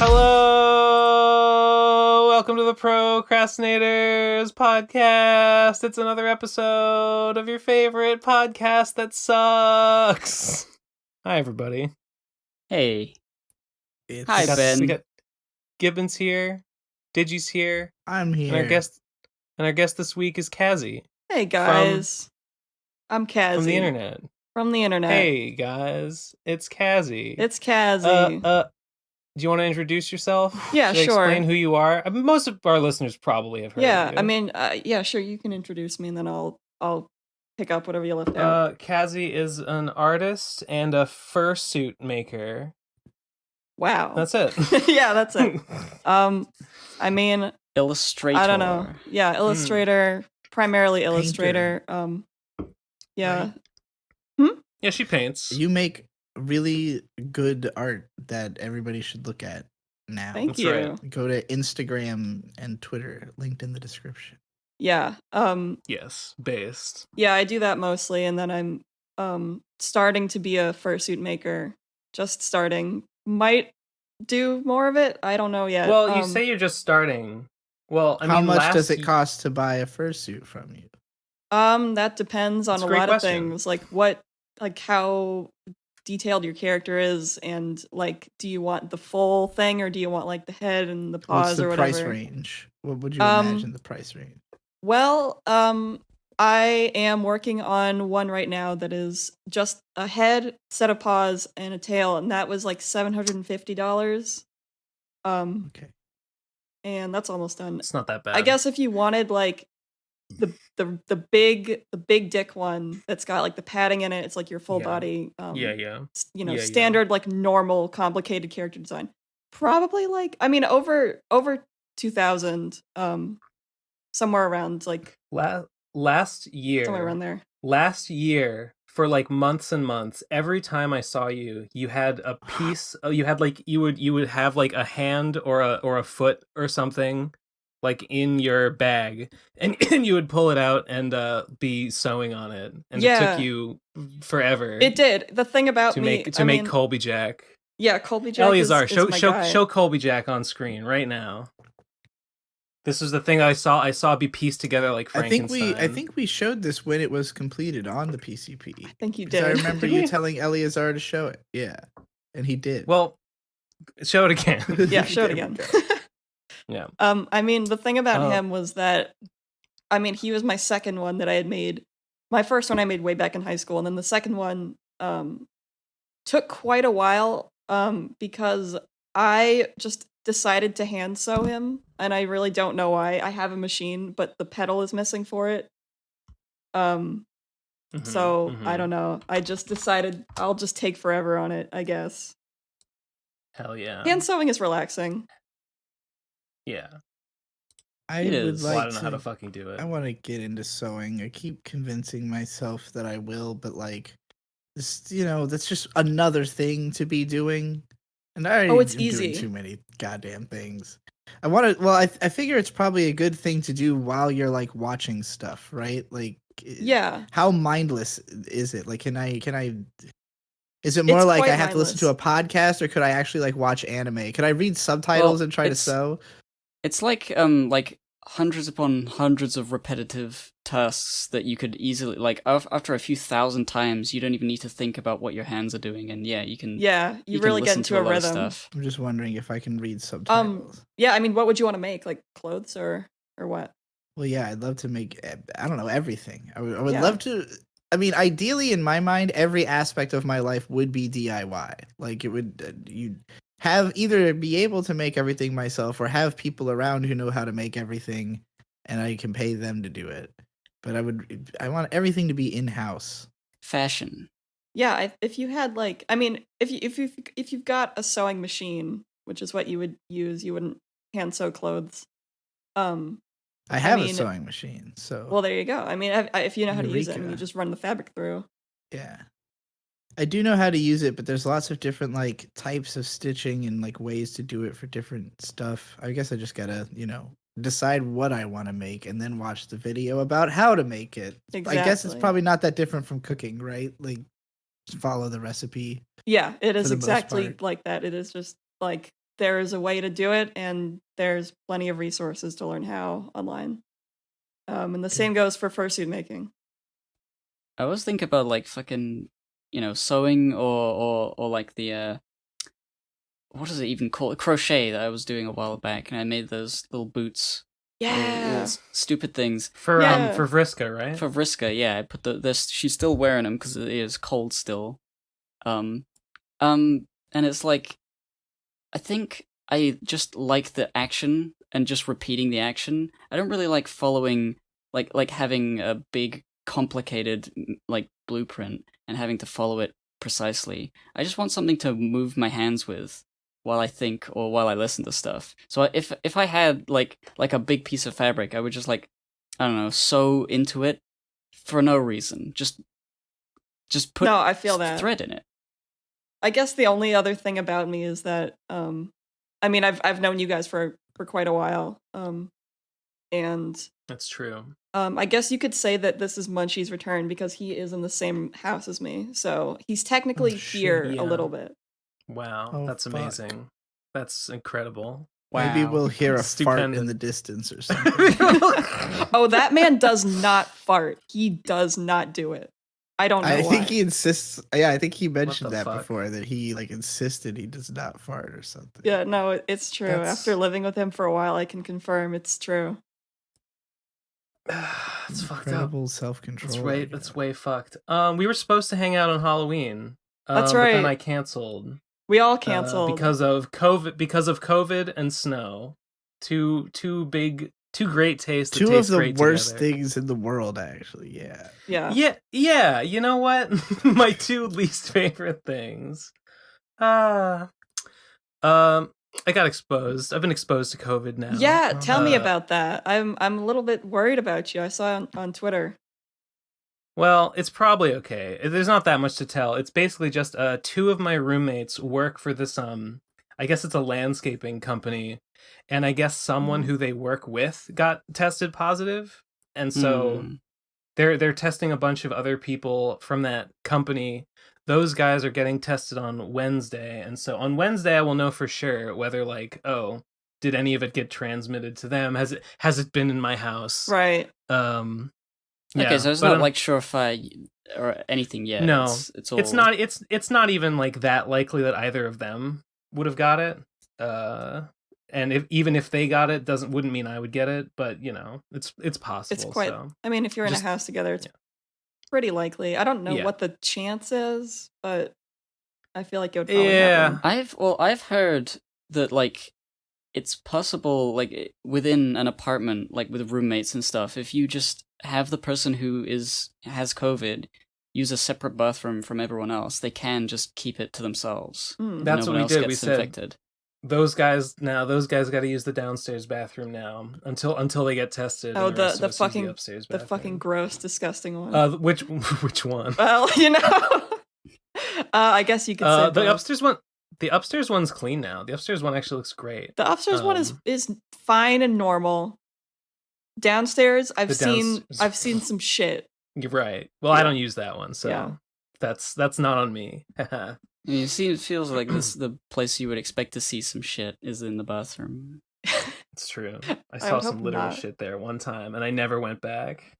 Hello! Welcome to the Pro Crastinators podcast. It's another episode of your favorite podcast that sucks. Hi, everybody. Hey. Hi, Ben. We got Gibbons here. Digi's here. I'm here. And our guest this week is Kazee. Hey, guys. I'm Kazee. From the internet. From the internet. Hey, guys. It's Kazee. It's Kazee. Do you want to introduce yourself? Yeah, sure. Explain who you are. I mean, most of our listeners probably have heard of you. I mean, yeah, sure. You can introduce me, and then I'll pick up whatever you left out. Kazee is an artist and a fursuit maker. Wow, that's it. Yeah, that's it. I mean, illustrator. I don't know. Yeah, illustrator, primarily illustrator. Yeah. Right. Yeah, she paints. You make really good art that everybody should look at now. Thank you. Right. Go to Instagram and Twitter, linked in the description. Yeah. Yes, based. Yeah, I do that mostly, and then I'm starting to be a fursuit maker. Just starting. Might do more of it. I don't know yet. Well, you say you're just starting. Well, I mean, how much does it cost to buy a fursuit from you? That depends on a lot of things, like how detailed your character is, and like, do you want the full thing or do you want like the head and the paws or whatever? What's the price range? What would you imagine the price range? Well, I am working on one right now that is just a head, set of paws, and a tail, and that was like $750. Okay. And that's almost done. It's not that bad. I guess if you wanted like the big dick one that's got like the padding in it, it's like your full body. Standard like normal complicated character design. Probably like, I mean, over 2,000. Somewhere around like last year. Somewhere around there. Last year, for like months and months, every time I saw you, you had a piece. You had like you would have like a hand or a foot or something like in your bag, and you would pull it out and be sewing on it, and it took you forever. It did. The thing about to make ColbyJack. Yeah, ColbyJack. Eleazar, is my guy. show ColbyJack on screen right now. This is the thing I saw be pieced together like Frankenstein. I think we showed this when it was completed on the PCP. I think you did. I remember you telling Eleazar to show it. Yeah, and he did. Well, show it again. Yeah, show it again. Yeah. I mean, the thing about him was that, I mean, he was my second one that I had made. My first one I made way back in high school, and then the second one took quite a while because I just decided to hand sew him, and I really don't know why. I have a machine, but the pedal is missing for it. I don't know. I just decided I'll just take forever on it, I guess. Hell yeah. Hand sewing is relaxing. Yeah. I don't know how to fucking do it. I want to get into sewing. I keep convincing myself that I will, but like, this, that's just another thing to be doing. And it's easy. Doing too many goddamn things. I figure it's probably a good thing to do while you're like watching stuff, right? Like, yeah. How mindless is it? Like, can I? Is it more like I have to listen to a podcast, or could I actually like watch anime? Could I read subtitles and try to sew? It's like hundreds upon hundreds of repetitive tasks that you could easily, like, after a few thousand times, you don't even need to think about what your hands are doing, and you can. Yeah, you really get into a rhythm. I'm just wondering if I can read subtitles. Yeah, I mean, what would you want to make? Like clothes or what? Well, yeah, I'd love to make, I don't know, everything. I would love to. I mean, ideally, in my mind, every aspect of my life would be DIY. Like, it would, you'd have either be able to make everything myself or have people around who know how to make everything, and I can pay them to do it. But I want everything to be in-house. Fashion. Yeah, if you had like, I mean, if you've got a sewing machine, which is what you would use, you wouldn't hand sew clothes. I have a sewing machine, so. Well, there you go. I mean, if you know how to use it, and you just run the fabric through. Yeah. I do know how to use it, but there's lots of different like types of stitching and like ways to do it for different stuff. I guess I just gotta, decide what I want to make and then watch the video about how to make it. Exactly. I guess it's probably not that different from cooking, right? Like, just follow the recipe. Yeah, it is exactly like that. It is just like there's a way to do it, and there's plenty of resources to learn how online. And the same goes for fursuit making. I always think about like fucking, sewing or like the what is it even called? Crochet that I was doing a while back, and I made those little boots. Yeah. Stupid things. For Vriska, right? For Vriska, yeah. I put she's still wearing them because it is cold still. And it's like, I think I just like the action and just repeating the action. I don't really like following, like having a big, complicated, like, blueprint and having to follow it precisely. I just want something to move my hands with while I think or while I listen to stuff. So if I had, like a big piece of fabric, I would just, like, I don't know, sew into it for no reason. Just put I feel that. thread in it. I guess the only other thing about me is that, I mean, I've known you guys for quite a while, and that's true. I guess you could say that this is Munchie's return because he is in the same house as me, so he's technically here a little bit. Wow, that's amazing. That's incredible. Wow. Maybe we'll hear a fart in the distance or something. Oh, that man does not fart. He does not do it. I don't know. I think he insists. Yeah, I think he mentioned that before, that he like insisted he does not fart or something. Yeah, no, it's true. After living with him for a while, I can confirm it's true. It's fucked up. Incredible self-control. That's way fucked. We were supposed to hang out on Halloween. That's right. But then I canceled. We all canceled because of COVID and snow. Two great tastes. Two of the worst things in the world, actually. Yeah. You know what? My two least favorite things. I got exposed. I've been exposed to COVID now. Yeah, tell me about that. I'm a little bit worried about you. I saw on Twitter. Well, it's probably okay. There's not that much to tell. It's basically just two of my roommates work for this I guess it's a landscaping company, and I guess someone who they work with got tested positive, and so they're testing a bunch of other people from that company. Those guys are getting tested on Wednesday, and so on Wednesday I will know for sure whether, like, oh, did any of it get transmitted to them? Has it been in my house? Right. Yeah, okay, so it's not like surefire or anything yet. No, it's all... It's not even like that likely that either of them would have got it. And even if they got it, wouldn't mean I would get it. But it's possible. It's quite. So. I mean, if you're in a house together, it's pretty likely. I don't know what the chance is, but I feel like it would probably happen. I've heard that, like, it's possible, like, within an apartment, like with roommates and stuff, if you just have the person who has COVID use a separate bathroom from everyone else, they can just keep it to themselves. That's what we did. We said infected. Those guys got to use the downstairs bathroom now until they get tested. Oh, the fucking upstairs bathroom. The fucking gross, disgusting one. Which one? Well, I guess you could say the upstairs one. The upstairs one's clean now. The upstairs one actually looks great. The upstairs one is fine and normal. Downstairs, I've seen some shit. You're right. Well, I don't use that one, so that's not on me. I mean, it feels like the place you would expect to see some shit is in the bathroom. It's true. I saw some literal shit there one time, and I never went back.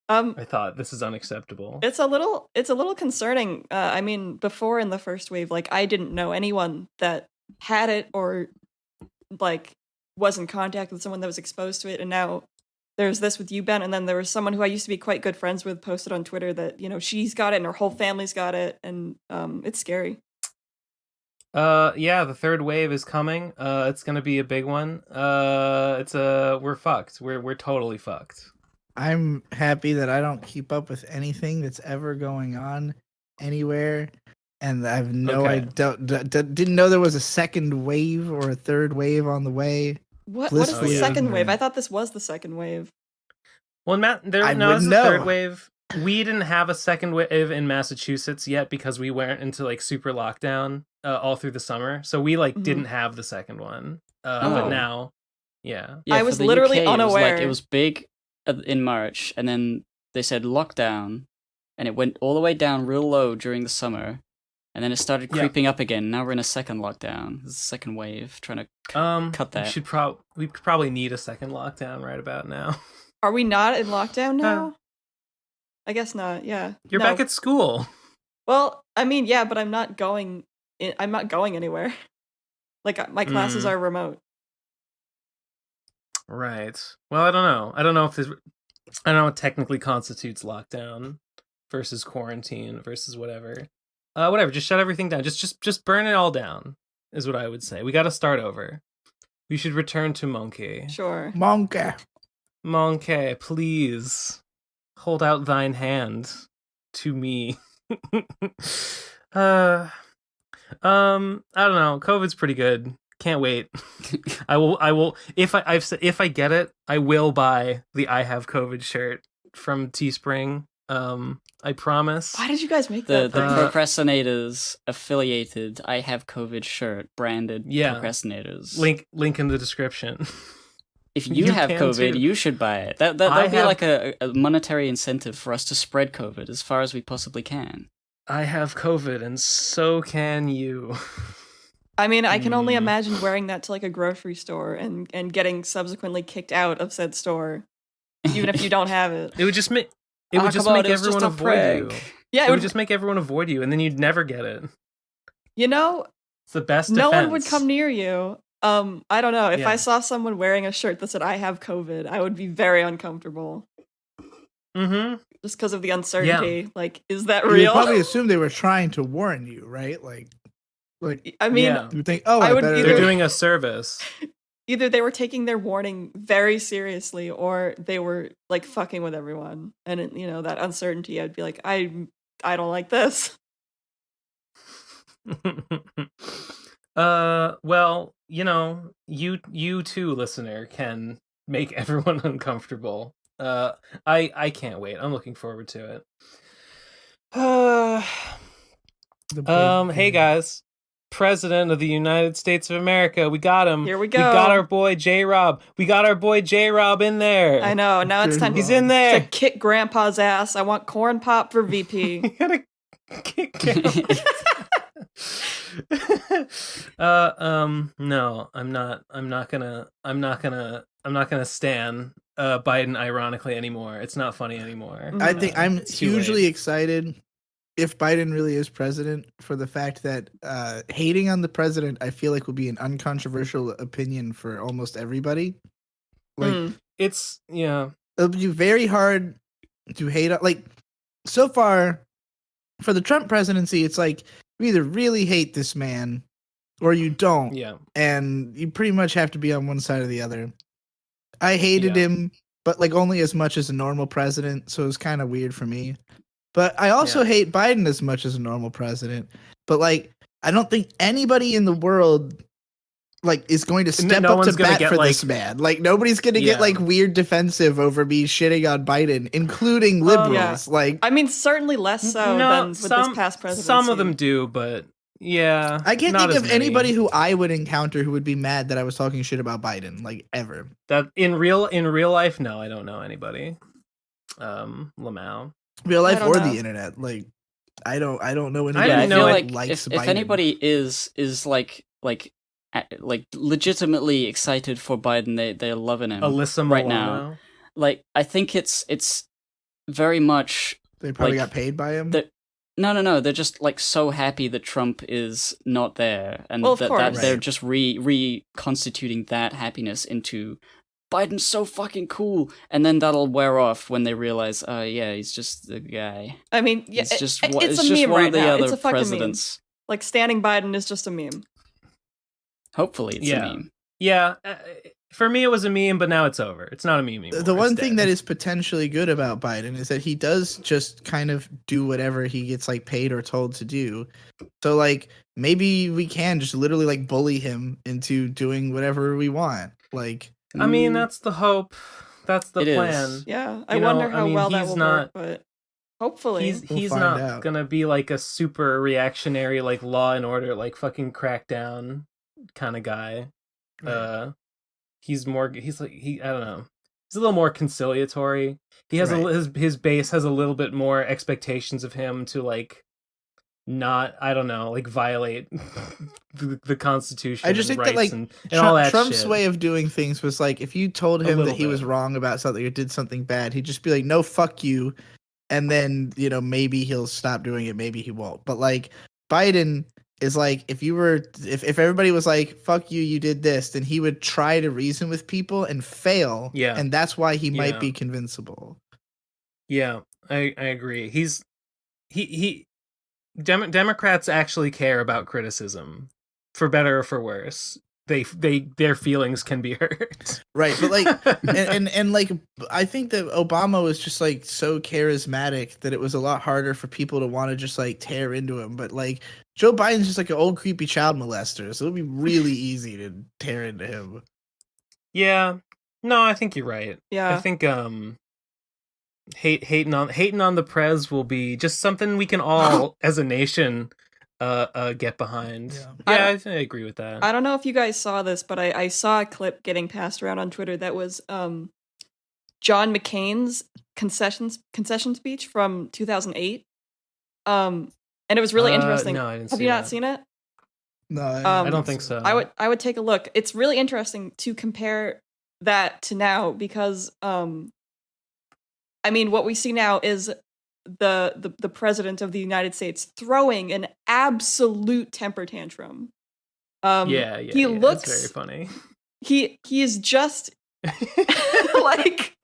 I thought, this is unacceptable. It's a little concerning. I mean, before in the first wave, like, I didn't know anyone that had it or, like, was in contact with someone that was exposed to it, and now there's this with you, Ben, and then there was someone who I used to be quite good friends with posted on Twitter that, she's got it and her whole family's got it, and it's scary. Yeah, the third wave is coming. It's gonna be a big one. We're fucked. We're totally fucked. I'm happy that I don't keep up with anything that's ever going on anywhere, and I didn't know there was a second wave or a third wave on the way. What is the second wave? I thought this was the second wave. Well, Matt, this is the third wave. We didn't have a second wave in Massachusetts yet because we went into, like, super lockdown all through the summer, so we didn't have the second one. But now, I was literally unaware. It was big in March, and then they said lockdown, and it went all the way down real low during the summer, and then it started creeping up again. Now we're in a second lockdown. There's a second wave trying to cut that. We probably need a second lockdown right about now. Are we not in lockdown now? I guess not. Yeah, you're back at school. Well, I mean, yeah, but I'm not going. I'm not going anywhere. Like my classes are remote. Right. Well, I don't know. I don't know what technically constitutes lockdown versus quarantine versus whatever. Whatever. Just shut everything down. Just burn it all down. Is what I would say. We got to start over. We should return to Monkey. Sure. Monkey, please hold out thine hand to me. I don't know. COVID's pretty good. Can't wait. I will. If I get it, I will buy the I Have COVID shirt from Teespring. I promise. Why did you guys make the that? The Procrastinators affiliated I Have COVID shirt branded Procrastinators. Link in the description. If you have COVID, you should buy it. That'll be like a monetary incentive for us to spread COVID as far as we possibly can. I have COVID, and so can you. I mean, I can only imagine wearing that to like a grocery store and getting subsequently kicked out of said store, even if you don't have it. It would just make everyone avoid you. Yeah, it would just make everyone avoid you, and then you'd never get it. You know, it's the best. No defense. one would come near you. I don't know. If I saw someone wearing a shirt that said "I have COVID," I would be very uncomfortable. Mm-hmm. Just because of the uncertainty. Yeah. Like, is that real? You probably assume they were trying to warn you, right? Like I mean, you think, they're doing a service. Either they were taking their warning very seriously, or they were like fucking with everyone. And that uncertainty, I'd be like, I don't like this. Well, you too, listener, can make everyone uncomfortable. I can't wait. I'm looking forward to it. Hey guys. President of the United States of America. We got him. Here we go. We got our boy J-Rob. We got our boy J-Rob in there. I know. Now it's time He's in there. To kick Grandpa's ass. I want Corn Pop for VP. You gotta kick him. No, I'm not gonna stan Biden ironically anymore. It's not funny anymore. I think I'm hugely excited if Biden really is president, for the fact that hating on the president, I feel like, will be an uncontroversial opinion for almost everybody. Like it'll be very hard to hate on. Like, so far for the Trump presidency, it's like you either really hate this man or you don't. Yeah. And you pretty much have to be on one side or the other. I hated him, but like only as much as a normal president, so it was kind of weird for me. But I also hate Biden as much as a normal president. But like, I don't think anybody in the world like is going to step up to bat for this man. Like, nobody's going to get like weird defensive over me shitting on Biden, including liberals. Like, I mean, certainly less so than with this past presidency. Some of them do, but I can't think of anybody who I would encounter who would be mad that I was talking shit about Biden, like, ever. That in real life, no, I don't know anybody. Lamau. Real life or the internet, like I don't know anybody. I feel like likes if anybody is like legitimately excited for Biden, they're loving him. Alyssa right now. Like, I think it's very much they probably got paid by him. No. They're just like so happy that Trump is not there, and that they're just reconstituting that happiness into Biden's so fucking cool, and then that'll wear off when they realize, he's just the guy. I mean, it's just it's a meme right of the now. other it's a fucking presidents. Meme. Like, standing Biden is just a meme. Hopefully, it's a meme. Yeah, for me it was a meme, but now it's over. It's not a meme anymore. The one thing that is potentially good about Biden is that he does just kind of do whatever he gets like paid or told to do. So like, maybe we can just literally like bully him into doing whatever we want. Like, I mean, that's the hope. That's the plan. Yeah, I wonder how well that will work, but hopefully he's not gonna be like a super reactionary, like Law and Order, like fucking crackdown kind of guy. Right. I don't know. He's a little more conciliatory. He has his base has a little bit more expectations of him to like not, I don't know, like violate the Constitution. I just and think that rights like and all that Trump's shit. way of doing things was like, if you told him that he was wrong about something or did something bad, he'd just be like, no, fuck you. And then, maybe he'll stop doing it, maybe he won't. But like Biden is like, if everybody was like, fuck you, you did this, then he would try to reason with people and fail. Yeah. And that's why he might be convincible. Yeah, I agree. Democrats actually care about criticism, for better or for worse. Their feelings can be hurt. Right, but like and like I think that Obama was just like so charismatic that it was a lot harder for people to want to just like tear into him. But like Joe Biden's just like an old creepy child molester, so it'll be really easy to tear into him. Yeah. No, I think you're right. Yeah. I think hating on the prez will be just something we can all as a nation get behind. Yeah, I agree with that. I don't know if you guys saw this, but I saw a clip getting passed around on Twitter that was John McCain's concession speech from 2008. And it was really interesting. No, I didn't Have see you not that. seen it? No, I don't think so. I would take a look. It's really interesting to compare that to now because I mean, what we see now is the president of the United States throwing an absolute temper tantrum. He looks very funny. He is just like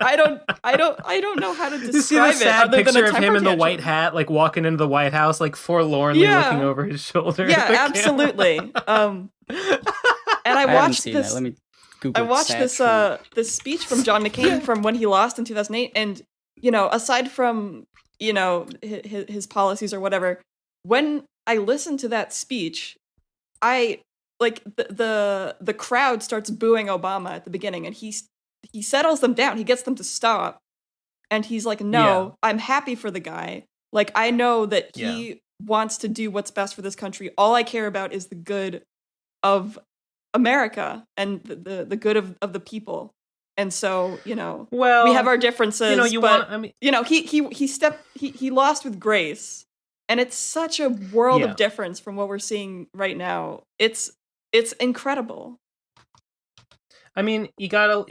I don't know how to describe you see the sad it. Picture of him in the white hat, like walking into the White House, like forlornly looking over his shoulder. Yeah, absolutely. And I watched this. Let me Google. I watched this speech from John McCain from when he lost in 2008, and aside from his policies or whatever, when I listened to that speech, I like the crowd starts booing Obama at the beginning, and he settles them down. He gets them to stop, and he's like, "No, I'm happy for the guy. Like, I know that he wants to do what's best for this country. All I care about is the good of America and the good of the people." And so, well, we have our differences. He lost with grace, and it's such a world of difference from what we're seeing right now. It's incredible. I mean, you gotta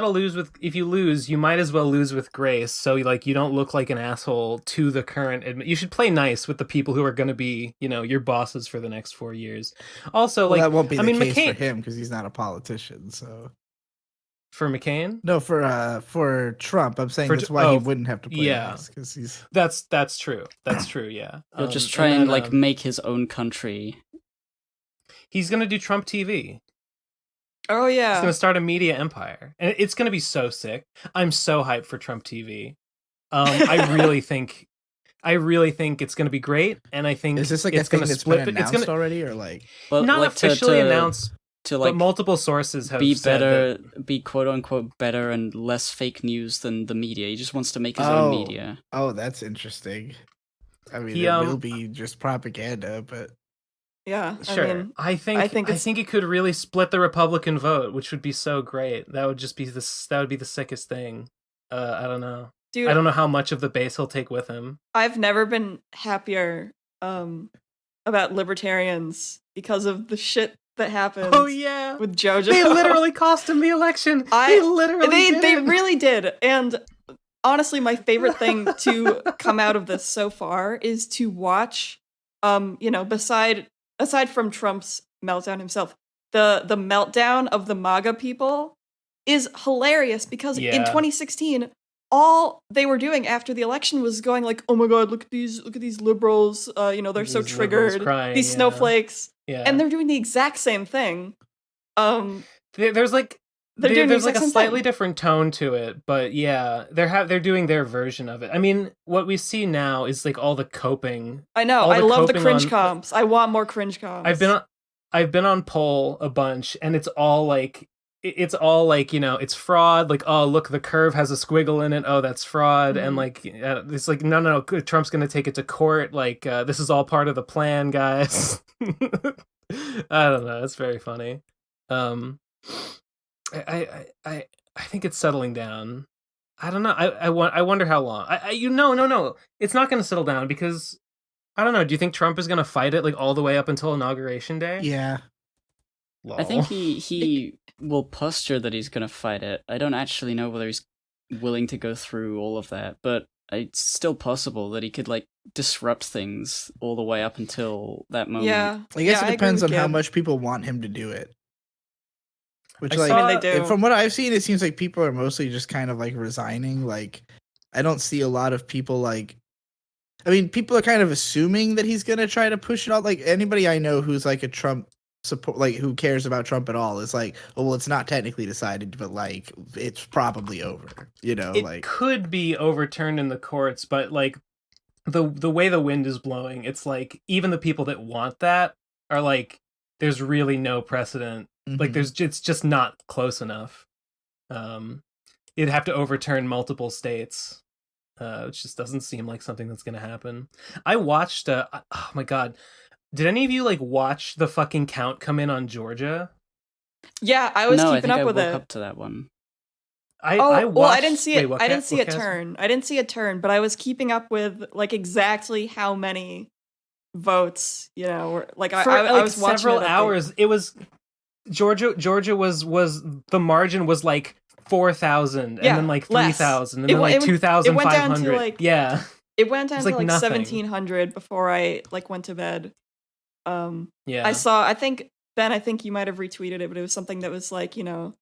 lose with. If you lose, you might as well lose with grace. So you don't look like an asshole to the current. You should play nice with the people who are going to be, your bosses for the next 4 years. Also, that won't be the case McCain, for him because he's not a politician. So for McCain, no, for Trump, I'm saying that's why he wouldn't have to play nice because he's. That's true. That's true. Yeah, he'll just try and make his own country. He's gonna do Trump TV. Oh yeah, he's gonna start a media empire, and it's gonna be so sick. I'm so hyped for Trump TV. I really think it's gonna be great, and I think is this like it's a thing gonna that's split. been announced already, or like not officially announced, but multiple sources have be said better, that, be quote unquote better and less fake news than the media. He just wants to make his own media. Oh, that's interesting. I mean, it will be just propaganda, but. Yeah, sure. I think it could really split the Republican vote, which would be so great. That would just be the sickest thing. I don't know. Dude, I don't know how much of the base he'll take with him. I've never been happier about libertarians because of the shit that happened. Oh yeah, with JoJo. They literally cost him the election. They really did. And honestly, my favorite thing to come out of this so far is to watch, aside from Trump's meltdown himself, the meltdown of the MAGA people is hilarious because in 2016, all they were doing after the election was going like, "Oh my God, look at these liberals! They're so triggered. Crying, these snowflakes." Yeah. And they're doing the exact same thing. There's like a slightly different tone to it, but yeah, they're doing their version of it. I mean, what we see now is like all the coping. I know. I love the cringe comps. I want more cringe comps. I've been on Poll a bunch, and it's all like it's fraud. Like, oh look, the curve has a squiggle in it. Oh, that's fraud. Mm-hmm. And like it's like no, Trump's gonna take it to court. Like this is all part of the plan, guys. I don't know. It's very funny. I think it's settling down. I don't know. I wonder how long. No. It's not going to settle down because I don't know. Do you think Trump is gonna fight it like all the way up until Inauguration Day? Yeah. Lol. I think he will posture that he's gonna fight it. I don't actually know whether he's willing to go through all of that, but it's still possible that he could like disrupt things all the way up until that moment. Yeah. I guess Yeah, it depends on agree with how Gib. much people want him to do it. Which, I like, saw- I mean, they do. from what I've seen, it seems like people are mostly just kind of like resigning. Like, I don't see a lot of people like. I mean, people are kind of assuming that he's gonna try to push it out. Like anybody I know who's like a Trump support, like who cares about Trump at all, is like, oh well, it's not technically decided, but like it's probably over. You know, It like could be overturned in the courts, but like the way the wind is blowing, it's like even the people that want that are like, there's really no precedent. Like mhm. it's just not close enough. It'd have to overturn multiple states, which just doesn't seem like something that's gonna happen. I watched. Oh my god, did any of you like watch the fucking count come in on Georgia? Yeah, I was no, I keeping think up I with woke it. up to that one. I watched, well, I didn't see it. Wait, I didn't see what a Kaz? turn. I didn't see a turn, but I was keeping up with like exactly how many votes. You know, were, like For I like was watching several it at hours. It was Georgia was the margin was like 4,000, and Yeah, then like less. 3,000, and It then wa- like it went- it went down to, 2,500. like- Yeah, It went down It's to like like nothing. 1,700 before I like went to bed. yeah. I saw. I think Ben. I think you might have retweeted it, but it was something that was like, you know,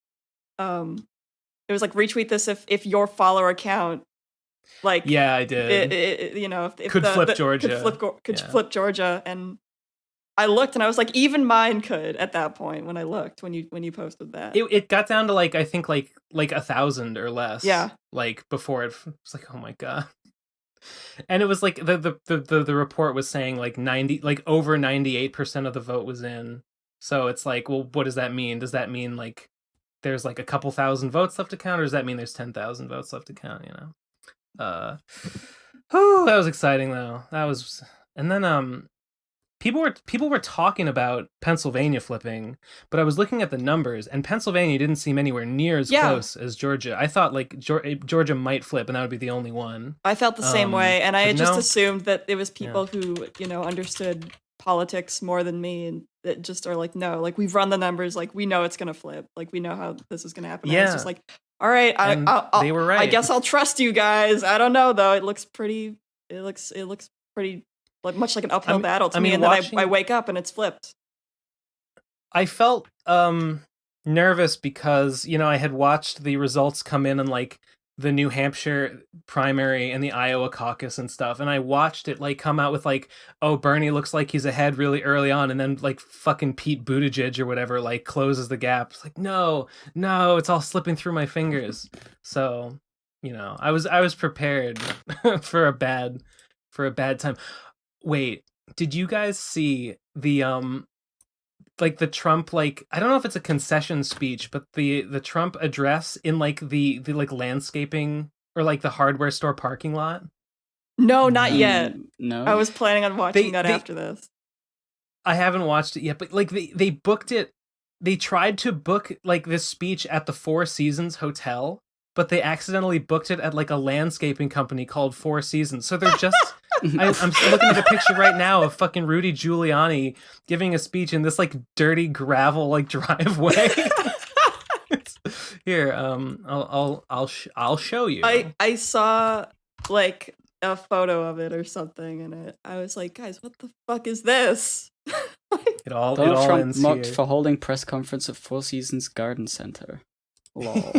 it was like retweet this if your follower account, like, Yeah, I did. you know, if Could flip Georgia. could Yeah. flip Georgia, and I looked and I was like, even mine could at that point when I looked when you posted that. It got down to like I think like 1,000 or less. Yeah. Like before it was like, oh my god. And it was like the report was saying like 90, like over 98% of the vote was in. So it's like, well, what does that mean? Does that mean like there's like a couple thousand votes left to count, or does that mean there's 10,000 votes left to count? You know. Oh, that was exciting though. That was, and then people were talking about Pennsylvania flipping, but I was looking at the numbers, and Pennsylvania didn't seem anywhere near as Yeah. close as Georgia. I thought like Georgia might flip, and that would be the only one. I felt the same way, and I but had just no. assumed that it was people who, you know, understood politics more than me, and that just are like, no, like we've run the numbers, like we know it's gonna flip, like we know how this is gonna happen. And I was just Yeah. like, all right, And they were I right. guess I'll trust you guys. I don't know though. It looks pretty. It looks pretty like much like an uphill battle to me, and then I wake up and it's flipped. I felt nervous because, you know, I had watched the results come in like the New Hampshire primary and the Iowa caucus and stuff, and I watched it like come out with like, oh, Bernie looks like he's ahead really early on, and then like fucking Pete Buttigieg or whatever like closes the gap. It's like, no, it's all slipping through my fingers. So, you know, I was prepared for a bad time. Wait, did you guys see the like the Trump, like, I don't know if it's a concession speech, but the Trump address in like the like landscaping or like the hardware store parking lot? No, not yet. No. I was planning on watching that They- after this. I haven't watched it yet, but like they booked it. They tried to book like this speech at the Four Seasons Hotel, but they accidentally booked it at like a landscaping company called Four Seasons. So they're just I'm looking at a picture right now of fucking Rudy Giuliani giving a speech in this like dirty gravel like driveway. Here, I'll show you. I saw like a photo of it or something, and I was like, guys, what the fuck is this? It all Donald Trump ends mocked here. for holding press conference at Four Seasons Garden Center. Lol.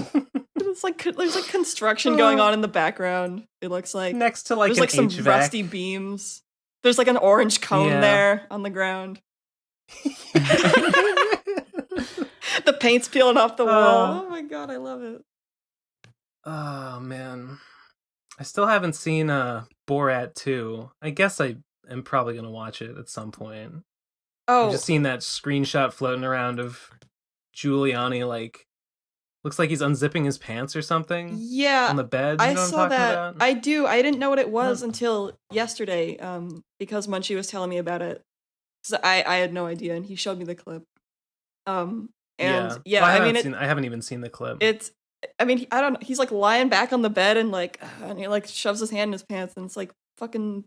It's like there's like construction going on in the background. It looks like Next to like there's an like some HVAC. rusty beams. There's like an orange cone Yeah. there on the ground. The paint's peeling off the wall. Oh my god, I love it. Oh man, I still haven't seen Borat 2. I guess I am probably gonna watch it at some point. I've Oh, just seen that screenshot floating around of Giuliani, like, looks like he's unzipping his pants or something yeah. on the bed. You I know what saw I'm talking that. about? I do. I didn't know what it was until yesterday, because Munchie was telling me about it. So I had no idea, and he showed me the clip. And yeah, Well, I mean, I haven't even seen the clip. it's. I mean, I don't know. He's like lying back on the bed and like, and he like shoves his hand in his pants, and it's like fucking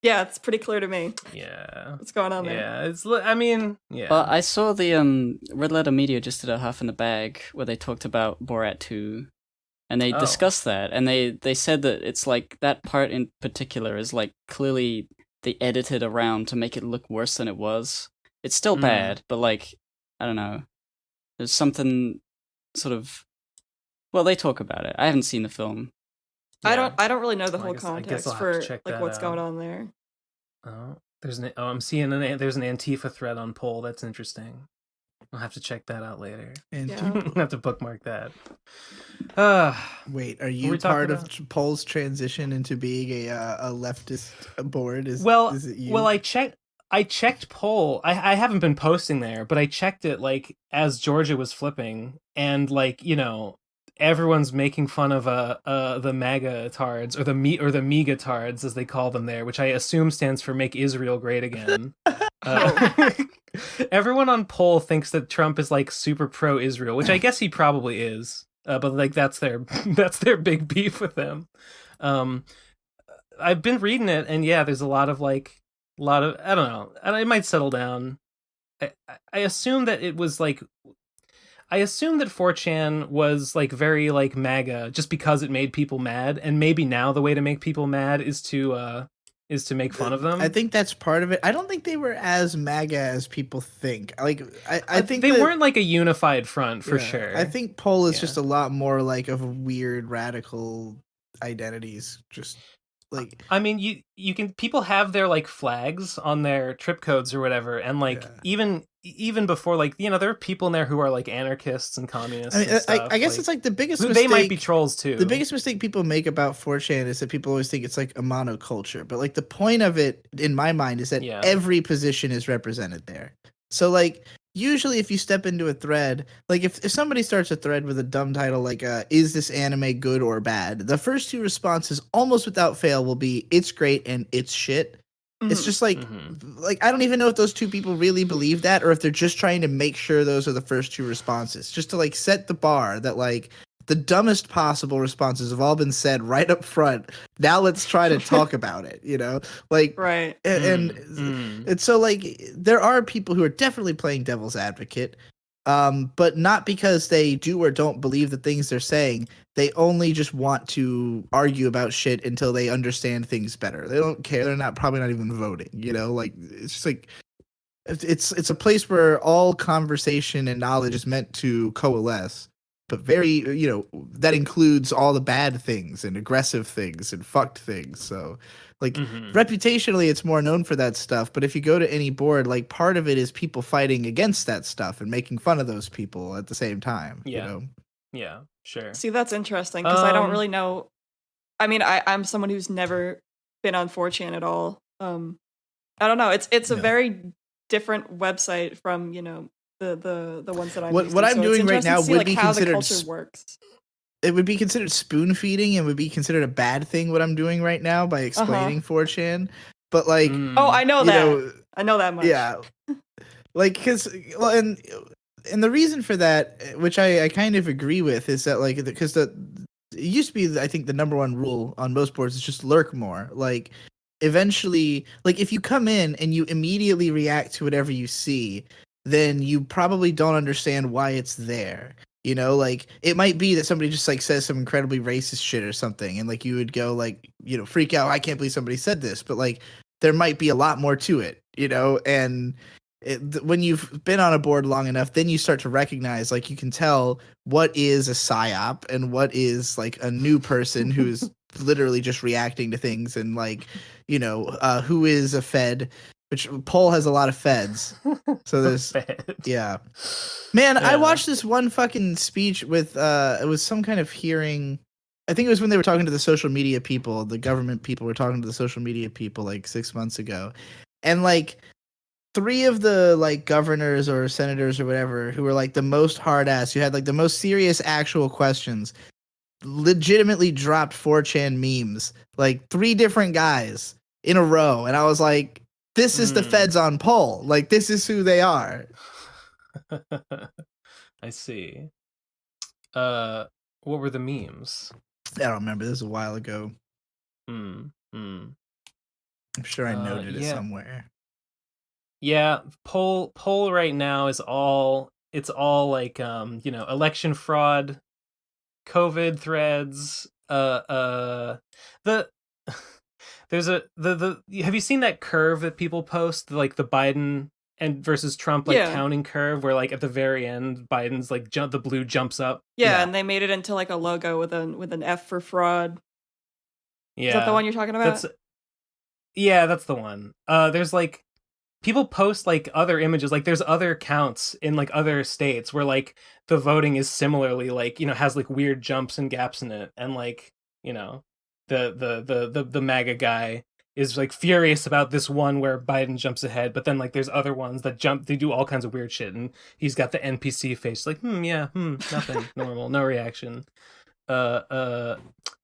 Yeah, it's pretty clear to me. Yeah. What's going on there? Yeah, I mean, yeah. But I saw the Red Letter Media just did a half in the bag where they talked about Borat 2, and they discussed that, and they said that it's like that part in particular is like clearly they edited around to make it look worse than it was. It's still bad, but like I don't know, there's something sort of. Well, they talk about it. I haven't seen the film. Yeah. I don't really know the whole I guess context for like what's going on there. Oh, I'm seeing there's an Antifa thread on Poll. That's interesting. I'll have to check that out later. Antifa. I'll have to bookmark that. Wait, are you part of Poll's transition into being a leftist board? Is it you? Well, I checked Poll. I haven't been posting there, but I checked it like as Georgia was flipping, and like everyone's making fun of the MAGA tards or the MEGA tards as they call them there, which I assume stands for Make Israel Great Again. Everyone on Poll thinks that Trump is like super pro-Israel, which I guess he probably is. But like that's their big beef with him. I've been reading it, and yeah, there's a lot of I don't know, and it might settle down. I assume that it was like. I assume that 4chan was like very like MAGA just because it made people mad, and maybe now the way to make people mad is to make fun of them. I think that's part of it. I don't think they were as MAGA as people think. Like I think they weren't like a unified front for sure. I think Poll is just a lot more like of weird radical identities. Just like I mean, people have their like flags on their trip codes or whatever, and like even before, like there are people in there who are like anarchists and communists. I guess it's like the biggest mistake. They might be trolls too. The biggest mistake people make about 4chan is that people always think it's like a monoculture, but like the point of it, in my mind, is that every position is represented there. So like usually if you step into a thread, like if somebody starts a thread with a dumb title like is this anime good or bad, the first two responses almost without fail will be it's great and it's shit. It's just like I don't even know if those two people really believe that, or if they're just trying to make sure those are the first two responses, just to like set the bar that like the dumbest possible responses have all been said right up front. Now let's try to talk about it, like right. And so like there are people who are definitely playing devil's advocate, but not because they do or don't believe the things they're saying. They only just want to argue about shit until they understand things better. They don't care. They're probably not even voting, like it's just like it's a place where all conversation and knowledge is meant to coalesce, but very, that includes all the bad things and aggressive things and fucked things. So like reputationally it's more known for that stuff, but if you go to any board, like part of it is people fighting against that stuff and making fun of those people at the same time. Yeah, sure. See, that's interesting because I don't really know. I mean, I'm someone who's never been on 4chan at all. I don't know. It's a very different website from the ones that I'm used to. What I'm doing right now would be how considered the culture works. It would be considered spoon feeding and would be considered a bad thing. What I'm doing right now by explaining 4chan, but like I know that. I know that much. Yeah, like and the reason for that, which I kind of agree with, is that like because it used to be, I think the number one rule on most boards is just lurk more. Like eventually, like if you come in and you immediately react to whatever you see, then you probably don't understand why it's there. Like it might be that somebody just like says some incredibly racist shit or something, and like you would go like, freak out. I can't believe somebody said this, but like there might be a lot more to it, and when you've been on a board long enough, then you start to recognize, like you can tell what is a psyop and what is like a new person who's literally just reacting to things, and like, who is a fed, which Poll has a lot of feds. So there's, man, I watched this one fucking speech with, it was some kind of hearing. I think it was when they were talking to the social media people, the government people were talking to the social media people like 6 months ago. And like, 3 of the like governors or senators or whatever who were like the most hard ass, who had like the most serious actual questions, legitimately dropped 4chan memes, like 3 different guys in a row. And I was like, this is the feds on Poll. Like this is who they are. I see. What were the memes? I don't remember. This was a while ago. I'm sure I noted it yeah. somewhere. Yeah, poll right now is all like election fraud, COVID threads, the there's have you seen that curve that people post, like the Biden and versus Trump like Yeah. counting curve where like at the very end Biden's like the blue jumps up? Yeah, and they made it into like a logo with an F for fraud. Yeah. Is that the one you're talking about? That's the one. There's like people post like other images, like there's other counts in like other states where like the voting is similarly like, has like weird jumps and gaps in it, and like, the MAGA guy is like furious about this one where Biden jumps ahead, but then like there's other ones that they do all kinds of weird shit, and he's got the NPC face like nothing, normal, no reaction. That's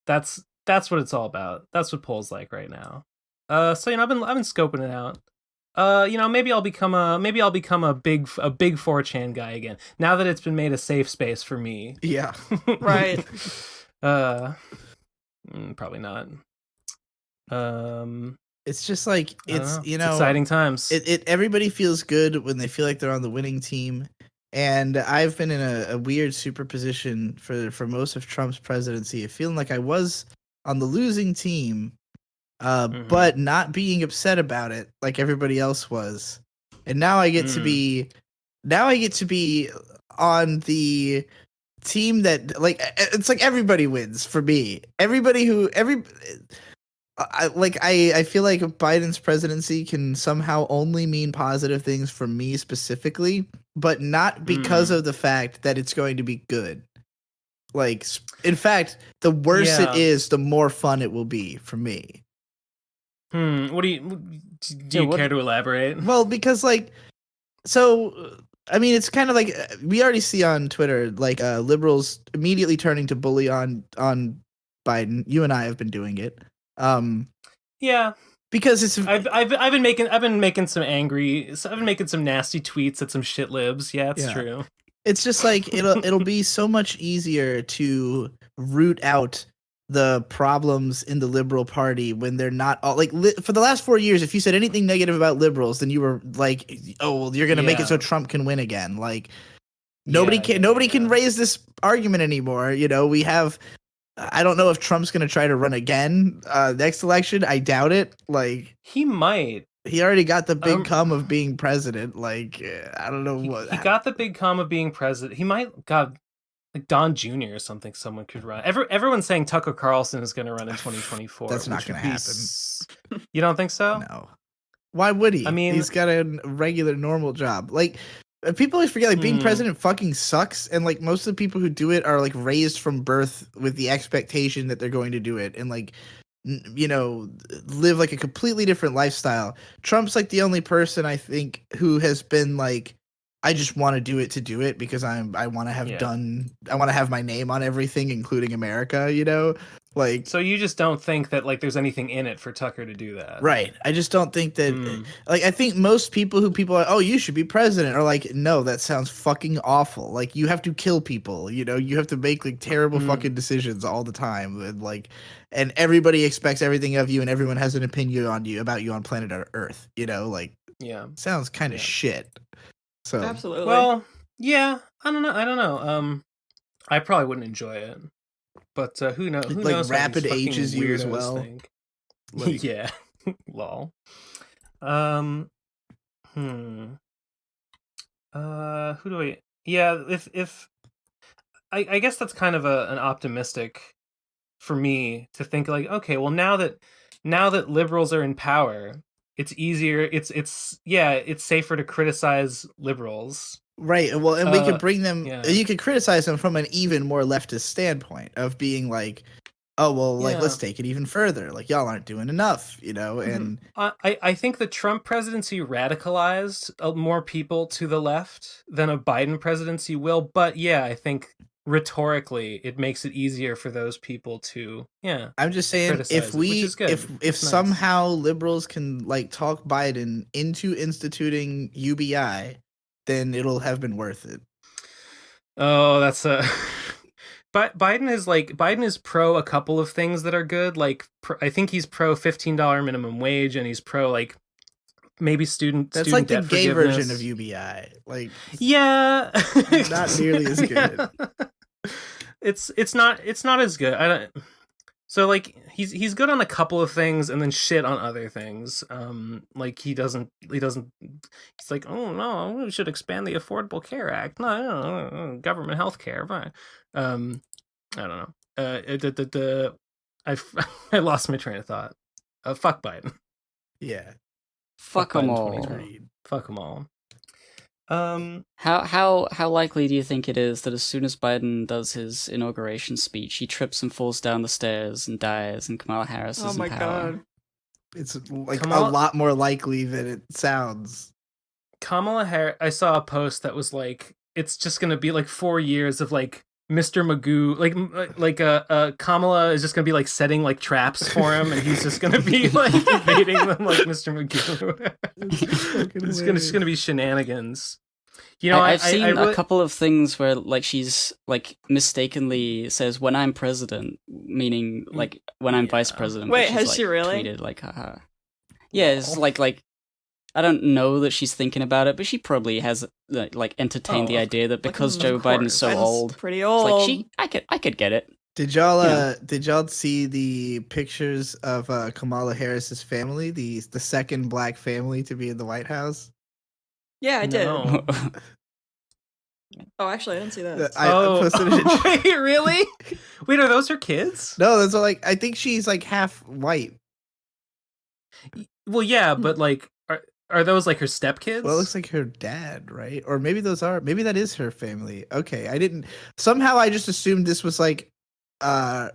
what it's all about. That's what polls like right now. So I've been scoping it out. Maybe I'll become a big 4chan guy again now that it's been made a safe space for me. Yeah. Right. Probably not. It's just like it's exciting times. It everybody feels good when they feel like they're on the winning team, and I've been in a weird superposition for most of Trump's presidency, feeling like I was on the losing team, but not being upset about it like everybody else was, and now I get to be on the team that, like, it's like everybody wins for me. I feel like Biden's presidency can somehow only mean positive things for me specifically, but not because of the fact that it's going to be good. Like, in fact, the worse it is, the more fun it will be for me. What do you care to elaborate? Well, because it's kind of like we already see on Twitter, like liberals immediately turning to bully on Biden. You and I have been doing it. Yeah, because it's I've been making some nasty tweets at some shit libs. Yeah, it's true. It's just like it'll be so much easier to root out the problems in the Liberal Party when they're not all like for the last 4 years. If you said anything negative about liberals, then you were like, oh, well, you're gonna make it so Trump can win again. Like nobody can raise this argument anymore. We have. I don't know if Trump's going to try to run again next election. I doubt it. Like he might. He already got the big cum of being president. Like I don't know what he got the big cum of being president. He might like Don Jr. or something. Someone could run. Everyone's saying Tucker Carlson is going to run in 2024. That's not going to happen. You don't think so? No. Why would he? I mean, he's got a regular normal job. Like. People always forget, like, being president fucking sucks, and like most of the people who do it are like raised from birth with the expectation that they're going to do it, and like live like a completely different lifestyle. Trump's like the only person I think who has been like, I just want to do it to do it because I want to have my name on everything, including America. Like, so you just don't think that like there's anything in it for Tucker to do that, right? I just don't think that. Like, I think most people are, oh, you should be president, are like, no, that sounds fucking awful. Like, you have to kill people. You have to make like terrible fucking decisions all the time, and everybody expects everything of you, and everyone has an opinion about you on planet Earth. Like, sounds kind of shit. So absolutely. Well, yeah, I don't know. I probably wouldn't enjoy it. But who knows? Who knows? Rapid ages you as well. Think. Like, yeah, lol. Who do we? Yeah, if I guess that's kind of an optimistic for me to think like, okay, well now that liberals are in power, it's easier. It's safer to criticize liberals. Right. Well, and we could bring them. You could criticize them from an even more leftist standpoint of being like, oh well, like let's take it even further. Like y'all aren't doing enough, And I think the Trump presidency radicalized more people to the left than a Biden presidency will. But yeah, I think rhetorically it makes it easier for those people to I'm just saying, if somehow liberals can like talk Biden into instituting UBI, then it'll have been worth it. Oh, that's Biden is pro a couple of things that are good. Like I think he's pro $15 minimum wage, and he's pro like maybe student like the debt gay forgiveness. version of UBI. Like yeah, not nearly as good. Yeah. It's not as good. I don't. So like he's good on a couple of things and then shit on other things. Like he doesn't. He's like, oh no, we should expand the Affordable Care Act. No, government health care. I don't know. I lost my train of thought. Fuck Biden. Yeah. Fuck them Biden all. 2020. Fuck them all. How likely do you think it is that as soon as Biden does his inauguration speech, he trips and falls down the stairs and dies, and Kamala Harris is in power? God. It's like a lot more likely than it sounds. Kamala Harris. I saw a post that was like, it's just gonna be like 4 years of like Mr. Magoo, like Kamala is just gonna be like setting like traps for him, and he's just gonna be like evading them like Mr. Magoo. It's just gonna be shenanigans. You know, I've seen a couple of things where like she's like mistakenly says when I'm president, meaning like when I'm vice president. Wait, she's, has like, she really? Tweeted like, haha. Yeah, it's like I don't know that she's thinking about it, but she probably has like entertained the idea that because Joe Biden's so old, pretty old, like I could get it. Did y'all see the pictures of Kamala Harris's family, the second black family to be in the White House? Yeah, I did. No. Oh, actually, I didn't see that. I posted it. Wait, really? Wait, are those her kids? No, those are like, I think she's like half white. Well, yeah, but like, are those like her stepkids? Well, it looks like her dad, right? Or maybe that is her family. Okay, somehow I just assumed this was like her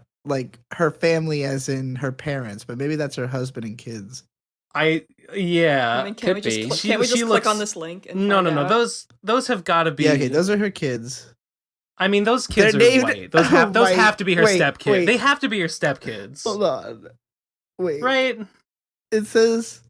family as in her parents, but maybe that's her husband and kids. Yeah. I mean, can't we just click on this link? And no. Those have got to be. Yeah, okay, those are her kids. I mean, those kids are white. Those have to be her stepkids. They have to be her stepkids. Hold on. Wait. Right. It says.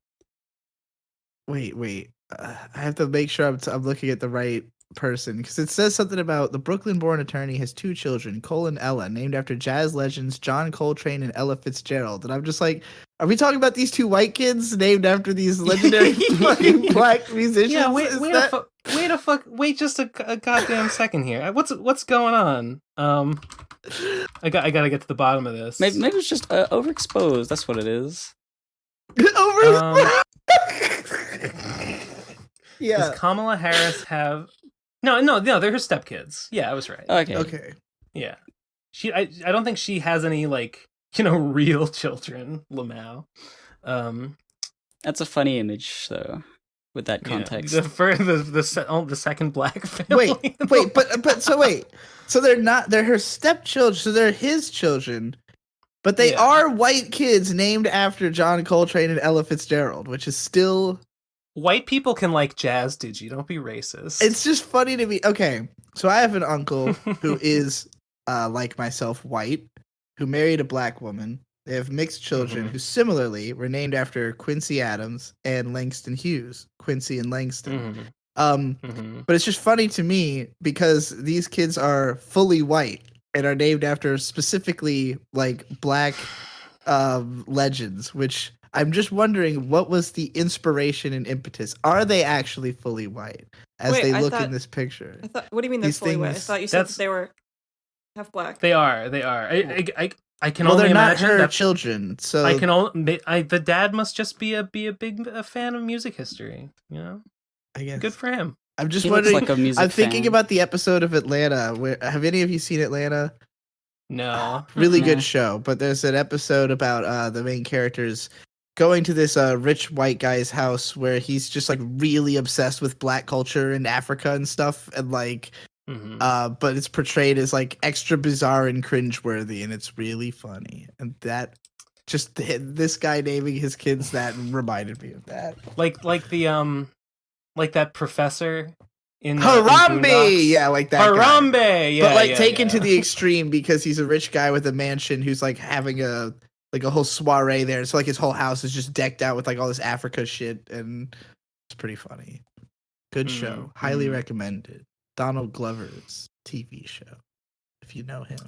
Wait. I have to make sure I'm looking at the right person, because it says something about the Brooklyn-born attorney has 2 children, Cole and Ella, named after jazz legends John Coltrane and Ella Fitzgerald. And I'm just like, are we talking about these 2 white kids named after these legendary fucking black musicians? Yeah, wait just a goddamn second here. What's going on? I gotta get to the bottom of this. Maybe it's just overexposed. That's what it is. Overexposed. Yeah. Does Kamala Harris have? No, they're her stepkids. Yeah, I was right. Okay. Yeah, I don't think she has any like real children. Lamau. That's a funny image though, with that context. The second black family. So they're her stepchildren. So they're his children, but they are white kids named after John Coltrane and Ella Fitzgerald, which is still. White people can like jazz, Digi. Don't be racist. It's just funny to me. Okay, so I have an uncle who is, like myself, white, who married a black woman. They have mixed children who similarly were named after Quincy Adams and Langston Hughes. Quincy and Langston. But it's just funny to me because these kids are fully white and are named after specifically like black legends, which... I'm just wondering, what was the inspiration and impetus? Are they actually fully white as they look in this picture? What do you mean they're fully white? I thought you said that they were half black. They are. I can only imagine. Well, they're not her children, so I can only. The dad must just be a big fan of music history. I guess good for him. I'm just he wondering. Looks like a music I'm thinking fan. about the episode of Atlanta. Have any of you seen Atlanta? No. Really good show, but there's an episode about the main characters going to this rich white guy's house where he's just like really obsessed with black culture in Africa and stuff, and like but it's portrayed as like extra bizarre and cringeworthy, and it's really funny. And that just this guy naming his kids that reminded me of that. Like that professor in Harambe, yeah, like that. Harambe, guy. Yeah, but like taken to the extreme because he's a rich guy with a mansion who's like having a whole soiree there. So like his whole house is just decked out with like all this Africa shit, and it's pretty funny. Good show. Highly recommended. Donald Glover's TV show. if you know him.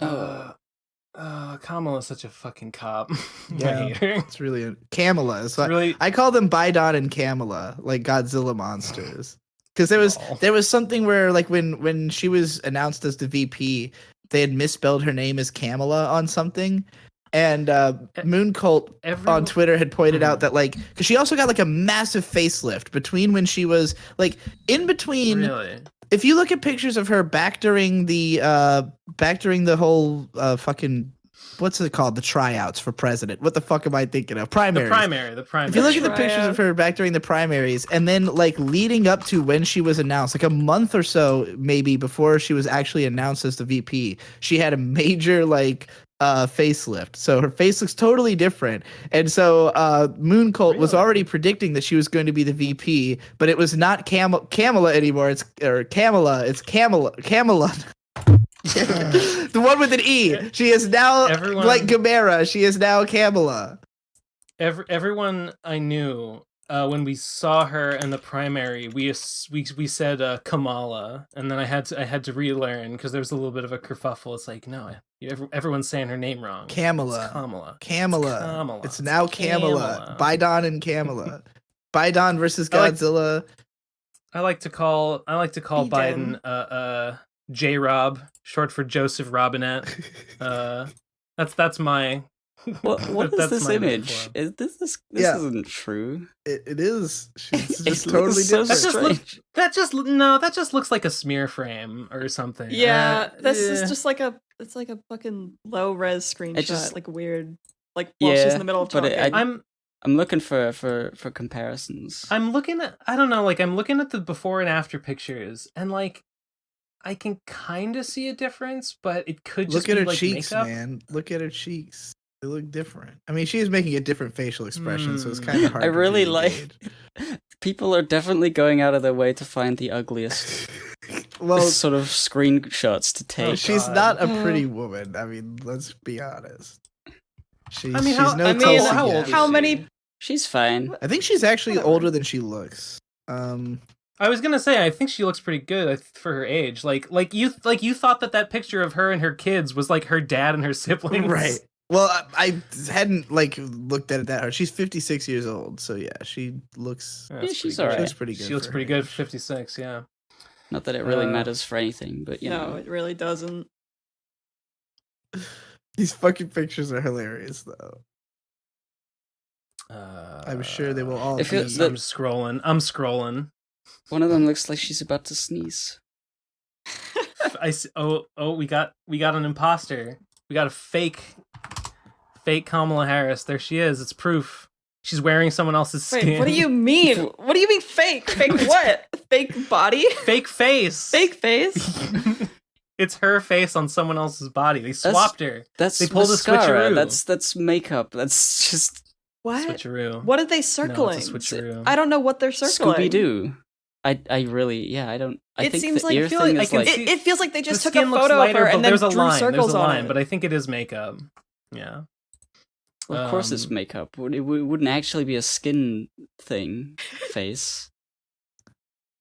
Kamala's such a fucking cop. Yeah, I hate her. it's really Kamala. So really... I call them Bidon and Kamala, like Godzilla monsters. Because there was something where like when she was announced as the VP, they had misspelled her name as Kamala on something. And Moon Cult on Twitter had pointed out that like, because she also got like a massive facelift between when she was like in between. Really? If you look at pictures of her back during the whole fucking, what's it called? The tryouts for president. What the fuck am I thinking of? Primaries. The primary. If you look at the pictures of her back during the primaries, and then like leading up to when she was announced, like a month or so maybe before she was actually announced as the VP, she had a major like facelift. So her face looks totally different. And so Moon Cult was already predicting that she was going to be the VP, but it was not Kamala anymore. It's Kamala. It's Kamala. The one with an E. She is now like Gamera. She is now Kamala. Everyone I knew when we saw her in the primary, we said Kamala, and then I had to relearn because there was a little bit of a kerfuffle. It's like, no, everyone's saying her name wrong. Kamala. It's Kamala. Kamala. It's now Kamala. Bidon and Kamala. Bidon versus Godzilla. I like to call Biden J-Rob, short for Joseph Robinette. That's my. What is this image? This isn't true. It is. She's just totally different. That just looks like a smear frame or something. Yeah, this is just like it's like a fucking low res screenshot, like weird, like while she's in the middle of talking. I'm looking for comparisons. I'm looking at the before and after pictures, and like I can kind of see a difference, but it could just look at be her like cheeks, makeup. man. Look at her cheeks. They look different. I mean, she's making a different facial expression, so it's kind of hard. I really like. People are definitely going out of their way to find the ugliest, sort of screenshots to take. She's not a pretty woman. I mean, let's be honest. How many? She's fine. I think she's actually older than she looks. I was gonna say, I think she looks pretty good for her age. Like you thought that picture of her and her kids was like her dad and her siblings, right? Well, I hadn't like looked at it that hard. She's 56 years old, so yeah, she looks. She's alright. She looks pretty good. She looks pretty good for 56. Yeah. Not that it really matters for anything, but no, it really doesn't. These fucking pictures are hilarious, though. I'm sure they will all. I'm scrolling. One of them looks like she's about to sneeze. We got an imposter. We got a fake Kamala Harris. There she is. It's proof. She's wearing someone else's skin. Wait, what do you mean? What do you mean fake? Fake what? Fake body? Fake face. Fake face? It's her face on someone else's body. They swapped her. They pulled mascara. a switcheroo. That's makeup. That's just what? Switcheroo. What are they circling? No, it's a switcheroo. I don't know what they're circling. Scooby-Doo. I really, I don't. I think seems the like ear thing is like it feels like they just the took a photo lighter, of her and then drew circles on it. But I think it is makeup. Yeah. Well, of course it's makeup. It wouldn't actually be a skin thing. Face.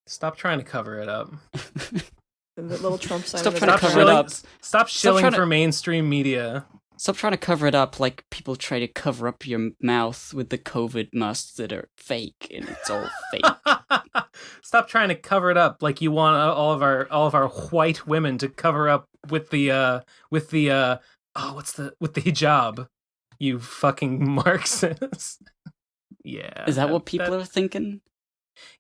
Stop trying to cover it up. The little Trump sign. Stop trying to cover it up. Stop shilling for mainstream media. Stop trying to cover it up like people try to cover up your mouth with the COVID masks that are fake and it's all fake. Stop trying to cover it up like you want all of our white women to cover up with the hijab. You fucking Marxist. Yeah. Is that what people are thinking?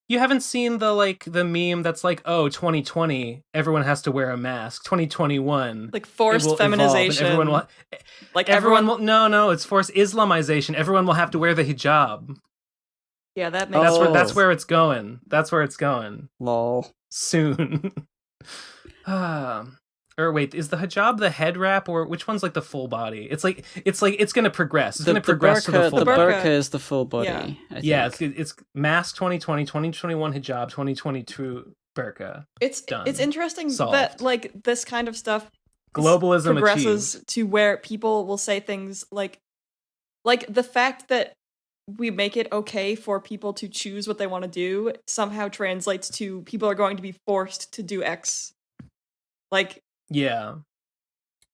You haven't seen the meme that's like, oh, 2020, everyone has to wear a mask. 2021, like forced feminization. It's forced Islamization. Everyone will have to wear the hijab. Yeah, that makes sense. That's where it's going. That's where it's going. Lol. Soon. Or wait, is the hijab the head wrap, or which one's like the full body? It's gonna progress. It's gonna progress to the full body. The burqa is the full body. Yeah, it's mask 2020, 2021 hijab, 2022 burqa. It's done. It's interesting Solved. that like this kind of stuff globalism progresses achieved. To where people will say things like the fact that we make it okay for people to choose what they want to do somehow translates to people are going to be forced to do X. Like. Yeah.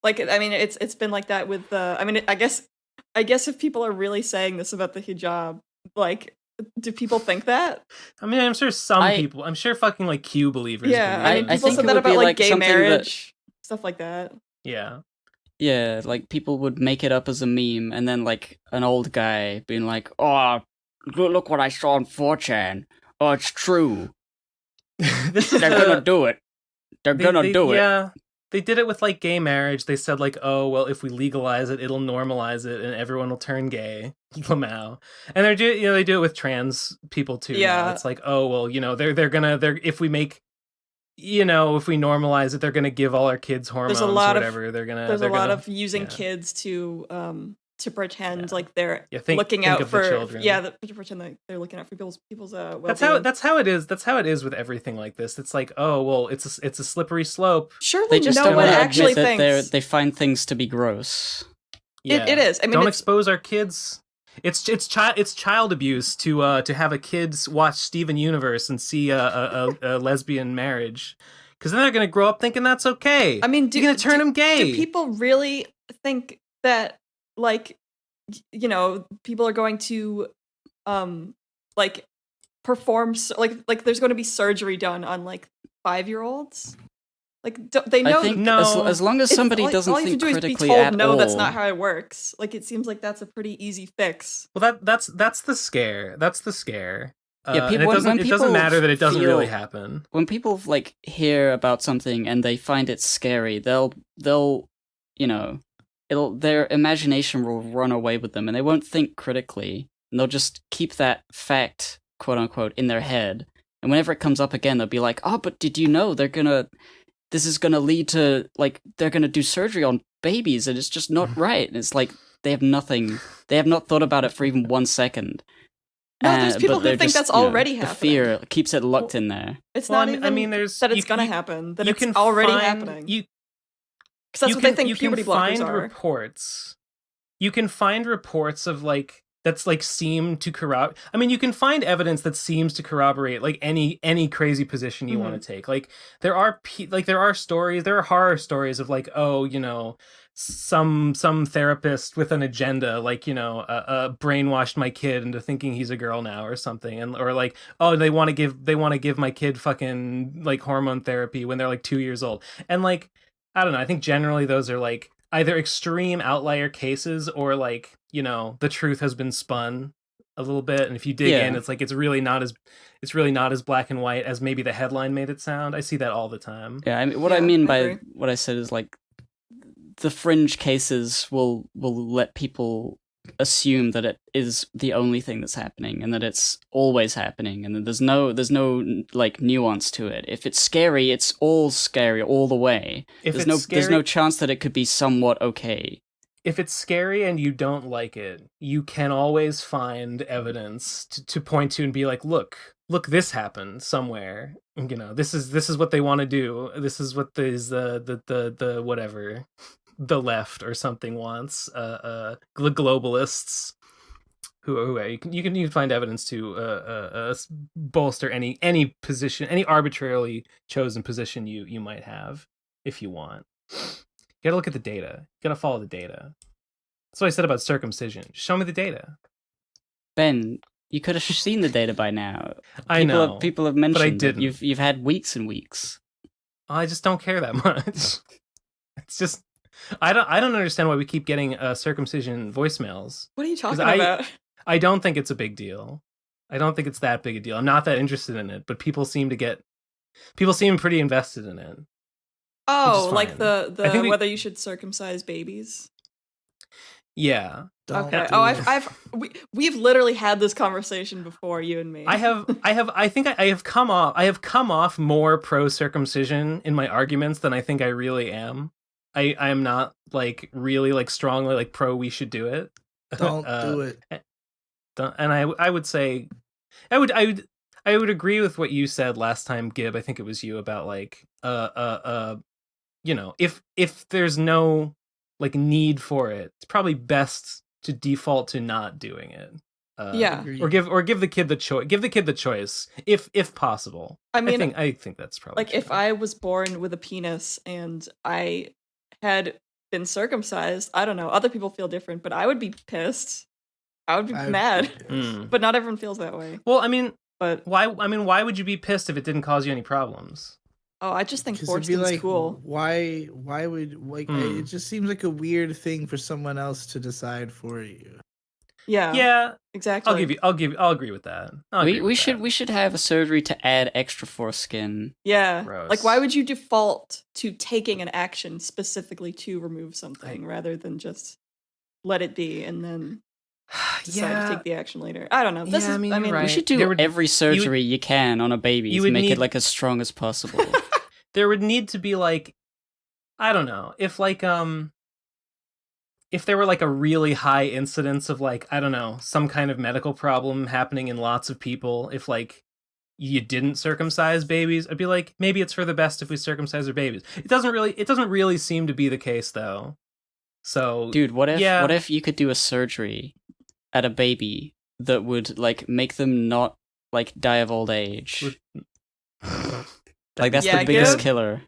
Like, I mean, it's been like that with the. I mean, I guess if people are really saying this about the hijab, like, do people think that? I mean, I'm sure people. I'm sure fucking like Q believers. Yeah, believe I mean, it. people think said it that would be about like like gay something marriage, stuff like that. Yeah. Yeah, like people would make it up as a meme, and then like an old guy being like, "Oh, look what I saw on 4chan. Oh, it's true. This is They're gonna do it. They're gonna do it." Yeah. They did it with like gay marriage. They said like, oh well, if we legalize it, it'll normalize it, and everyone will turn gay. Lamau. And they do it with trans people too. Yeah. Now. It's like, oh well, they're if we make, if we normalize it, they're gonna give all our kids hormones or whatever. There's a lot of using kids to pretend like they're looking out for children. to pretend like they're looking out for people's well-being. That's how it is. That's how it is with everything like this. It's like, oh well, it's a slippery slope. Surely They just no don't one want to actually admit that thinks they find things to be gross. Yeah. It is. I mean, don't expose our kids. It's child abuse to have a kids watch Steven Universe and see a lesbian marriage, because then they're gonna grow up thinking that's okay. I mean, you're gonna turn them gay. Do people really think that, like, people are going to like perform like there's going to be surgery done on like 5-year-olds? Like, they know. I think no. as long as somebody doesn't think critically at all. That's not how it works. Like, it seems like that's a pretty easy fix. Well, that's the scare. That's the scare. Yeah, people, it doesn't matter that it doesn't really happen. When people like hear about something and they find it scary, they'll their imagination will run away with them, and they won't think critically, and they'll just keep that fact, quote unquote, in their head. And whenever it comes up again, they'll be like, "Oh, but did you know this is gonna lead to, like, they're gonna do surgery on babies, and it's just not right." And it's like they have not thought about it for even 1 second. No, there's people who think that's already happening. The fear keeps it locked in there. It's not even that it's gonna happen. That it's already happening. Because that's what they think puberty blockers are. You can find reports of like that's like seem to corroborate. I mean, you can find evidence that seems to corroborate like any crazy position you want to take. Like there are stories, there are horror stories of like, oh, some therapist with an agenda, like, brainwashed my kid into thinking he's a girl now or something, and or like, oh, they want to give my kid fucking like hormone therapy when they're like 2 years old, and like, I don't know. I think generally those are like either extreme outlier cases or like, the truth has been spun a little bit, and if you dig in, it's like it's really not as black and white as maybe the headline made it sound. I see that all the time. Yeah, I mean, what I mean by what I said is like the fringe cases will let people assume that it is the only thing that's happening, and that it's always happening, and that there's no like nuance to it. If it's scary, it's all scary all the way. There's no chance that it could be somewhat okay. If it's scary and you don't like it, you can always find evidence to point to and be like, look, this happened somewhere. This is what they want to do. This is what the whatever, the left or something wants. Globalists who you can find evidence to bolster any position, any arbitrarily chosen position you might have if you want. You gotta look at the data. You gotta follow the data. That's what I said about circumcision. Just show me the data. Ben, you could have seen the data by now. I know. People have mentioned, but I didn't. You've had weeks and weeks. I just don't care that much. It's just I don't understand why we keep getting circumcision voicemails. What are you talking about? I don't think it's a big deal. I don't think it's that big a deal. I'm not that interested in it, but people seem pretty invested in it. Oh, like the whether you should circumcise babies? Yeah. Okay. Oh, we've literally had this conversation before, you and me. I have come off more pro circumcision in my arguments than I think I really am. I am not like really like strongly like pro we should do it. Don't do it. And I would say I would agree with what you said last time, Gib. I think it was you about like if there's no like need for it, it's probably best to default to not doing it. Or give the kid the choice. Give the kid the choice if possible. I mean, I think that's probably like true. If I was born with a penis and I had been circumcised, I don't know. Other people feel different, but I would be pissed. I would be mad. But not everyone feels that way. Well, I mean, but why would you be pissed if it didn't cause you any problems? Oh, I just think foreskin's cool. Why would it just seems like a weird thing for someone else to decide for you. Yeah, exactly. I'll agree with that. We should have a surgery to add extra foreskin. Yeah. Gross. Like, why would you default to taking an action specifically to remove something rather than just let it be and then decide to take the action later? I don't know. We should do every surgery you can on a baby to make it like as strong as possible. There would need to be like, I don't know, if like if there were like a really high incidence of like, I don't know, some kind of medical problem happening in lots of people, if like you didn't circumcise babies, I'd be like, maybe it's for the best if we circumcise our babies. It doesn't really seem to be the case though. So dude, what if you could do a surgery at a baby that would like make them not like die of old age? Like that's the biggest killer.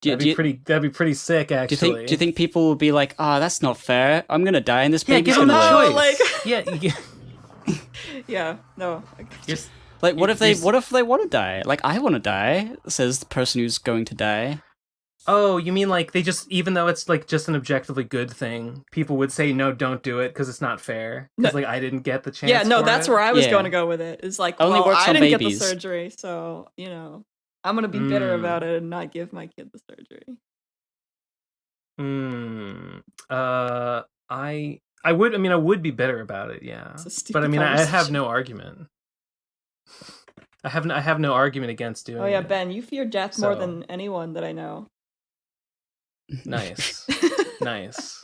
That'd be pretty sick, actually. Do you think people will be like, that's not fair. I'm gonna die and this baby's give them gonna the live. choice. Yeah, no. Like, what if they want to die? Like, I want to die, says the person who's going to die. Oh, you mean like they just, even though it's like just an objectively good thing, people would say, no, don't do it because it's not fair. Because like I didn't get the chance. Yeah, no, that's where I was going to go with it. It's like, well, I didn't get the surgery, so, you know, I'm going to be bitter about it and not give my kid the surgery. I would be bitter about it, yeah. But I mean, I have no argument. I have no argument against doing it. Oh yeah, Ben, you fear death more than anyone that I know. Nice. Nice.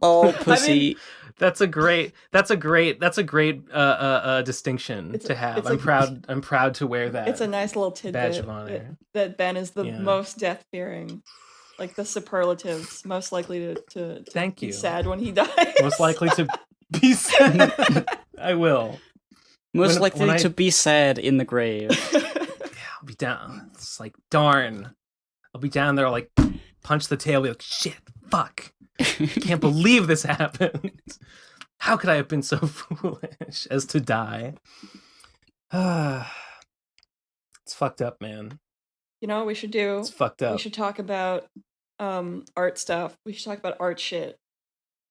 Oh, pussy. I mean, that's a great distinction to have. I'm proud to wear that. It's a nice little tidbit badge of honor. That Ben is the most death fearing. Like the superlatives, most likely to Thank be you. sad when he dies. Most likely to be sad. I will. Most likely to be sad in the grave. Yeah, I'll be down. It's like, darn. I'll be down there like, punch the tail, be like, shit, fuck. Can't believe this happened. How could I have been so foolish as to die? It's fucked up, man. You know what we should do? It's fucked up. We should talk about art stuff. We should talk about art shit.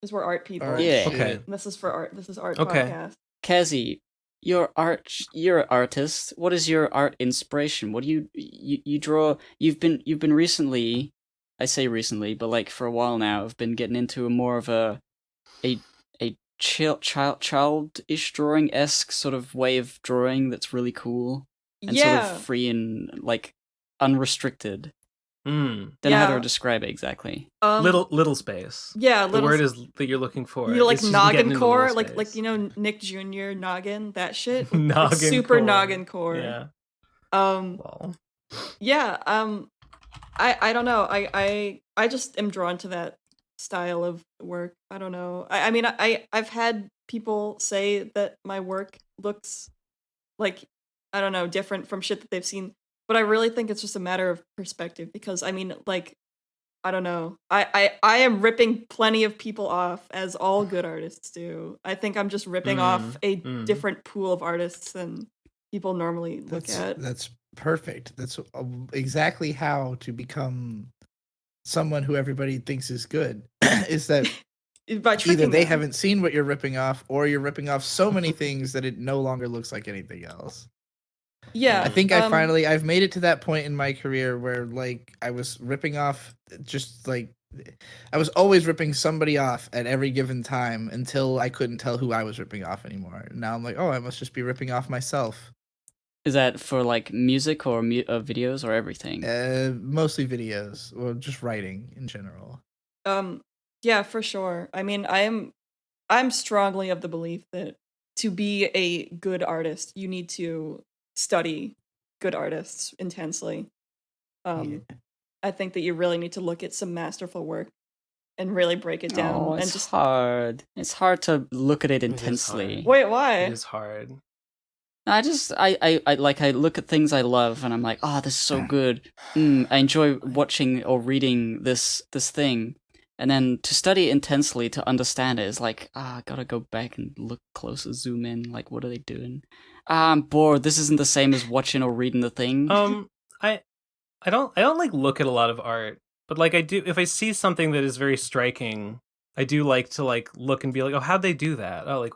Because we're art people. Yeah. Okay. And this is for art. This is art okay. podcast. Kazee, you're an artist. What is your art inspiration? What do you draw? You've been recently, I say recently, but like for a while now, I've been getting into a more of a childish drawing-esque sort of way of drawing that's really cool and sort of free and like unrestricted. Don't know how to describe it exactly. Little space. Yeah, the word is that you're looking for. You like noggin core, like you know Nick Jr. noggin, that shit. Noggin super core. noggin core. Yeah. Well. Yeah. I don't know. I just am drawn to that style of work. I don't know. I mean I've had people say that my work looks like, I don't know, different from shit that they've seen. But I really think it's just a matter of perspective because, I mean, like, I don't know. I am ripping plenty of people off, as all good artists do. I think I'm just ripping off a different pool of artists than people normally look at. That's perfect. That's exactly how to become someone who everybody thinks is good. Is that either they haven't seen what you're ripping off, or you're ripping off so many things that it no longer looks like anything else. Yeah, I think I've made it to that point in my career where like I was ripping off, just like I was always ripping somebody off at every given time until I couldn't tell who I was ripping off anymore. Now I'm like, oh, I must just be ripping off myself. Is that for like music or videos or everything? Mostly videos, or just writing in general. Yeah, for sure. I mean, I'm strongly of the belief that to be a good artist, you need to study good artists intensely. I think that you really need to look at some masterful work and really break it down. Oh, it's hard. It's hard to look at it intensely. Wait, why? It is hard. I look at things I love and I'm like, oh, this is so good. I enjoy watching or reading this thing. And then to study intensely to understand it is like, I gotta go back and look closer, zoom in. Like, what are they doing? I'm bored. This isn't the same as watching or reading the thing. I don't like look at a lot of art, but like I do if I see something that is very striking, I do like to like look and be like, oh, how'd they do that? Oh, like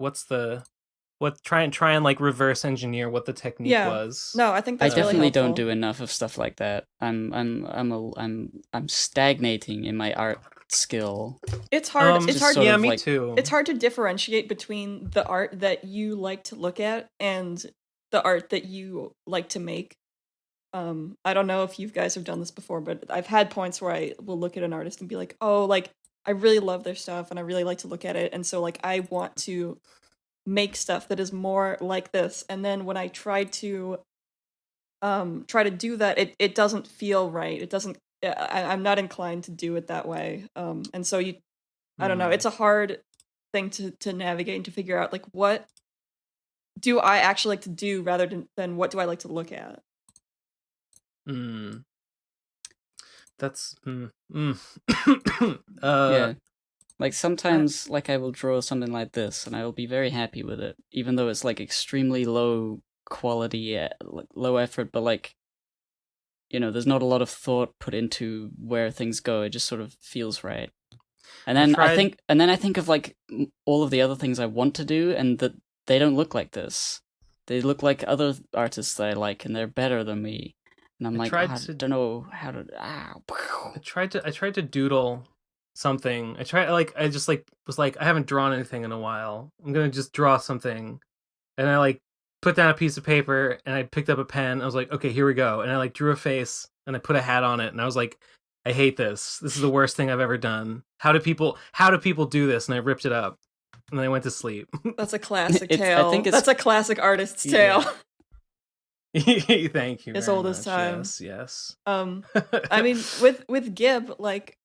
try and like reverse engineer what the technique was. No, I think I that's really definitely helpful. don't do enough of stuff like that. I'm stagnating in my art skill. It's hard. It's hard. Yeah, me too. It's hard to differentiate between the art that you like to look at and the art that you like to make. I don't know if you guys have done this before, but I've had points where I will look at an artist and be like, oh, like I really love their stuff and I really like to look at it, and so like I want to make stuff that is more like this. And then when I try to do that, it doesn't feel right. It doesn't. I'm not inclined to do it that way. And so I don't know. It's a hard thing to navigate and to figure out like what do I actually like to do rather than what do I like to look at. That's yeah. Like sometimes like I will draw something like this and I will be very happy with it, even though it's like extremely low quality, low effort, but like, you know, there's not a lot of thought put into where things go. It just sort of feels right. And then I think of like all of the other things I want to do, and that they don't look like this. They look like other artists that I like, and they're better than me. And I'm like, I don't know how to. I tried to doodle something. I just was like, I haven't drawn anything in a while. I'm gonna just draw something, and I like put down a piece of paper and I picked up a pen. I was like, okay, here we go. And I like drew a face and I put a hat on it, and I was like, I hate this. This is the worst thing I've ever done. How do people do this? And I ripped it up, and then I went to sleep. That's a classic tale. That's a classic artist's tale. Thank you. As old as time. Yes. I mean, with Gib, like,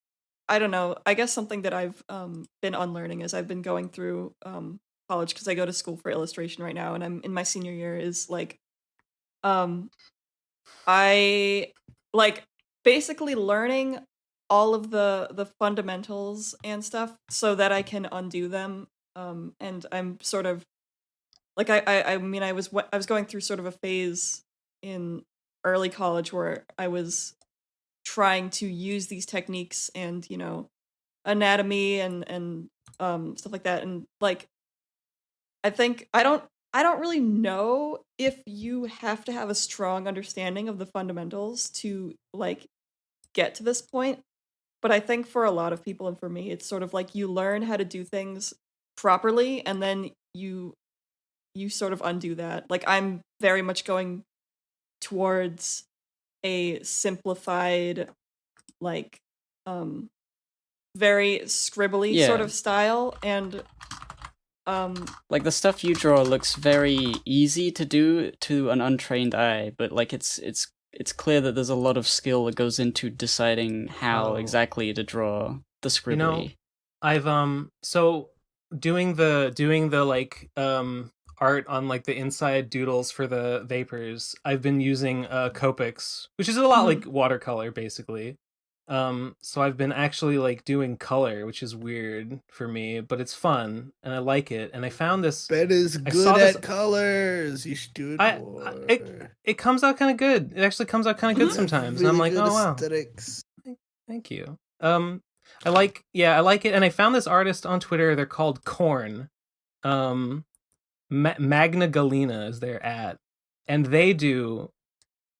I don't know. I guess something that I've been unlearning as I've been going through college, because I go to school for illustration right now, and I'm in my senior year, is like, I like basically learning all of the fundamentals and stuff so that I can undo them. And I'm sort of like I mean I was going through sort of a phase in early college where I was trying to use these techniques and, you know, anatomy and stuff like that, and like I think I don't really know if you have to have a strong understanding of the fundamentals to like get to this point, but I think for a lot of people, and for me, it's sort of like you learn how to do things properly and then you sort of undo that. Like I'm very much going towards a simplified, like very scribbly sort of style, and like the stuff you draw looks very easy to do to an untrained eye, but like it's clear that there's a lot of skill that goes into deciding how exactly to draw the scribbly. You know, I've so doing the like art on like the inside doodles for the vapors, I've been using Copics, which is a lot like watercolor basically. So I've been actually like doing color, which is weird for me, but it's fun and I like it. And I found this. Ben is good at colors. You should do it more. It comes out kind of good. It actually comes out kind of good sometimes. Really, and I'm like, good oh wow, aesthetics. Thank you. I like it. And I found this artist on Twitter. They're called Corn. Magnagallina is their @ and they do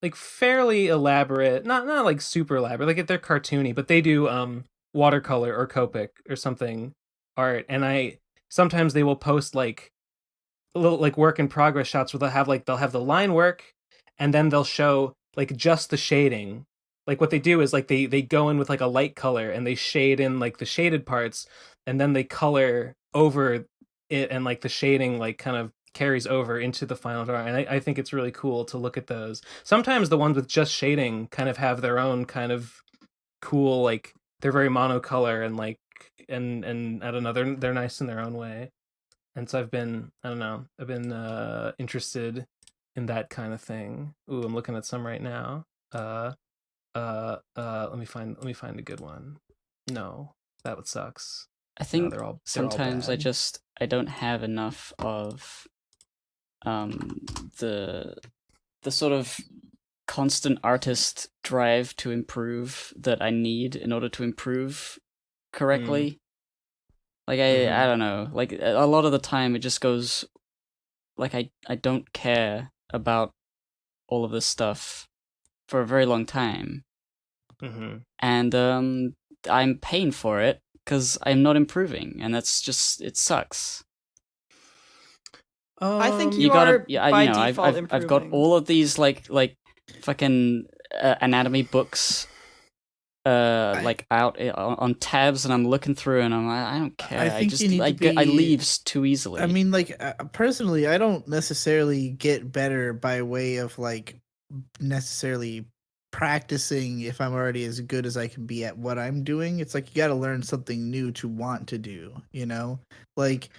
like fairly elaborate, not like super elaborate, like they're cartoony, but they do watercolor or Copic or something art, and sometimes they will post like a little like work in progress shots where they'll have the line work and then they'll show like just the shading. Like what they do is like they go in with like a light color and they shade in like the shaded parts, and then they color over it, and like the shading like kind of carries over into the final drawing. And I think it's really cool to look at those. Sometimes the ones with just shading kind of have their own kind of cool, like they're very monocolor and like and I don't know, they're nice in their own way. And so I've been interested in that kind of thing. Ooh, I'm looking at some right now. Let me find a good one. No. That sucks. I think they're all sometimes bad. I don't have enough of the sort of constant artist drive to improve that I need in order to improve correctly. Like I don't know. Like a lot of the time it just goes like I don't care about all of this stuff for a very long time. And I'm paying for it because I'm not improving, and that's just, it sucks. I think you are by default improving. I've got all of these like fucking anatomy books like out on tabs, and I'm looking through, and I'm like, I don't care. I think you need to I leave too easily. I mean, like personally, I don't necessarily get better by way of like necessarily practicing if I'm already as good as I can be at what I'm doing. It's like you got to learn something new to want to do, you know? Like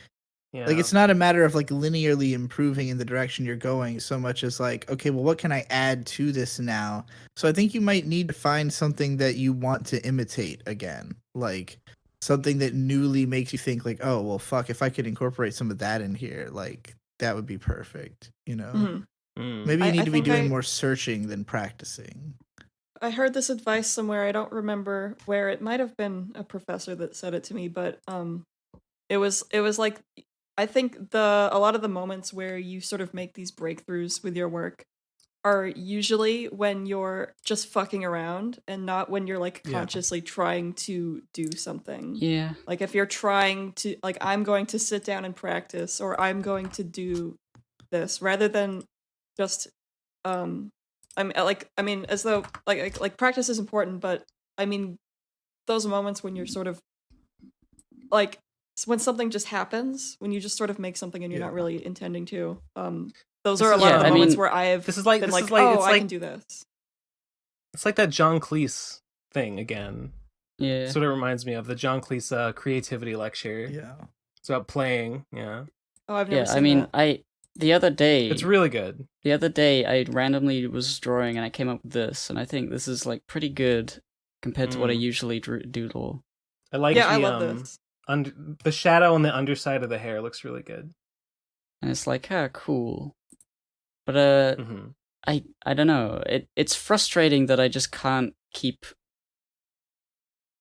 it's not a matter of like linearly improving in the direction you're going so much as like, okay, well, what can I add to this now? So I think you might need to find something that you want to imitate again, like something that newly makes you think like, oh, well, fuck, if I could incorporate some of that in here, like that would be perfect, you know? Maybe you need to be doing more searching than practicing. I heard this advice somewhere. I don't remember where. It might have been a professor that said it to me, but it was like, I think a lot of the moments where you sort of make these breakthroughs with your work are usually when you're just fucking around and not when you're like consciously trying to do something. Yeah. Like if you're trying to, like, I'm going to sit down and practice, or I'm going to do this, rather than just I mean as though like practice is important, but I mean those moments when you're sort of like when something just happens, when you just sort of make something and you're not really intending to. Those are a lot of the moments where I have been like, oh, I can do this. It's like that John Cleese thing again. Yeah. Sort of reminds me of the John Cleese creativity lecture. Yeah. It's about playing. Yeah. Oh, I've never seen that. The other day... It's really good. The other day, I randomly was drawing and I came up with this, and I think this is, like, pretty good compared to what I usually doodle. I like I love this. The shadow on the underside of the hair looks really good. And it's like, cool. But, I don't know. It's frustrating that I just can't keep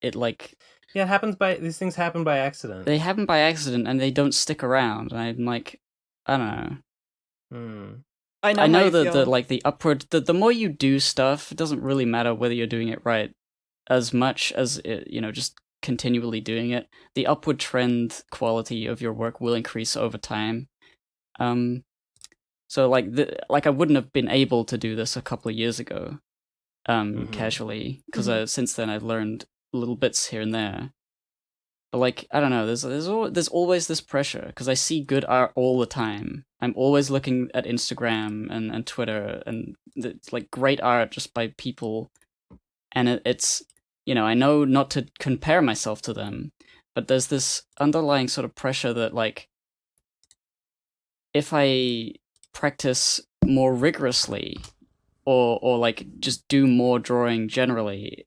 it, like... Yeah, these things happen by accident. They happen by accident, and they don't stick around, and I'm like... I don't know. I know that the upward, the more you do stuff, it doesn't really matter whether you're doing it right as much as it, just continually doing it. The upward trend quality of your work will increase over time. So like I wouldn't have been able to do this a couple of years ago, casually, because since then I've learned little bits here and there. But like, I don't know, there's always this pressure, because I see good art all the time. I'm always looking at Instagram and Twitter, and it's like great art just by people. And it's, I know not to compare myself to them, but there's this underlying sort of pressure that like, if I practice more rigorously, or like just do more drawing generally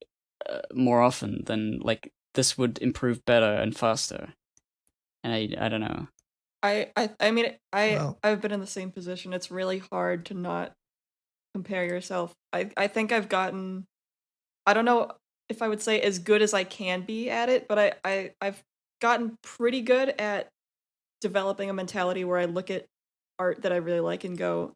more often, then like, this would improve better and faster. And I don't know. I've been in the same position. It's really hard to not compare yourself. I think I've gotten, I don't know if I would say as good as I can be at it, but I've gotten pretty good at developing a mentality where I look at art that I really like and go,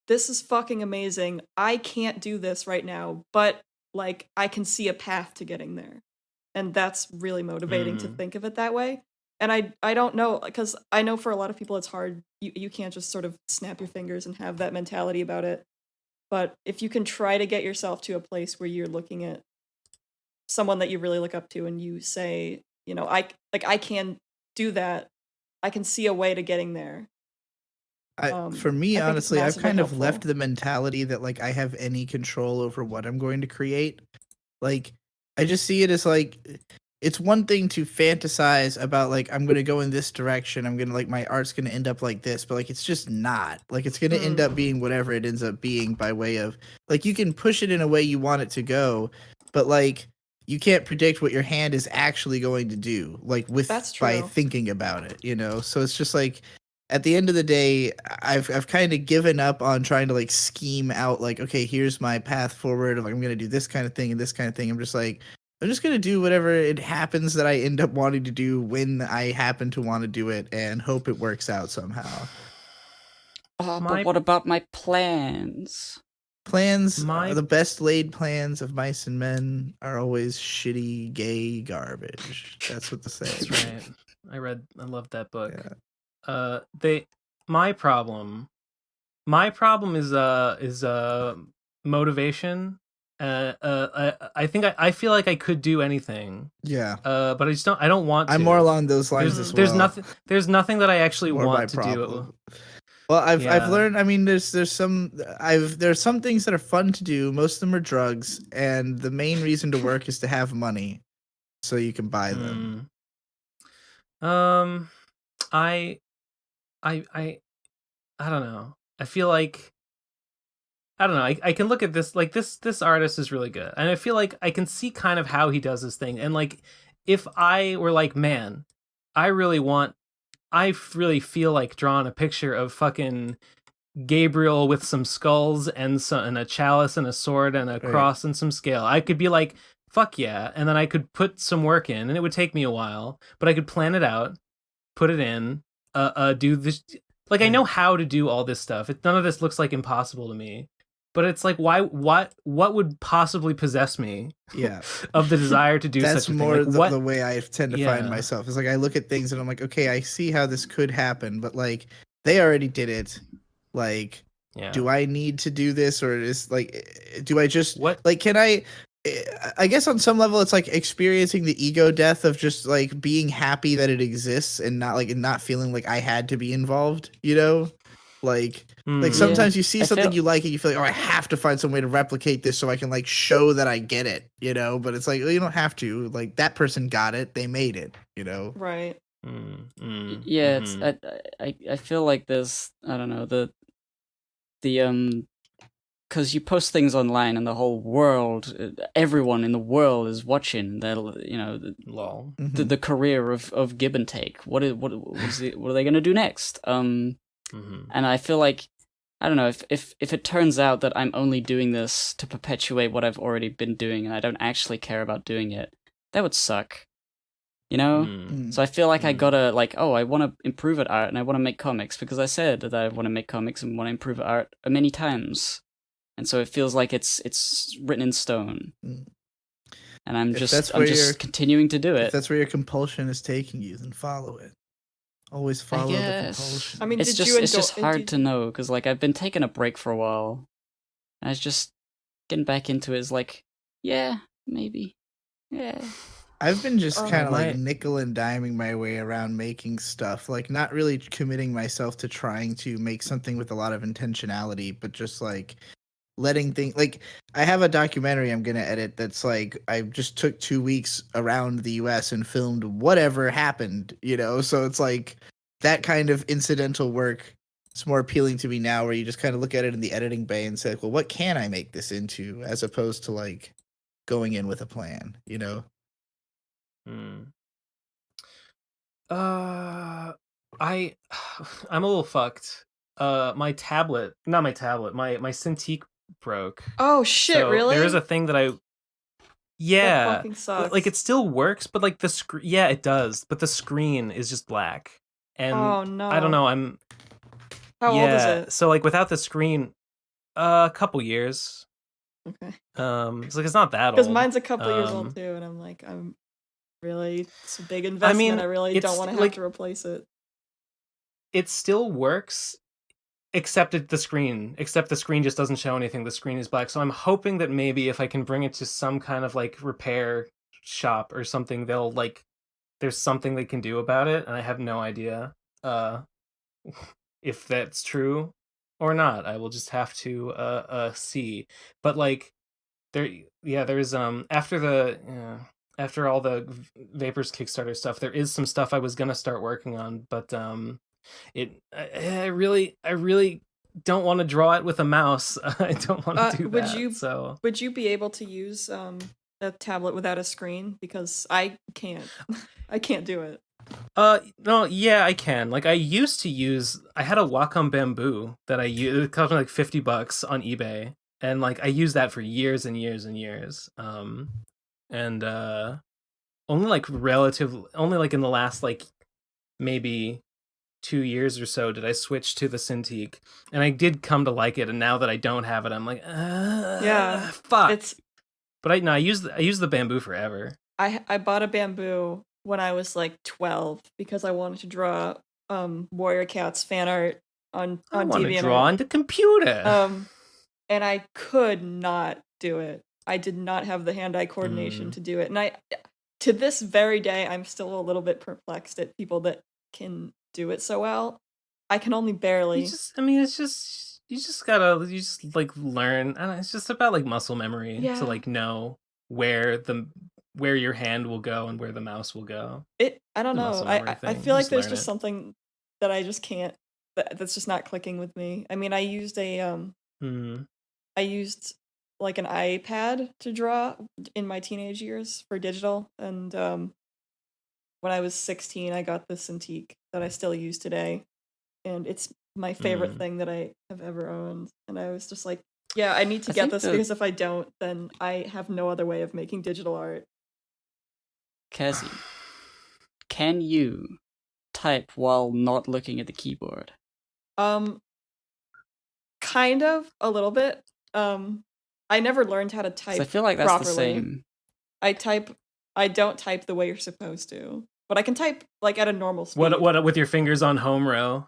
this is fucking amazing. I can't do this right now, but like I can see a path to getting there. And that's really motivating to think of it that way. And I don't know, because I know for a lot of people it's hard. You can't just sort of snap your fingers and have that mentality about it. But if you can try to get yourself to a place where you're looking at someone that you really look up to and you say, I can do that. I can see a way to getting there. For me, honestly, I've kind of left the mentality that like I have any control over what I'm going to create. Like, I just see it as like, it's one thing to fantasize about like, I'm going to go in this direction. I'm going to like, my art's going to end up like this, but like, it's just not like, it's going to end up being whatever it ends up being by way of like, you can push it in a way you want it to go, but like, you can't predict what your hand is actually going to do, like by thinking about it, you know? So it's just like, at the end of the day, I've kind of given up on trying to like scheme out like, okay, here's my path forward of like, I'm going to do this kind of thing and this kind of thing. I'm just like, I'm just going to do whatever it happens that I end up wanting to do when I happen to want to do it and hope it works out somehow. But what about my plans? Plans, the best laid plans of mice and men are always shitty, gay garbage. That's what the saying. That's right. I loved that book. Yeah. My problem is motivation. I think I feel like I could do anything. Yeah. But I don't want to. I'm more along those lines as well. There's nothing that I actually want to do. Well, I've learned. I mean, there's some things that are fun to do. Most of them are drugs, and the main reason to work is to have money, so you can buy them. I don't know. I feel like I don't know. I can look at this like this artist is really good, and I feel like I can see kind of how he does his thing. And like, if I were like, man, I really feel like drawing a picture of fucking Gabriel with some skulls and a chalice and a sword and a cross and some scale. I could be like, fuck yeah, and then I could put some work in, and it would take me a while, but I could plan it out, put it in, do this. Like, I know how to do all this stuff. None of this looks like impossible to me. But it's like, what would possibly possess me? Yeah, of the desire to do such a thing. That's more the way I tend to find myself. It's like I look at things and I'm like, okay, I see how this could happen, but like they already did it. Like, do I need to do this, or is like, do I just like can I guess on some level it's like experiencing the ego death of just like being happy that it exists and not feeling like I had to be involved, you know? Like sometimes you see something you like and you feel like, oh, I have to find some way to replicate this so I can like show that I get it, you know? But it's like, well, you don't have to. Like, that person got it, they made it, you know? Right. Yeah, it's I feel like there's, I don't know, the because you post things online and the whole world, everyone in the world is watching. The career of Give and Take. What are they gonna do next? And I feel like, I don't know, if it turns out that I'm only doing this to perpetuate what I've already been doing and I don't actually care about doing it, that would suck. You know? So I feel like I gotta, like, I want to improve at art and I want to make comics because I said that I want to make comics and want to improve at art many times. And so it feels like it's written in stone. And I'm just continuing to do it. If that's where your compulsion is taking you, then follow it. Always follow the compulsion. I mean, it's just hard to know because like I've been taking a break for a while. And I was just getting back into it. Is like, yeah, maybe, yeah. I've been just kind of like nickel and diming my way around making stuff, like not really committing myself to trying to make something with a lot of intentionality, but just like letting things, like I have a documentary I'm gonna edit that's like I just took 2 weeks around the US and filmed whatever happened, you know? So it's like that kind of incidental work. It's more appealing to me now, where you just kind of look at it in the editing bay and say, well, what can I make this into, as opposed to like going in with a plan, you know? I'm a little fucked. My Cintiq broke. Oh shit, so really? There is a thing that that fucking sucks. Like, it still works, but like the screen, it does, but the screen is just black. And oh no, I don't know, how old is it? So like without the screen, a couple years. Okay. It's like, it's not that old. Because mine's a couple years old too, and I'm like, it's a big investment. I really don't want to have to replace it. It still works, except the screen just doesn't show anything. The screen is black. So I'm hoping that maybe if I can bring it to some kind of like repair shop or something, they'll like, there's something they can do about it. And I have no idea if that's true or not. I will just have to see. But like there's after all the Vapors Kickstarter stuff, there is some stuff I was gonna start working on, but I really don't want to draw it with a mouse. I don't want to do that. Would you be able to use a tablet without a screen because I can't. I can't do it. No, yeah, I can. Like, I used to use. I had a Wacom Bamboo that I used. It cost me like $50 on eBay, and like I used that for years and years and years. And only like in the last like maybe 2 years or so did I switch to the Cintiq, and I did come to like it. And now that I don't have it, I'm like, Yeah, fuck. But I used the Bamboo forever. I bought a Bamboo when I was like 12 because I wanted to draw Warrior Cats fan art on I want to DeviantArt. draw on the computer. And I could not do it. I did not have the hand-eye coordination to do it. And to this very day, I'm still a little bit perplexed at people that can do it so well. I can only barely. You just gotta like learn. I don't know, it's just about like muscle memory to like know where your hand will go and where the mouse will go. I don't know. I feel like there's just something that I just can't. That's just not clicking with me. I mean, I used I used like an iPad to draw in my teenage years for digital, and when I was 16, I got the Cintiq that I still use today, and it's my favorite thing that I have ever owned. And I was just like, yeah, I need to get this because if I don't, then I have no other way of making digital art. Kazee, can you type while not looking at the keyboard? Kind of, a little bit. I never learned how to type. I feel like that's properly. the same. I don't type the way you're supposed to, but I can type like at a normal speed. What with your fingers on home row?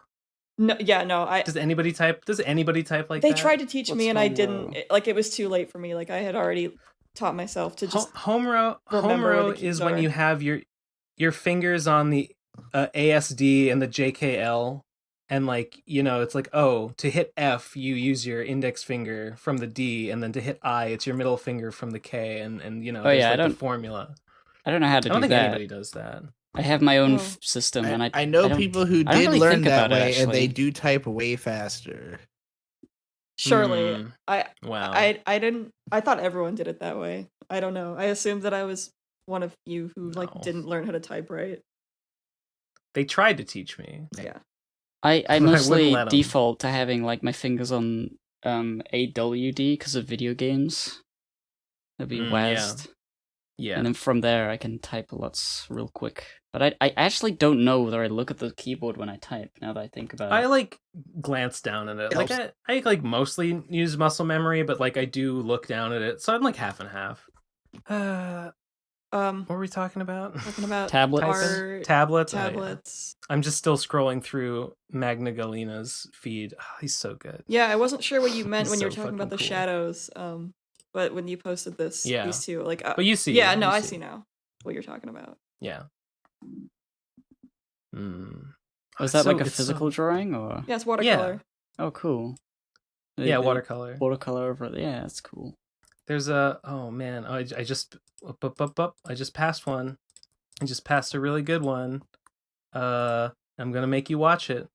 No, yeah, no. Does anybody type like that? They tried to teach me, and I didn't. It was too late for me. Like I had already taught myself to just home row. Home row is when you have your fingers on the ASD and the JKL, and like it's like, oh, to hit F you use your index finger from the D, and then to hit I it's your middle finger from the K, and there's the formula. I don't know how to do that. I don't think anybody does that. I have my own system, and I know people who did really learn that way, and they do type way faster. Surely, wow. I didn't. I thought everyone did it that way. I don't know. I assumed that I was one of you who didn't learn how to type right. They tried to teach me. Yeah. I mostly default to having like my fingers on AWD because of video games. That'd be WASD. Yeah. And then from there I can type lots real quick. But I actually don't know whether I look at the keyboard when I type, now that I think about it. I like glance down at it. Like I like mostly use muscle memory, but like I do look down at it. So I'm like half and half. What were we talking about? Talking about tablets. Tablets. Tablets. I'm just still scrolling through magnagallina's feed. Oh, he's so good. Yeah, I wasn't sure what you meant when you were talking about the shadows. But when you posted these two, like, but you see. Yeah, no, I see now what you're talking about. Yeah. Was that like a physical drawing or? Yeah, it's watercolor. Yeah. Oh, cool. Watercolor. Watercolor over it. Yeah, that's cool. There's I just passed one. I just passed a really good one. I'm gonna make you watch it.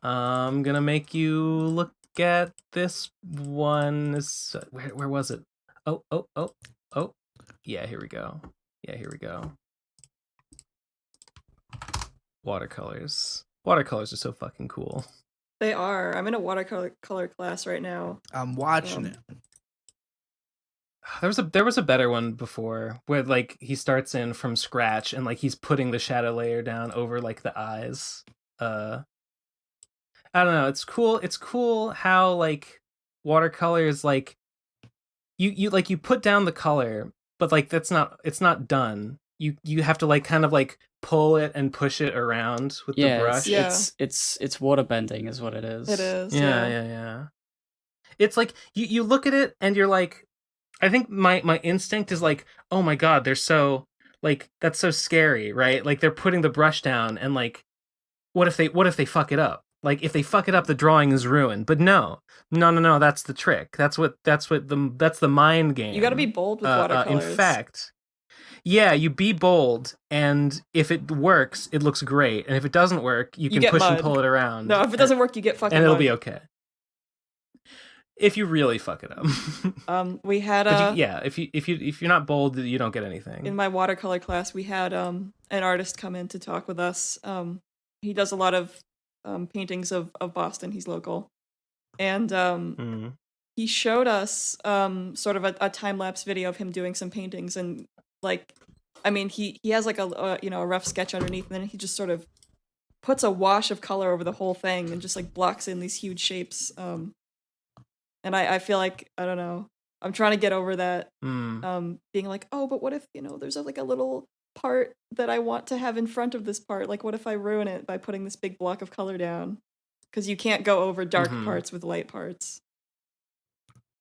I'm gonna make you look at this one. Where was it? Oh. Yeah, here we go. Watercolors. Watercolors are so fucking cool. They are. I'm in a watercolor class right now. I'm watching it. There was a better one before where like he starts in from scratch and like he's putting the shadow layer down over like the eyes. I don't know. It's cool. It's cool how like watercolors like you put down the color, but like it's not done. You have to like kind of like pull it and push it around with the brush. It's water bending is what it is. It is. Yeah. It's like you look at it and you're like, I think my instinct is like, oh my god, they're so like that's so scary, right? Like they're putting the brush down and like what if they fuck it up? Like if they fuck it up, the drawing is ruined. But no, that's the trick. That's the mind game. You got to be bold with watercolors. In fact, yeah, you be bold, and if it works, it looks great, and if it doesn't work, you can push and pull it around. No, if it doesn't work, you get fucking and it'll mud. be okay. if you really fuck it up. We had if you're not bold, you don't get anything. In my watercolor class, we had an artist come in to talk with us. He does a lot of paintings of Boston. He's local, and he showed us sort of a time-lapse video of him doing some paintings, and like, I mean, he has like a rough sketch underneath, and then he just sort of puts a wash of color over the whole thing and just like blocks in these huge shapes. And I feel like, I don't know, I'm trying to get over that, being like, oh, but what if, there's like a little part that I want to have in front of this part? Like, what if I ruin it by putting this big block of color down? Because you can't go over dark parts with light parts.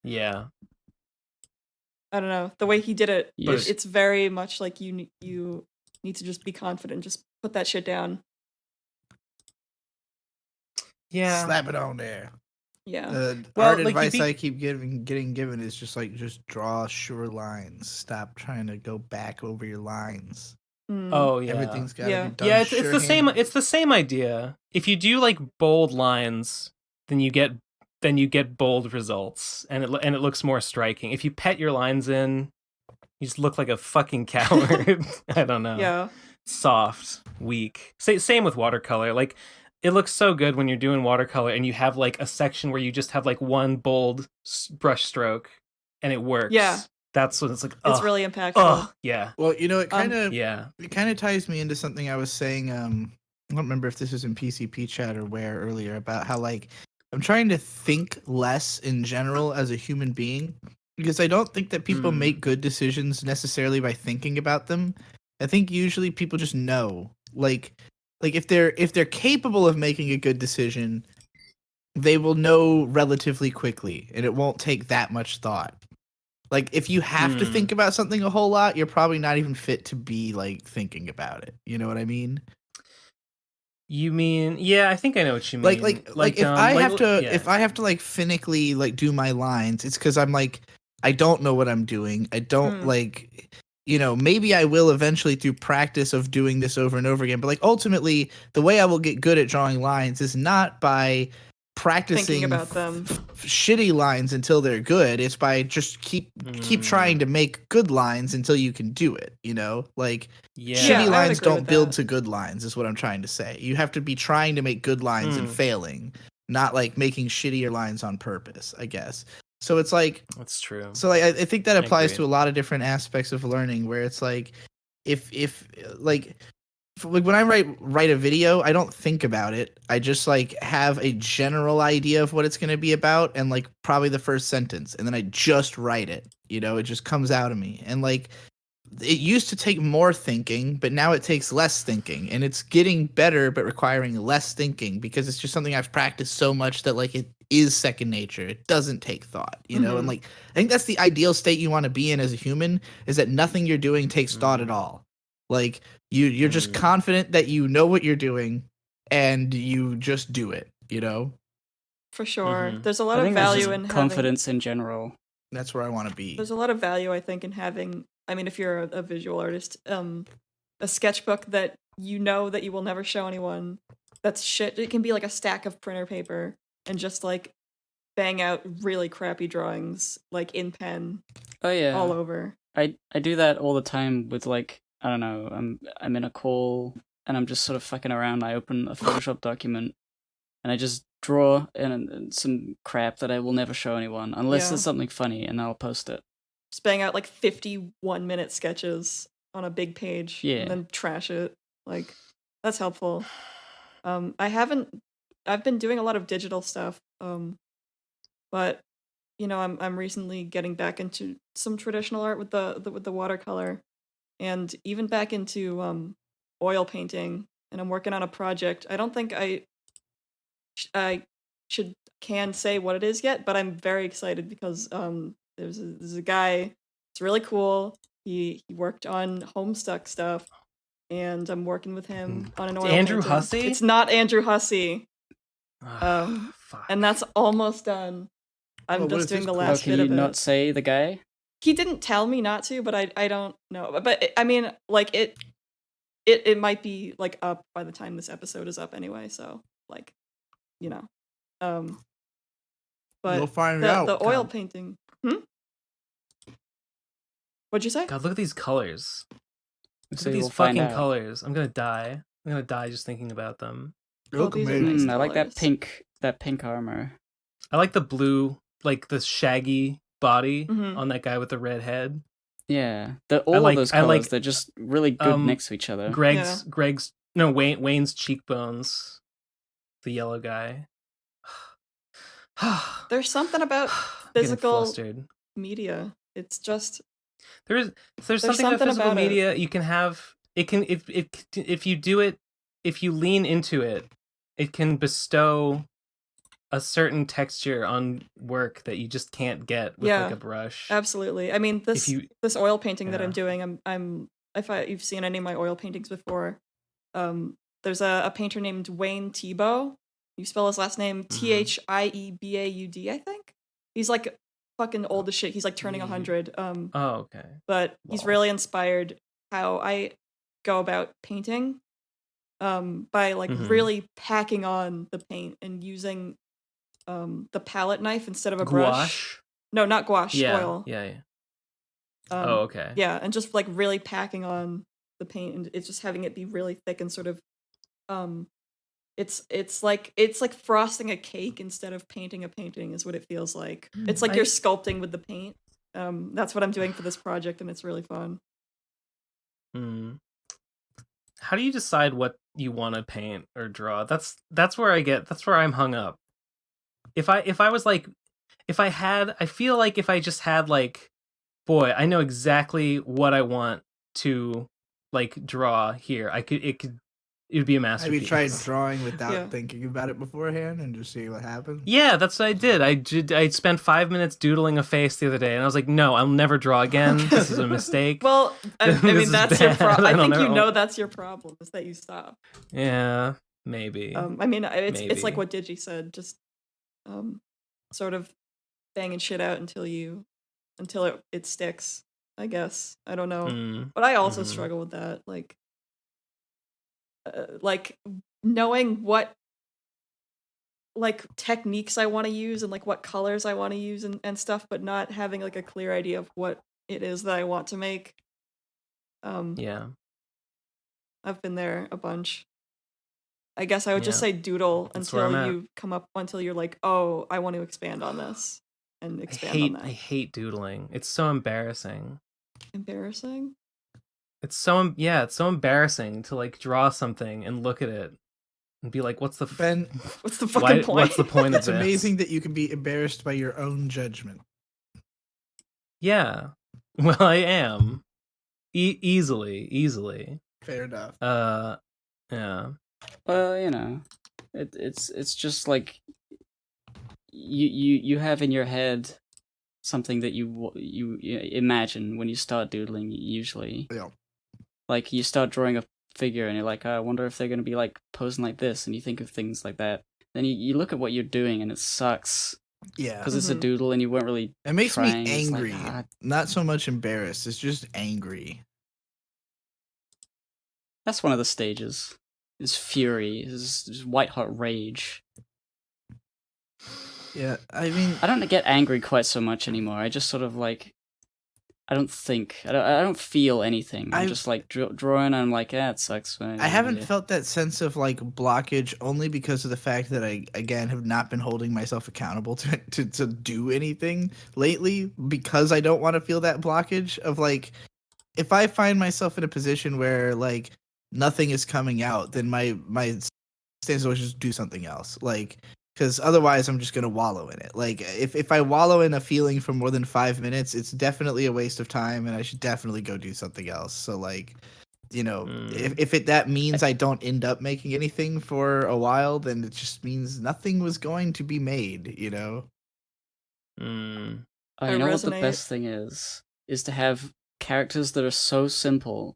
Yeah. I don't know. The way he did it, Yes. it's very much like you need to just be confident. Just put that shit down. Yeah. Slap it on there. Yeah. Art advice I keep getting given is just draw sure lines. Stop trying to go back over your lines. Oh yeah. Everything's gotta be done. Yeah, it's the same. It's the same idea. If you do like bold lines, then you get bold results, and it looks more striking. If you pet your lines in, you just look like a fucking coward. I don't know. Yeah. Soft, weak. Same with watercolor. Like, it looks so good when you're doing watercolor and you have like a section where you just have like one bold brush stroke, and it works. Yeah. That's when it's like, it's really impactful. Oh, yeah. Well, it kind of it kind of ties me into something I was saying. I don't remember if this was in PCP chat or where earlier, about how like I'm trying to think less in general as a human being, because I don't think that people make good decisions necessarily by thinking about them. I think usually people just know, like if they're capable of making a good decision, they will know relatively quickly, and it won't take that much thought. Like, if you have to think about something a whole lot, you're probably not even fit to be like thinking about it. You know what I mean? You mean, yeah, I think I know what you mean. Like if I have to like finically like do my lines, it's because I'm like, I don't know what I'm doing. I don't maybe I will eventually through practice of doing this over and over again. But like ultimately, the way I will get good at drawing lines is not by practicing thinking about them shitty lines until they're good. It's by just keep trying to make good lines until you can do it. Shitty lines don't build to good lines is what I'm trying to say. You have to be trying to make good lines and failing, not like making shittier lines on purpose, I guess. So it's like, that's true. So like, I think that applies to a lot of different aspects of learning, where it's like, if when I write a video, I don't think about it. I just like have a general idea of what it's going to be about, and like probably the first sentence, and then I just write it. It just comes out of me. And like, it used to take more thinking, but now it takes less thinking, and it's getting better, but requiring less thinking, because it's just something I've practiced so much that like it is second nature. It doesn't take thought, and like, I think that's the ideal state you want to be in as a human, is that nothing you're doing takes thought at all. Like, you're just confident that you know what you're doing, and you just do it, For sure. There's a lot of value in confidence in general. That's where I want to be. There's a lot of value, I think, in having, I mean, if you're a visual artist, a sketchbook that that you will never show anyone. That's shit. It can be like a stack of printer paper, and just like bang out really crappy drawings, like in pen. Oh yeah. All over. I do that all the time with like, I don't know, I'm in a call and I'm just sort of fucking around. I open a Photoshop document and I just draw in some crap that I will never show anyone unless there's something funny, and I'll post it. Just bang out like 51-minute sketches on a big page, and then trash it. Like, that's helpful. I've been doing a lot of digital stuff, but I'm recently getting back into some traditional art with the watercolor, and even back into oil painting. And I'm working on a project. I don't think I can say what it is yet, but I'm very excited because there's a guy. It's really cool. He worked on Homestuck stuff, and I'm working with him on an oil Andrew painting. Hussey? It's not Andrew Hussey. And that's almost done. I'm just doing the last bit of it. Can you not say the guy? He didn't tell me not to, but I don't know. But I mean, like it might be like up by the time this episode is up anyway. So like, But You'll find out. The oil painting. What'd you say? God, look at these colors. Look So at these we'll find fucking out. colors. I'm gonna die. I'm gonna die just thinking about them. They look these are amazing. nice I like that colors. pink armor. I like the blue, like the shaggy body Mhm. on that guy with the red head. Yeah, all like- of those I colors, like, they're just really good next to each other. Wayne's cheekbones. The yellow guy. There's something about I'm getting physical flustered. media. It's just There's something about something physical about it. media you can have. It can if you do it, if you lean into it, it can bestow a certain texture on work that you just can't get with like Yeah, a brush. absolutely. I mean, this oil painting that I'm Yeah. doing, I'm if you've seen any of my oil paintings before, there's a painter named Wayne Thibaud. You spell his last name Thiebaud, I think. He's like fucking old as shit. He's like turning 100. Oh, okay. But he's Wow. really inspired how I go about painting, by like really packing on the paint and using the palette knife instead of a brush. Gouache. No, not gouache. Yeah. Oil. Yeah. Um, Oh, okay. Yeah, and just like really packing on the paint, and it's just having it be really thick and sort of, it's like frosting a cake instead of painting a painting is what it feels like. It's like you're sculpting with the paint. That's what I'm doing for this project, and it's really fun. How do you decide what you want to paint or draw? That's where I'm hung up. If I feel like if I just had like, boy, I know exactly what I want to like draw here. It would be a masterpiece. Have you tried drawing without Yeah. thinking about it beforehand and just see what happens? Yeah, that's what I did. I spent 5 minutes doodling a face the other day, and I was like, no, I'll never draw again. This is a mistake. Well, I This mean, is that's your bad. problem. I I don't think you know. know that's your problem, is that you stop. Yeah, maybe. I mean, it's like Maybe. what Digi said, just sort of banging shit out until it sticks, I guess. I don't know. But I also struggle with that, like knowing what like techniques I want to use and like what colors I want to use and stuff, but not having like a clear idea of what it is that I want to make. Yeah. I've been there a bunch. I guess I would just Yeah. say doodle That's where I'm until you're like, oh, I want to expand on this and expand on that. I hate doodling. It's so embarrassing. Embarrassing? It's so embarrassing to like draw something and look at it and be like, what's the Ben, What's the fucking point? What's the point of it's this? amazing that you can be embarrassed by your own judgment. Yeah. Well, I am. Easily. Fair enough. Yeah. Well, you know, it's just like you have in your head something that you imagine when you start doodling. Usually, Yeah. like you start drawing a figure and you're like, oh, I wonder if they're gonna be like posing like this, and you think of things like that. Then you look at what you're doing and it sucks Yeah. because it's a doodle and you weren't really. It makes trying. me It's like, angry. ah. Not so much embarrassed. It's just angry. That's one of the stages. Is fury, is white hot rage. Yeah, I mean, I don't get angry quite so much anymore. I just sort of like, I don't think, I don't feel anything. I'm just like drawing. And I'm like, it sucks. I haven't felt that sense of like blockage only because of the fact that I again have not been holding myself accountable to do anything lately, because I don't want to feel that blockage of like, if I find myself in a position where like nothing is coming out, then my stance is just do something else, like, because otherwise I'm just gonna wallow in it. Like if I wallow in a feeling for more than 5 minutes, it's definitely a waste of time, and I should definitely go do something else. So like, you know, if that means I don't end up making anything for a while, then it just means nothing was going to be made, you know. Oh, I you know what the resonate. best thing is to have characters that are so simple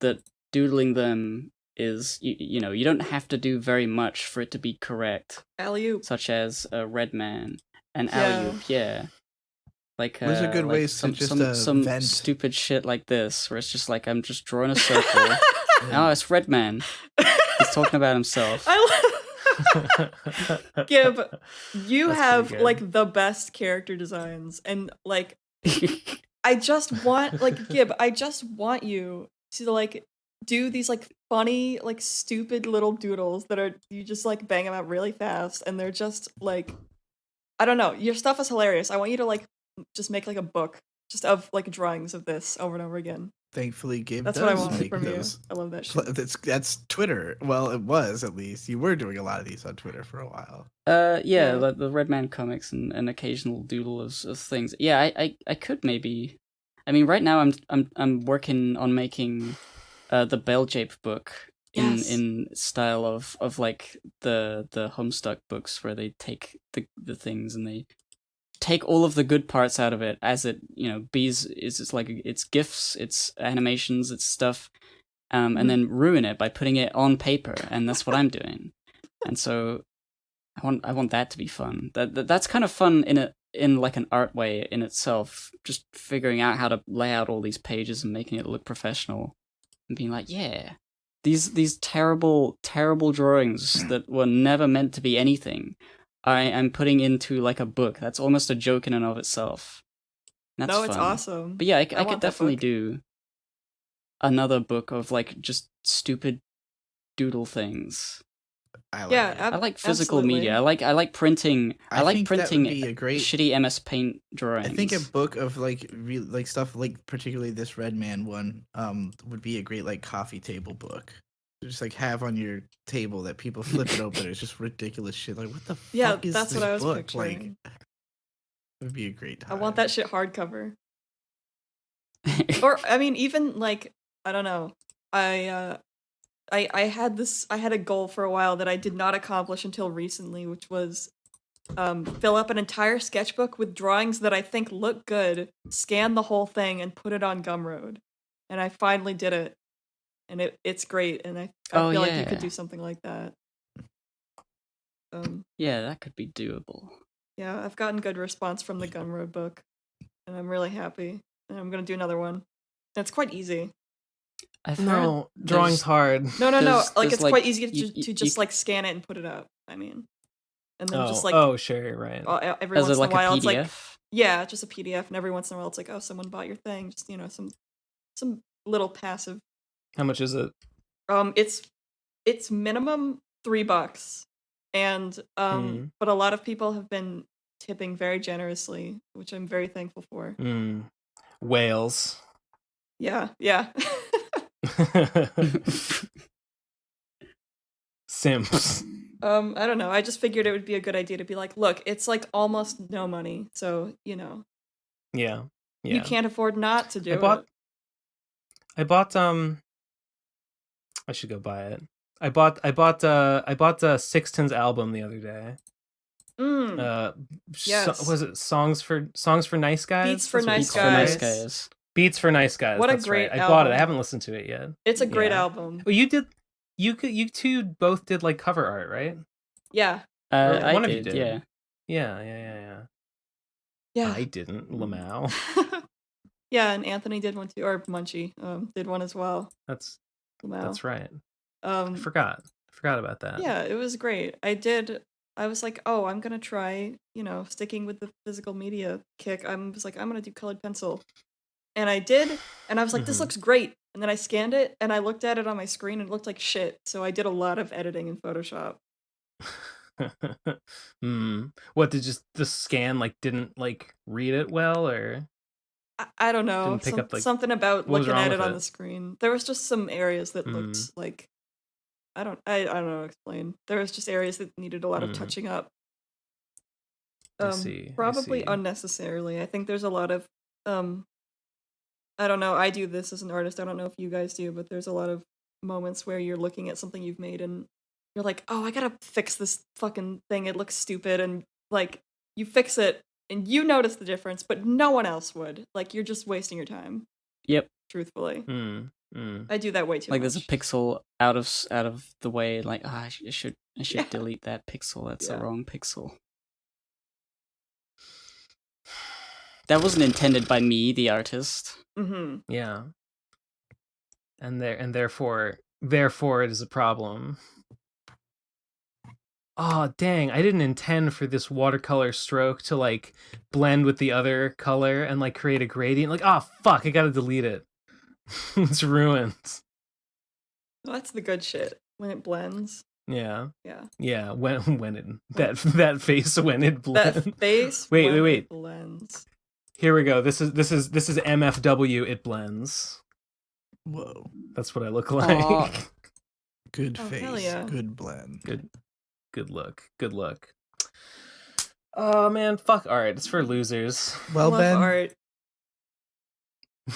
that doodling them is, you know, you don't have to do very much for it to be correct. Alley-oop. Such as a redman and Yeah. alley-oop, yeah. Like Those are good like ways to just, some vent. stupid shit like this, where it's just like I'm just drawing a circle. Oh, it's Redman. He's talking about himself. Gib, you That's have pretty good. like the best character designs, and like I just want like Gib, I just want you to like do these like funny, like stupid little doodles that are you just like bang them out really fast, and they're just like I don't know, your stuff is hilarious. I want you to like just make like a book just of like drawings of this over and over again. Thankfully, Gabe That's does what I want make from you. those. I love that shit. That's Twitter. Well, it was at least. You were doing a lot of these on Twitter for a while. Yeah, like the Redman comics and occasional doodle of things. Yeah, I could maybe. I mean, right now I'm working on making the Bell-Jape book in style of like the Homestuck books where they take the things and they take all of the good parts out of it as it, you know, it's like it's GIFs, it's animations, it's stuff, and then ruin it by putting it on paper, and that's what I'm doing. And so I want that to be fun. That's kind of fun in like an art way in itself, just figuring out how to lay out all these pages and making it look professional and being like, yeah, these terrible drawings that were never meant to be anything I'm putting into like a book. That's almost a joke in and of itself. That's no, it's fun. awesome. But yeah, I could want that definitely book. do another book of like just stupid doodle things. I like Yeah, it. I like physical absolutely. media. I like printing. I like think that would printing be a great shitty MS Paint drawings. I think a book of like like stuff like particularly this Redman one would be a great like coffee table book. Just like have on your table that people flip it open. It's just ridiculous shit. Like what the fuck is that's this what I was book? picturing. Like it would be a great time. I want that shit hardcover. Or I mean, even like I don't know. I had a goal for a while that I did not accomplish until recently, which was fill up an entire sketchbook with drawings that I think look good, scan the whole thing, and put it on Gumroad. And I finally did it, and it's great. And I feel like you could do something like that. Yeah, that could be doable. Yeah, I've gotten good response from the Gumroad book, and I'm really happy. And I'm gonna do another one. And it's quite easy. No, drawing's hard. No. Like it's quite easy to just like scan it and put it up. I mean, and then just like sure, right. Every once in a while, it's like PDF? just a PDF, and every once in a while, it's like someone bought your thing. Just some little passive. How much is it? It's minimum $3, and but a lot of people have been tipping very generously, which I'm very thankful for. Whales. Yeah. Simps. I don't know. I just figured it would be a good idea to be like, look, it's like almost no money, so Yeah. you can't afford not to do it. I bought I should go buy it. I bought Sixton's album the other day. Yes. Was it Songs for Nice Guys? Beats for Nice Guys. Beats for Nice Guys. What that's a great right. album. I bought it. I haven't listened to it yet. It's a great album. Well, you two both did like cover art, right? Yeah. One of did, you did. Yeah. Yeah. I didn't, Lamau. Yeah, and Anthony did one too, or Munchie did one as well. That's Lamau. That's right. I forgot about that. Yeah, it was great. I was like, oh, I'm gonna try, sticking with the physical media kick. I was like, I'm gonna do colored pencil. And I did, and I was like, this looks great. And then I scanned it, and I looked at it on my screen, and it looked like shit. So I did a lot of editing in Photoshop. What, did just the scan didn't read it well, or I don't know. Didn't pick up, something about what was looking wrong at it with on it? the screen. There was just some areas that looked like I don't know how to explain. There was just areas that needed a lot of touching up. I see. Probably unnecessarily. I think there's a lot of I don't know. I do this as an artist. I don't know if you guys do, but there's a lot of moments where you're looking at something you've made and you're like, oh, I gotta fix this fucking thing. It looks stupid. And you fix it and you notice the difference, but no one else would. You're just wasting your time. Yep. Truthfully. I do that way too much. There's a pixel out of the way. I should delete that pixel. That's the wrong pixel. That wasn't intended by me, the artist. Mm-hmm. Yeah. And therefore it is a problem. oh dang, I didn't intend for this watercolor stroke to like blend with the other color and like create a gradient. Like, oh fuck, I gotta delete it. It's ruined. Well, that's the good shit when it blends. Yeah. Yeah. Yeah, when it that face when it blends. That face. Wait. It blends. Here we go. This is MFW. It blends. Whoa. That's what I look like. Good Oh, face. hell yeah. Good blend. Good look. Good look. Oh man, fuck art. It's for losers. Well, Love Ben, art.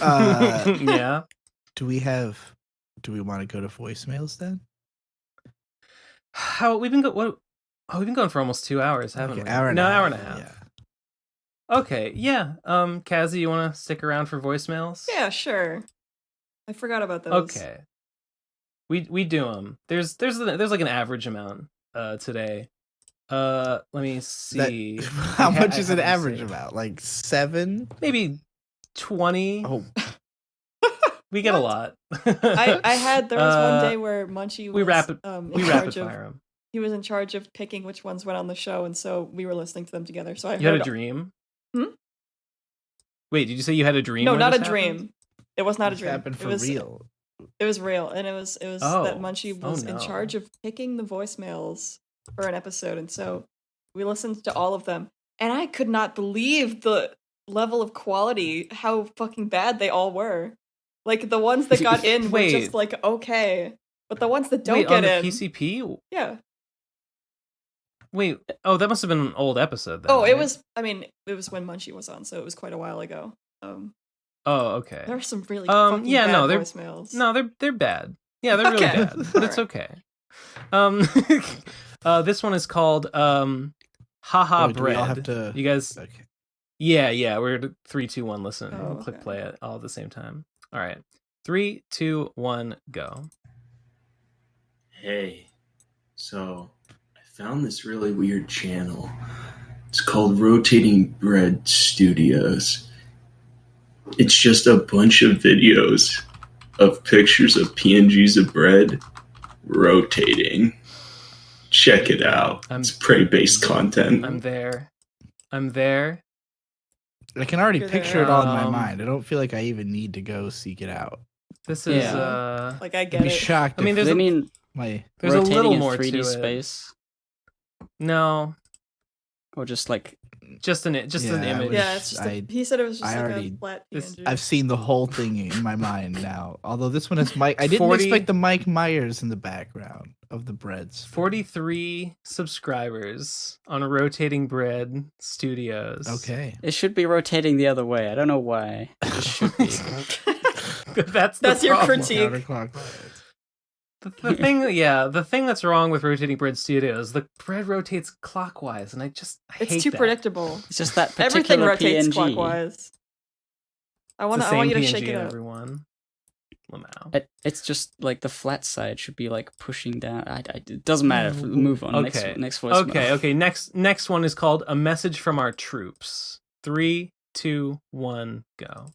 Yeah. do we want to go to voicemails then? How we've been going for almost 2 hours, haven't we? Hour and hour and a half. Yeah. Okay, yeah. Kazee, you want to stick around for voicemails? Yeah, sure. I forgot about those. Okay. We do them. There's like an average amount today. Let me see. How much is an average amount? Like 7? Maybe 20. Oh, We get a lot. I had there was one day where Munchie was we rapid charge of, fire him. he was in charge of picking which ones went on the show, and so we were listening to them together. So I You had heard a dream? Hmm? Wait, did you say you had a dream? No, where not a this dream. happened? It was not a this dream. happened for it was real. It was real, and it was Oh. that Munchie was in no. charge of picking the voicemails for an episode, and so we listened to all of them, and I could not believe the level of quality, how fucking bad they all were. Like the ones that got in were Wait. just like okay, but the ones that don't Wait, get on the in, PCP? yeah. Wait, oh, that must have been an old episode then. Oh, it right? was. I mean, it was when Munchie was on, so it was quite a while ago. Oh, okay. There are some really fucking yeah, bad no, voicemails. No, they're bad. Yeah, they're really Okay. bad, but it's okay. This one is called Haha Oh, do we Bread. all have to- You guys, Okay. yeah, we're 3, 2, 1. Listen, Oh, click okay. play it all at the same time. All right, 3, 2, 1, go. Hey, so I found this really weird channel. It's called Rotating Bread Studios. It's just a bunch of videos of pictures of PNGs of bread rotating. Check it out. It's prey-based content. I'm there. I can already You're picture there. it all in my Um, mind. I don't feel like I even need to go seek it out. This is Yeah. Like I I'd get be it. shocked. I mean, if there's They a- mean there's a rotating little in more 3D to it. space, No, or just like just an Yeah, image. Yeah, it's just. He said it was just I like already- a flat this- PNG. I've seen the whole thing in my mind now. Although this one has Mike. I didn't 40 expect the Mike Myers in the background of the breads. 43 subscribers on Rotating Bread Studios. Okay. it should be rotating the other way. I don't know why. It just should be. That's That's the your problem. critique. Counterclockwise. The thing that's wrong with Rotating Bread Studios, the bread rotates clockwise, and I hate It's too that. predictable. It's just that Everything particular rotates PNG. clockwise. I It's want the I want same you to PNG shake it in up. everyone. Lamau. It's just like the flat side should be like pushing down. It doesn't matter. Move on. Okay. Next voicemail. Okay. Next one is called A Message from Our Troops. 3, 2, 1, go.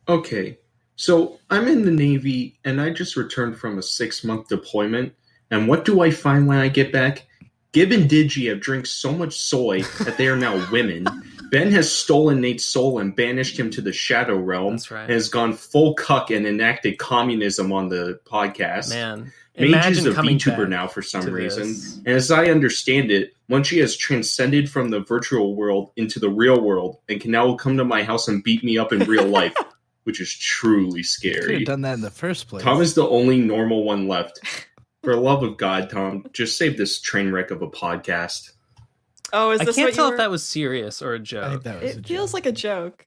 Okay, so I'm in the Navy, and I just returned from a 6-month deployment, and what do I find when I get back? Gib and Digi have drank so much soy that they are now women. Ben has stolen Nate's soul and banished him to the Shadow Realm, That's right. and has gone full cuck and enacted communism on the podcast. Man, Mage imagine is a coming VTuber back now for some to reason, this. and as I understand it, Munchie has transcended from the virtual world into the real world, and can now come to my house and beat me up in real life, which is truly Could scary. have done that in the first place. Tom is the only normal one left. For the love of God, Tom, just save this train wreck of a podcast. Oh, is I this can't what tell you if were... that was serious or a I think joke. that was a It joke. feels like a joke.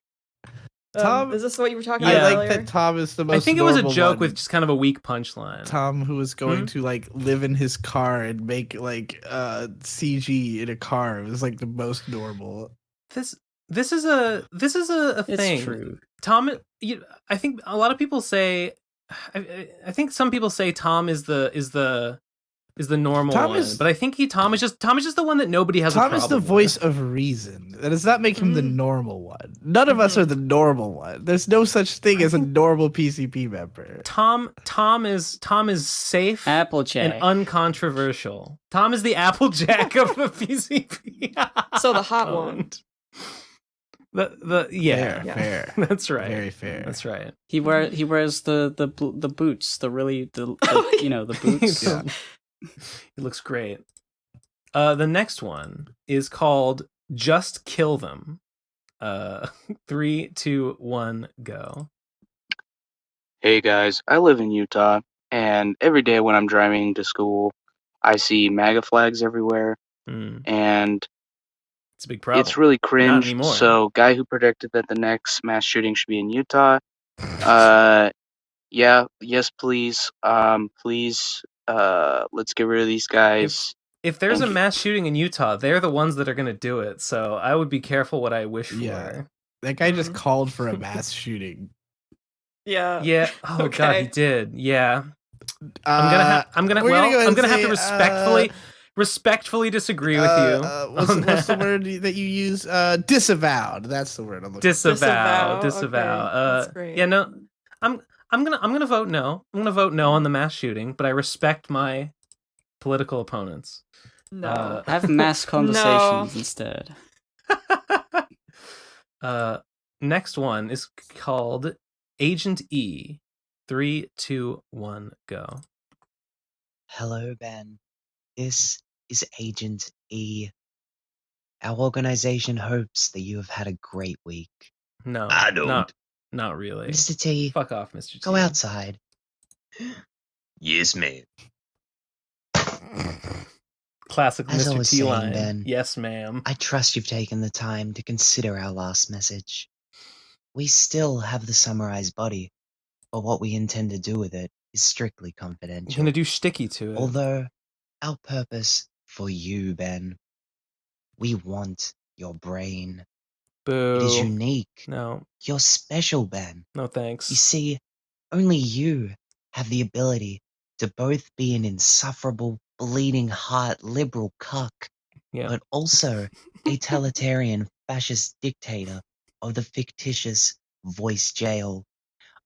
Tom- Is this what you were talking I Yeah. about like earlier? that Tom is the most. I think it was a normal joke one. with just kind of a weak punchline. Tom, who was going Hmm? to like live in his car and make like CG in a car. It was like the most normal. This is a It's thing. true. Tom, I think a lot of people say. I think some people say Tom is the is the normal Tom one. is- But I think Tom is just the one that nobody has a Tom problem is the with. voice of reason. That does not make him the normal one. None of us Mhm. are the normal one. There's no such thing as a normal PCP member. Tom is safe Applejack. and uncontroversial. Tom is the Applejack of the PCP. So the hot one. Yeah, Fair. that's right. Very fair. That's right. He wears the boots, the the boots. Yeah. It looks great. The next one is called "Just Kill Them." 3, 2, 1, go. Hey guys, I live in Utah, and every day when I'm driving to school, I see MAGA flags everywhere, and It's a big problem. it's really cringe. anymore. So, guy who predicted that the next mass shooting should be in Utah, yes, please, let's get rid of these guys. If there's Thank a you. mass shooting in Utah, they're the ones that are going to do it. So I would be careful what I wish Yeah. for. That guy just called for a mass shooting. Yeah. Yeah. Oh God, he Okay. did. Yeah. We're I'm gonna have to say, respectfully disagree with you. What's on the that. word that you use? Disavowed. That's the word I'm looking for. Disavow. Disavow. Okay, that's great. Yeah, no. I'm gonna vote no. I'm gonna vote no on the mass shooting, but I respect my political opponents. No. Have mass conversations instead. Next one is called Agent E. 3, 2, 1, go. Hello, Ben. This is Agent E. Our organization hopes that you have had a great week. No, I don't. Not really. Mr. T, Fuck off, Mr. T. go outside. Yes, ma'am. Classic As I Mr. was T saying, line. Ben, Yes, ma'am. I trust you've taken the time to consider our last message. We still have the summarized body, but what we intend to do with it is strictly I'm confidential. gonna do sticky to it. Although, our purpose for you, Ben, we want your brain. Boo. It is unique. No, You're special, Ben. no thanks. You see, only you have the ability to both be an insufferable, bleeding heart liberal cuck, Yeah. but also a totalitarian fascist dictator of the fictitious voice jail.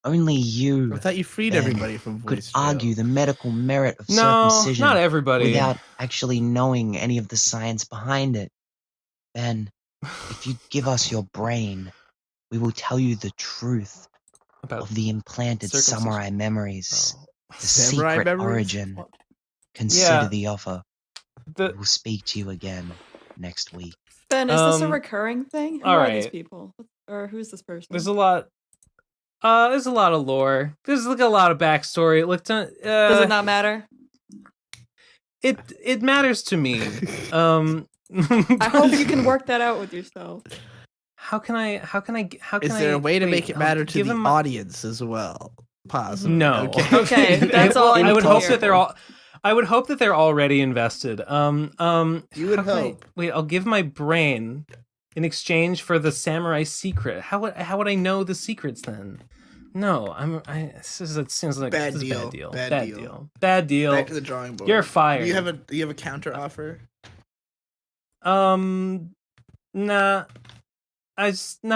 Only you I thought you freed Ben, everybody from could voice jail. argue the medical merit of No, circumcision not everybody. without actually knowing any of the science behind it. Ben, if you give us your brain, we will tell you the truth About of the implanted circumcision. samurai memories, Oh. the Samurai secret memories? origin. What? Consider Yeah. the offer. The- We will speak to you again next week. Ben, is this a Um, recurring thing? Who all are these right. people? Or who's this person? There's a lot. There's a lot of lore. There's like a lot of backstory. Does it not matter? It matters to me. I hope you can work that out with yourself. How can I? Is there a way to wait, make it I'll matter to give the him- audience as well? Possibly. No. Okay, that's all I I need would to hope hear. that they're all. I would hope that they're already invested. You would how can I- hope. wait, I'll give my brain in exchange for the samurai secret. How would I know the secrets then? No, it seems like Bad this is a deal. bad deal. Bad Bad deal. deal. Bad deal. Back to the drawing board. You're fired. Do you have a counter offer? Nah.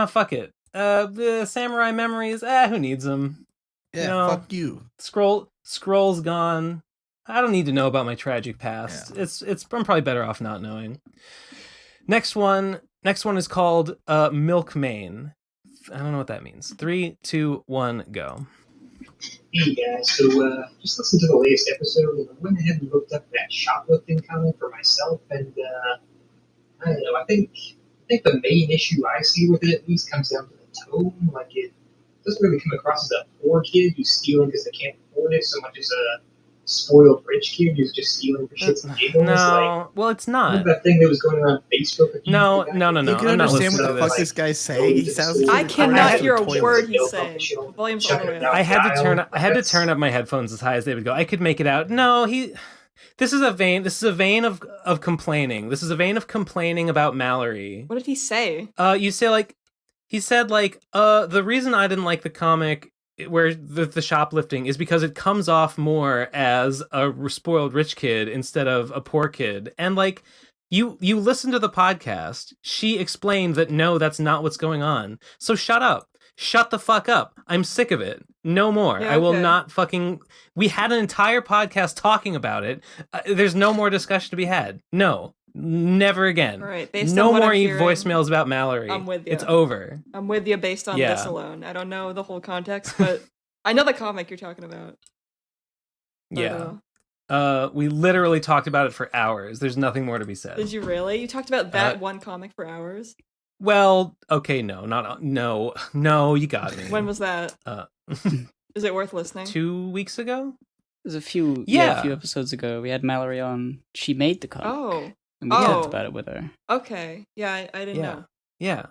Fuck it. The samurai memories. Who needs them? Yeah, No. fuck you. Scroll's gone. I don't need to know about my tragic past. Yeah. I'm probably better off not knowing. Next one is called Milkmain. I don't know what that means. 3, 2, 1, go. Hey guys, so just listened to the latest episode and I went ahead and looked up that shoplifting comic for myself, and I don't know. I think the main issue I see with it at least comes down to the tone. Like, it doesn't really come across as a poor kid who's stealing because they can't afford it, so much as a spoiled rich kid who's just stealing for shits and giggles. Like, No, well, it's not. remember that thing that was going around Facebook? a few No. years ago? You can I'm not understand listening what to the fuck this. this guy's saying. He sounds like I he's cannot recording hear a from the word toilet. he's saying. The volume's all the way up. I had to turn up my headphones as high as they would go. I could make it out. No, this is a vein of complaining. This is a vein of complaining about Mallory. What did he say? He said the reason I didn't like the comic where the shoplifting is because it comes off more as a spoiled rich kid instead of a poor kid. And like you listen to the podcast, she explained that no, that's not what's going on. So shut up. Shut the fuck up. I'm sick of it. No more. Yeah, I will okay. not fucking... We had an entire podcast talking about it. There's no more discussion to be had. No. Never again. All right, based no on what more I'm hearing, voicemails about Mallory. I'm with you. It's over. I'm with you based on this alone. I don't know the whole context, but I know the comic you're talking about. But, Yeah. We literally talked about it for hours. There's nothing more to be said. Did you really? You talked about that one comic for hours? Well, okay, no, you got me. When was that? Is it worth listening? 2 weeks ago? It was a few episodes ago. We had Mallory on. She made the comic. Oh. And we talked about it with her. Okay. Yeah, I didn't know. Yeah.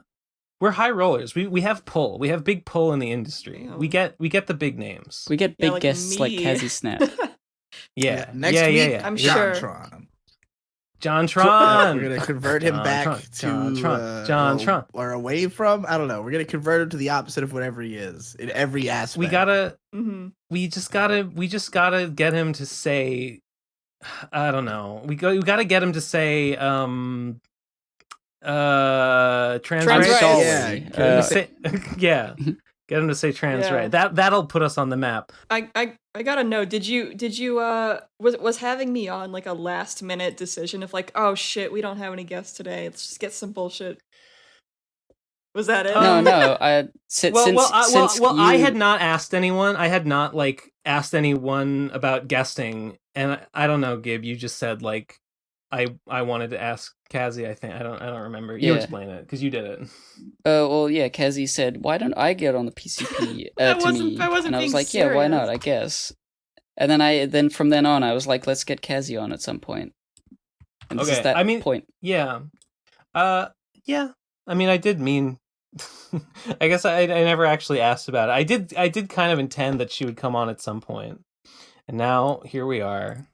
We're high rollers. We have pull. We have big pull in the industry. Damn. We get the big names. We get big like guests like me. Kazee Snap. Yeah. Next week, I'm sure. John Tron. We're gonna convert him back to John Tron. or away from. I don't know. We're gonna convert him to the opposite of whatever he is in every aspect. We just gotta get him to say. I don't know. We gotta get him to say. Trans right. Yeah. Get him to say trans right. That'll put us on the map. I gotta know. Did you was having me on like a last minute decision of like, oh shit, we don't have any guests today. Let's just get some bullshit. Was that it? No. I had not asked anyone. I had not like asked anyone about guesting, and I don't know, Gib. You just said like I wanted to ask Kazee. I think I don't remember. You explain it because you did it. Well, yeah. Kazee said, "Why don't I get on the PCP?" I to wasn't me, and I was being like, serious. "Yeah, why not? I guess." And then from then on, I was like, "Let's get Kazee on at some point." And this is that point. Yeah. Yeah. I mean, I did mean. I guess I never actually asked about it. I did kind of intend that she would come on at some point, and now here we are.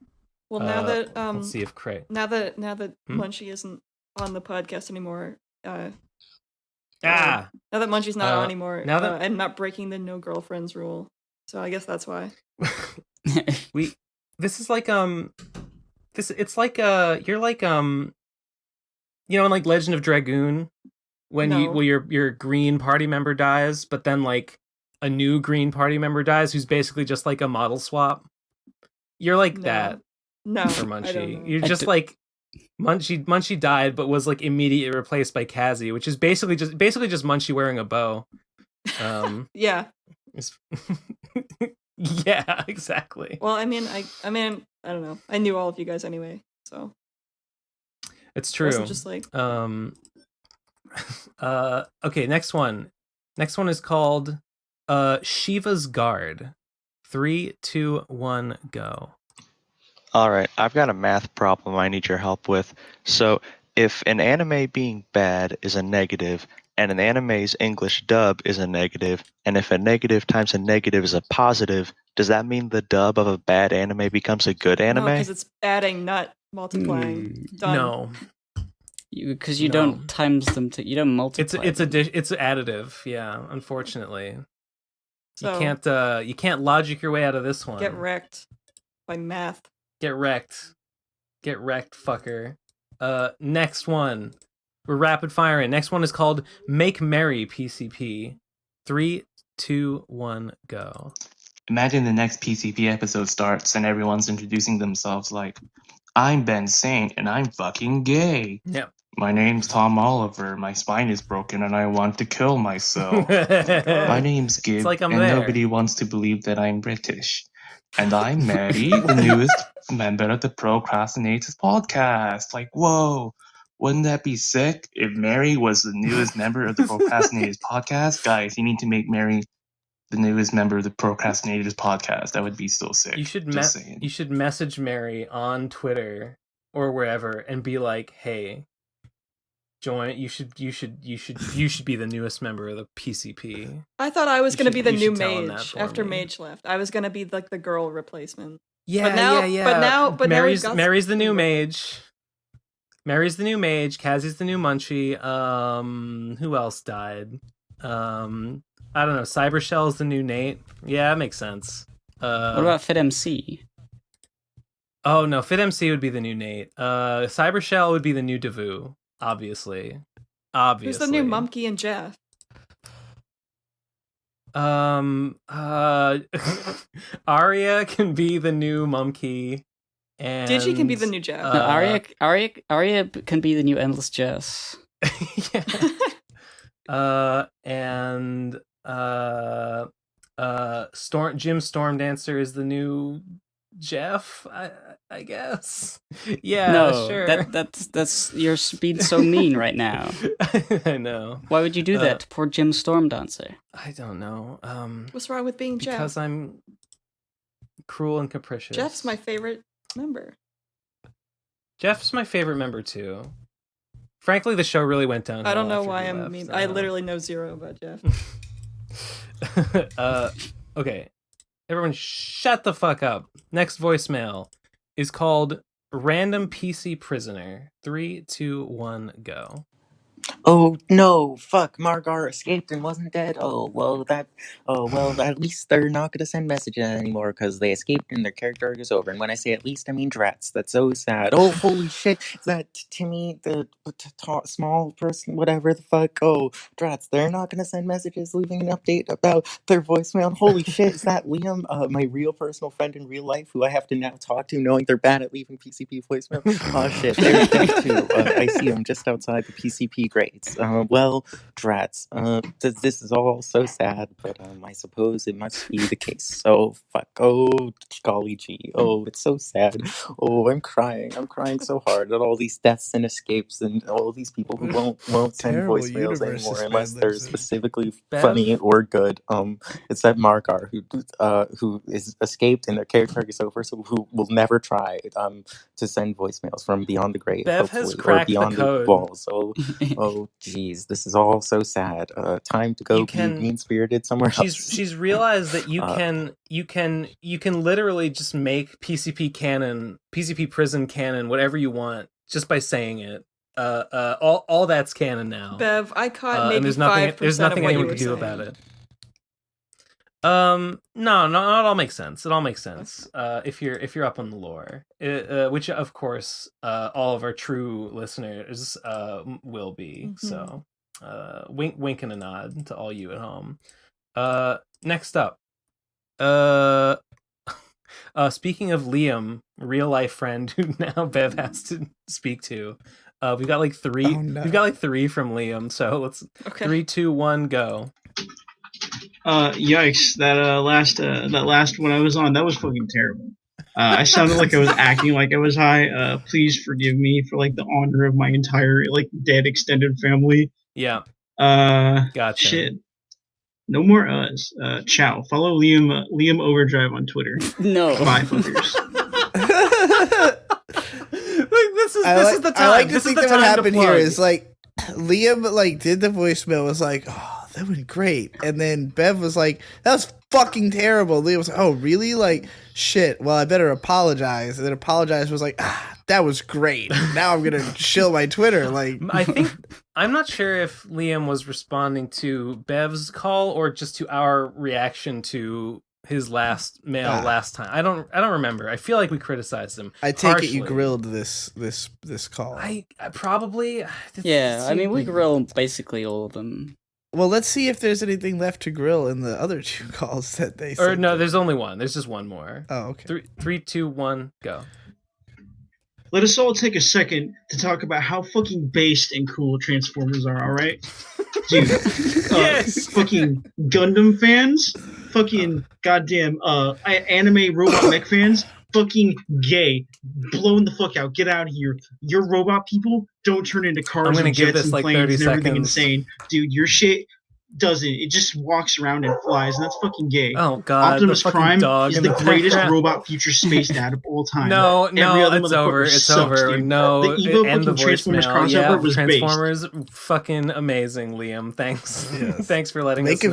Well, now that let's see if Craig. Now that Munchie isn't on the podcast anymore. Now that Munchie's not on anymore, I'm not breaking the no girlfriends rule. So I guess that's why. This is like it's like you're like in like Legend of Dragoon when your green party member dies, but then like a new green party member dies who's basically just like a model swap. You're like that. No, for Munchie. You're just like Munchie died, but was like immediately replaced by Kazee, which is basically just Munchie wearing a bow. Yeah. Yeah, exactly. Well, I mean, I don't know. I knew all of you guys anyway, so it's true. It wasn't just like okay, next one. Next one is called Shiva's Guard. 3, 2, 1, go. All right, I've got a math problem I need your help with. So, if an anime being bad is a negative, and an anime's English dub is a negative, and if a negative times a negative is a positive, does that mean the dub of a bad anime becomes a good anime? No, because it's adding, not multiplying. Done. No. Because you don't times them you don't multiply. It's additive, yeah, unfortunately. So, you can't logic your way out of this one. Get wrecked by math. Get wrecked, fucker. Next one. We're rapid firing. Next one is called Make Merry PCP. 3, 2, 1, go. Imagine the next PCP episode starts and everyone's introducing themselves like, I'm Ben Saint and I'm fucking gay. Yep. My name's Tom Oliver. My spine is broken and I want to kill myself. My name's Gib and nobody wants to believe that I'm British. And I'm Mary, the newest member of the Pro Crastinators podcast. Like, whoa, wouldn't that be sick if Mary was the newest member of the Pro Crastinators podcast? Guys, you need to make Mary the newest member of the Pro Crastinators podcast. That would be so sick. You should message Mary on Twitter or wherever and be like, hey, join. You should be the newest member of the PCP. I thought I was going to be the new mage after Mage left. I was going to be like the girl replacement. Yeah, But now Mary's the new mage. Mary's the new mage. Kazee's the new Munchie. Who else died? I don't know. Cybershell is the new Nate. Yeah, that makes sense. What about FitMC? Oh no, FitMC would be the new Nate. Cybershell would be the new Devu, obviously. Who's the new Mumkey and Jeff? Arya can be the new Mumkey, and Digi can be the new Jeff. No, Arya can be the new Endless Jess. And Jim Stormdancer is the new Jeff, I guess. Yeah, no, sure. That's you're being so mean right now. I know. Why would you do that to poor Jim Stormdancer? I don't know. What's wrong with being Jeff? Because I'm cruel and capricious. Jeff's my favorite member. Jeff's my favorite member too. Frankly, the show really went down. I don't know why I'm mean. I literally know zero about Jeff. Okay. Everyone shut the fuck up. Next voicemail is called Random PC Prisoner. 3, 2, 1, go. Oh no, fuck, Margar escaped and wasn't dead. Oh well, at least they're not gonna send messages anymore because they escaped and their character arc is over. And when I say at least, I mean drats. That's so sad. Oh, holy shit, is that Timmy, the small person, whatever the fuck? Oh, drats, they're not gonna send messages leaving an update about their voicemail. Holy shit, is that Liam, my real personal friend in real life who I have to now talk to knowing they're bad at leaving PCP voicemail? Oh shit, there's them too. I see him just outside the PCP grades. Well, drats. This is all so sad, but I suppose it must be the case. So fuck. Oh, golly gee. Oh, it's so sad. Oh, I'm crying. I'm crying so hard at all these deaths and escapes and all these people who won't send voicemails anymore unless they're specifically funny or good. It's that Margar who is escaped and their character is over, so who will never try to send voicemails from beyond the grave, Bev hopefully, has cracked or beyond the code. walls. Oh, jeez, this is all so sad. Time to go be mean-spirited somewhere else. She's realized that you can literally just make PCP prison canon, whatever you want, just by saying it. All that's canon now. Bev, I caught maybe and there's nothing 5% anyone can do about it. No, it all makes sense. It all makes sense. If you're up on the lore, which of course all of our true listeners will be. Mm-hmm. So, wink and a nod to all you at home. Next up, speaking of Liam, real life friend who now Bev has to speak to. We've got like three. Oh, no. We've got like 3 from Liam. So let's 3, 2, 1, go. Yikes! That last one I was on, that was fucking terrible. I sounded like I was acting like I was high. Please forgive me for like the honor of my entire like dead extended family. Yeah. Gotcha. Shit. No more us. Ciao. Follow Liam Overdrive on Twitter. No. Bye, fuckers. This is the time. I like to think that what happened here is like Liam like did the voicemail, was like, oh, that went great, and then Bev was like, that was fucking terrible. Liam was like, oh really? Like, shit, well I better apologize. And then apologize was like, that was great. Now I'm gonna chill my Twitter. Like, I'm not sure if Liam was responding to Bev's call or just to our reaction to his last mail last time. I don't remember. I feel like we criticized him. I take harshly. it you grilled this call. I probably. Yeah, I mean we grilled basically all of them. Well, let's see if there's anything left to grill in the other 2 calls that they sent. Or no, there's only one. There's just one more. Oh, okay. 3, 2, 1, go. Let us all take a second to talk about how fucking based and cool Transformers are, alright? Dude, yes. Fucking Gundam fans, fucking goddamn anime robot mech fans, fucking gay. Blowing the fuck out. Get out of here. Your robot people don't turn into cars and jets and planes and everything insane. Dude, your shit doesn't. It just walks around and flies, and that's fucking gay. Oh god, Optimus Prime is the greatest robot future space dad of all time. No, it's over. It's over. Dude. No, the Evo fucking Transformers crossover was Transformers based. Fucking amazing, Liam. Thanks. Yes. Thanks for letting us know.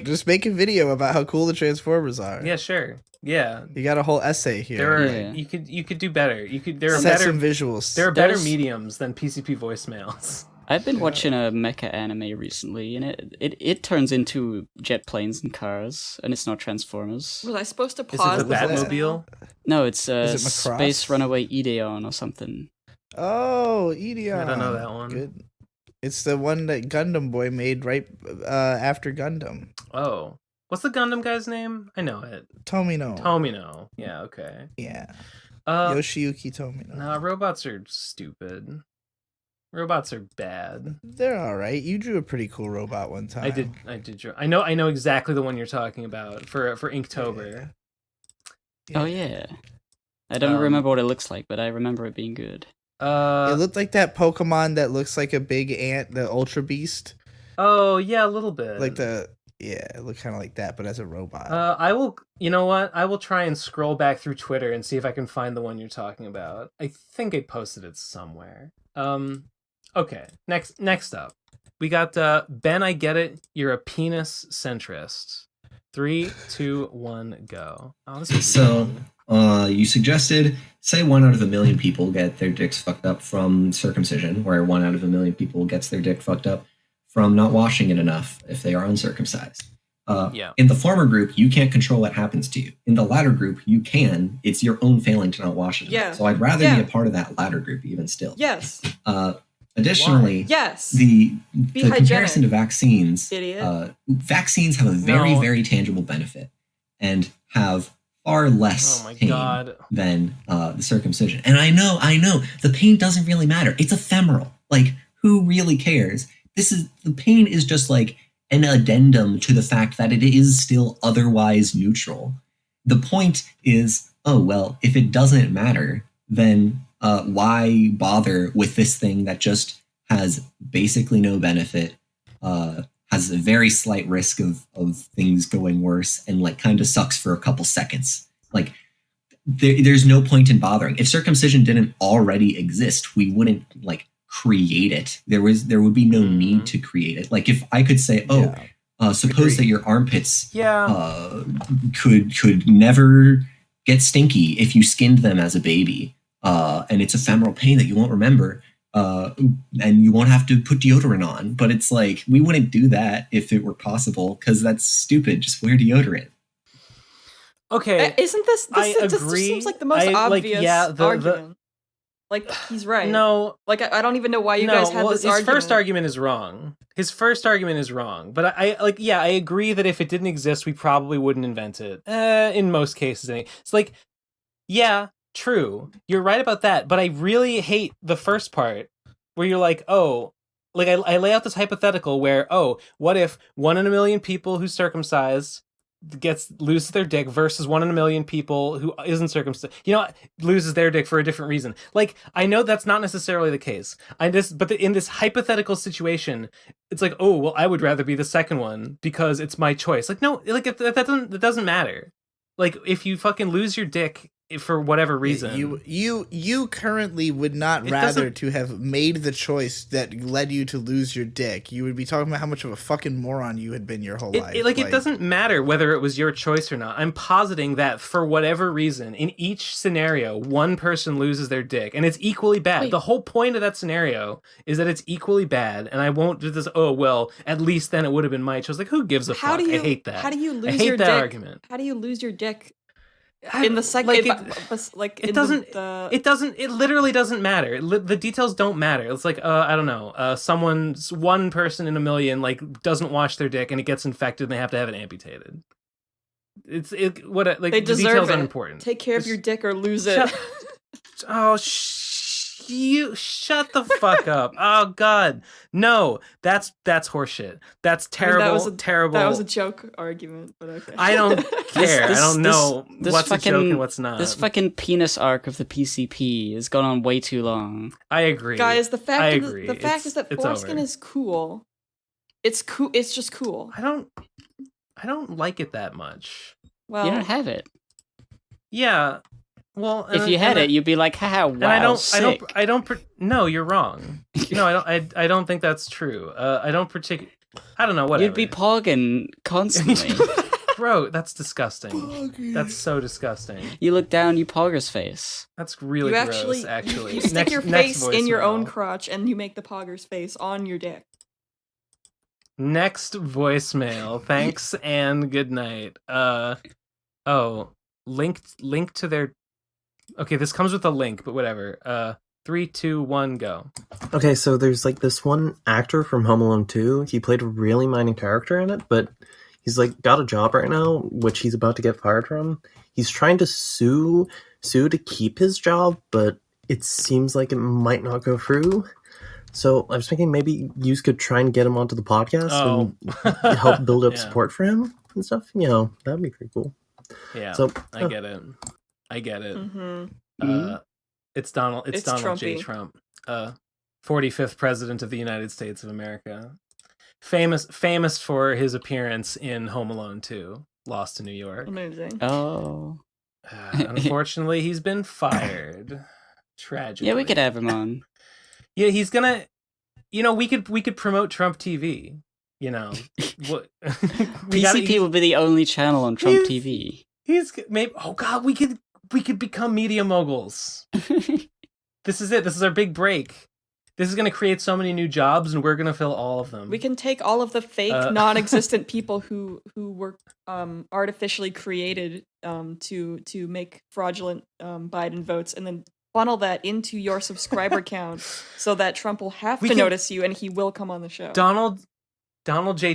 Just make a video about how cool the Transformers are. Yeah, sure. Yeah, you got a whole essay here. You could do better. There are set better some visuals. There are better mediums than PCP voicemails. I've been watching a mecha anime recently, and it turns into jet planes and cars, and it's not Transformers. Was I supposed to Is it pause the Batmobile? No, it's Is it Space Macross? Runaway Ideon or something. Oh, Ideon. I don't know that one. Good. It's the one that Gundam Boy made right after Gundam. Oh. What's the Gundam guy's name? I know it. Tomino. Tomino. Yeah, okay. Yeah. Uh, Yoshiyuki Tomino. Nah, robots are stupid. Robots are bad. They're all right. You drew a pretty cool robot one time. I did draw. I know exactly the one you're talking about for Inktober. Yeah. Oh yeah. I don't remember what it looks like, but I remember it being good. It looked like that Pokemon that looks like a big ant, the Ultra Beast. Oh yeah, a little bit. It looked kind of like that, but as a robot. I will. You know what? I will try and scroll back through Twitter and see if I can find the one you're talking about. I think I posted it somewhere. Okay. Next up, we got Ben. I get it. You're a penis centrist. 3, 2, 1, go. Oh, this is so. You suggested, say 1 out of a million people get their dicks fucked up from circumcision, where 1 out of a million people gets their dick fucked up from not washing it enough if they are uncircumcised. In the former group, you can't control what happens to you. In the latter group, you can. It's your own failing to not wash it enough. So I'd rather be a part of that latter group even still. Yes. Additionally, yes. The comparison to vaccines, idiot. Vaccines have a very tangible benefit and have far less pain than the circumcision. And I know, the pain doesn't really matter. It's ephemeral. Like, who really cares? The pain is just like an addendum to the fact that it is still otherwise neutral. The point is, if it doesn't matter, then why bother with this thing that just has basically no benefit, has a very slight risk of things going worse, and like kind of sucks for a couple seconds. Like there's no point in bothering. If circumcision didn't already exist, we wouldn't like create it. There would be no need to create it. Like if I could say, suppose that your armpits could never get stinky if you skinned them as a baby, and it's ephemeral pain that you won't remember. And you won't have to put deodorant on, but it's like we wouldn't do that if it were possible because that's stupid. Just wear deodorant. Okay, isn't this? I agree. This seems like the most obvious argument. Like he's right. No, like I don't even know why you guys had this argument. His first argument is wrong. But I agree that if it didn't exist, we probably wouldn't invent it. In most cases, it's like, yeah. True, you're right about that, but I really hate the first part where you're like, I lay out this hypothetical where, what if 1 in a million people who's circumcised loses their dick versus 1 in a million people who isn't circumcised, loses their dick for a different reason. Like, I know that's not necessarily the case. In this hypothetical situation, it's like, I would rather be the second one because it's my choice. Like, no, like that doesn't matter. Like, if you fucking lose your dick for whatever reason, you currently would not rather to have made the choice that led you to lose your dick. You would be talking about how much of a fucking moron you had been your whole life. It doesn't matter whether it was your choice or not. I'm positing that for whatever reason, in each scenario, one person loses their dick, and it's equally bad. Wait. The whole point of that scenario is that it's equally bad, and I won't do this. At least then it would have been my choice. Like, who gives a fuck? I hate that. How do you lose I hate your that dick? Argument. How do you lose your dick? In the second, it literally doesn't matter. The details don't matter. It's like, I don't know, one person in a million doesn't wash their dick and it gets infected and they have to have it amputated. They the deserve details it. aren't important. Take care of your dick or lose it. You shut the fuck up. Oh God, no, that's horseshit. That's terrible. Terrible. That was a joke argument, but okay. I don't care. I don't know what's a joke and what's not. This fucking penis arc of the PCP has gone on way too long. I agree, guys. The fact is that foreskin is cool. It's cool. It's just cool. I don't like it that much. Well, you don't have it. Yeah. Well, if you had it, you'd be like, "Haha, wow, sick." No, you're wrong. No, I don't think that's true. I don't know. Whatever. You'd be pogging constantly. gross. That's disgusting. That's so disgusting. You look down, you Pogger's face. That's really gross, actually. You stick your face in your own crotch and you make the Pogger's face on your dick. Next voicemail. Thanks and good night. Link to their... Okay, this comes with a link, but whatever. 3, 2, 1, go. Okay, so there's like this one actor from Home Alone 2. He played a really minor character in it, but he's like got a job right now, which he's about to get fired from. He's trying to sue to keep his job, but it seems like it might not go through. So I was thinking maybe you could try and get him onto the podcast and help build up support for him and stuff. You know, that'd be pretty cool. Yeah, so I get it. Mm-hmm. It's Donald Trumpy. J. Trump, 45th president of the United States of America, famous for his appearance in Home Alone 2, Lost in New York. Amazing. Oh, unfortunately, he's been fired. Tragically. Yeah, we could have him on. Yeah, he's gonna. You know, we could promote Trump TV. You know, PCP will be the only channel on Trump TV. He's maybe. Oh God, we could become media moguls. This is it. This is our big break. This is going to create so many new jobs, and we're going to fill all of them. We can take all of the fake, non-existent people who were artificially created to make fraudulent Biden votes, and then funnel that into your subscriber count, so that Trump will have to notice you, and he will come on the show. Donald J.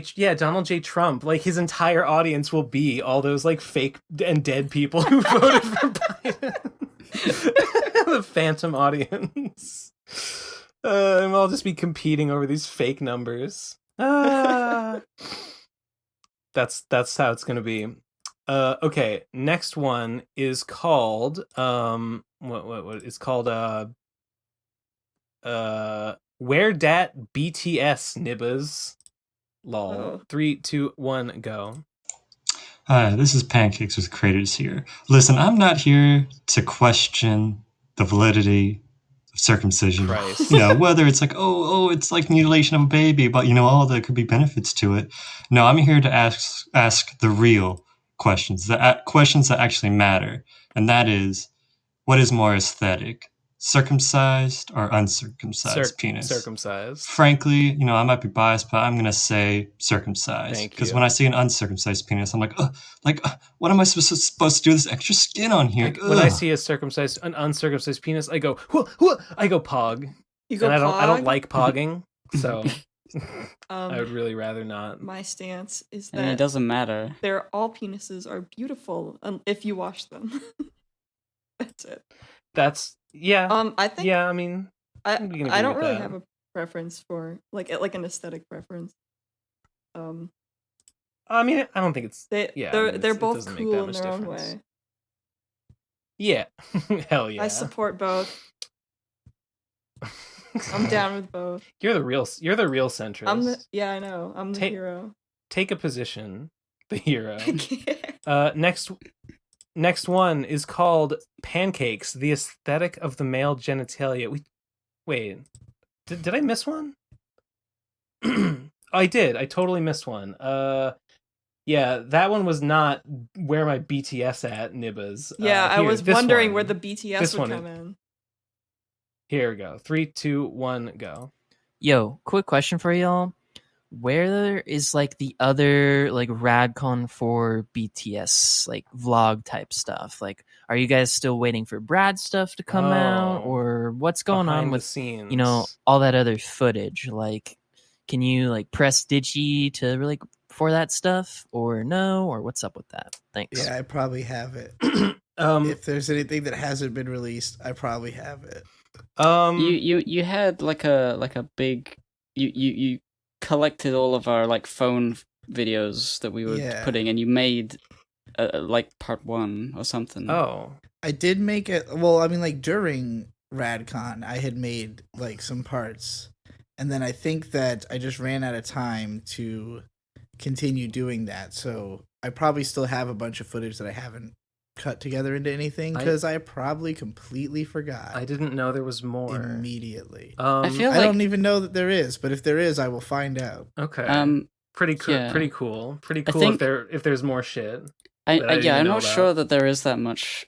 Trump, like his entire audience will be all those like fake and dead people who voted for Biden. The phantom audience. And we'll all just be competing over these fake numbers. That's how it's gonna be. Okay, next one is called what it's called where dat BTS nibbas. Lol. 3, 2, 1, go. Hi, this is Pancakes with Creators here. Listen, I'm not here to question the validity of circumcision. Christ. You know, whether it's like, it's like mutilation of a baby, but you know, there could be benefits to it. No, I'm here to ask the real questions, the questions that actually matter. And that is, what is more aesthetic? Circumcised or uncircumcised penis? Circumcised. Frankly, you know, I might be biased, but I'm going to say circumcised. Because when I see an uncircumcised penis, I'm like, what am I supposed to do with this extra skin on here? When I see an uncircumcised penis, I go, I go pog. You go and pog? I don't like pogging, so I would really rather not. My stance is I mean, that it doesn't matter. All penises are beautiful if you wash them. That's it. I think. Yeah, I mean, I don't really have a preference for like an aesthetic preference. I mean, I don't think it's. They're both cool in their own way. Yeah, hell yeah. I support both. I'm down with both. You're the real centrist. I know. I'm the hero. Take a position, the hero. Next one is called Pancakes, the aesthetic of the male genitalia. Wait, did I miss one? I did. I totally missed one. Yeah, that one was not where my BTS at, Nibbas. Yeah, I was wondering where the BTS would come in. Here we go. 3, 2, 1, go. Yo, quick question for y'all. Where is like the other like radcon for BTS like vlog type stuff? Like, are you guys still waiting for Brad's stuff to come out, or what's going on with scenes? You know, all that other footage? Like, can you like press Digi to like for that stuff, or no, or what's up with that? Thanks. Yeah, I probably have it. If there's anything that hasn't been released, I probably have it. You had like a big you collected all of our like phone videos that we were putting, and you made like part 1 or something. Oh, I did make it. Well, I mean, like during RadCon, I had made like some parts, and then I think that I just ran out of time to continue doing that. So I probably still have a bunch of footage that I haven't cut together into anything because I probably completely forgot. I didn't know there was more immediately. I feel I don't even know that there is, but if there is, I will find out. Okay. Pretty cool. Yeah. Pretty cool. Pretty I cool. think- if there's more shit. I'm know not about. sure that there is that much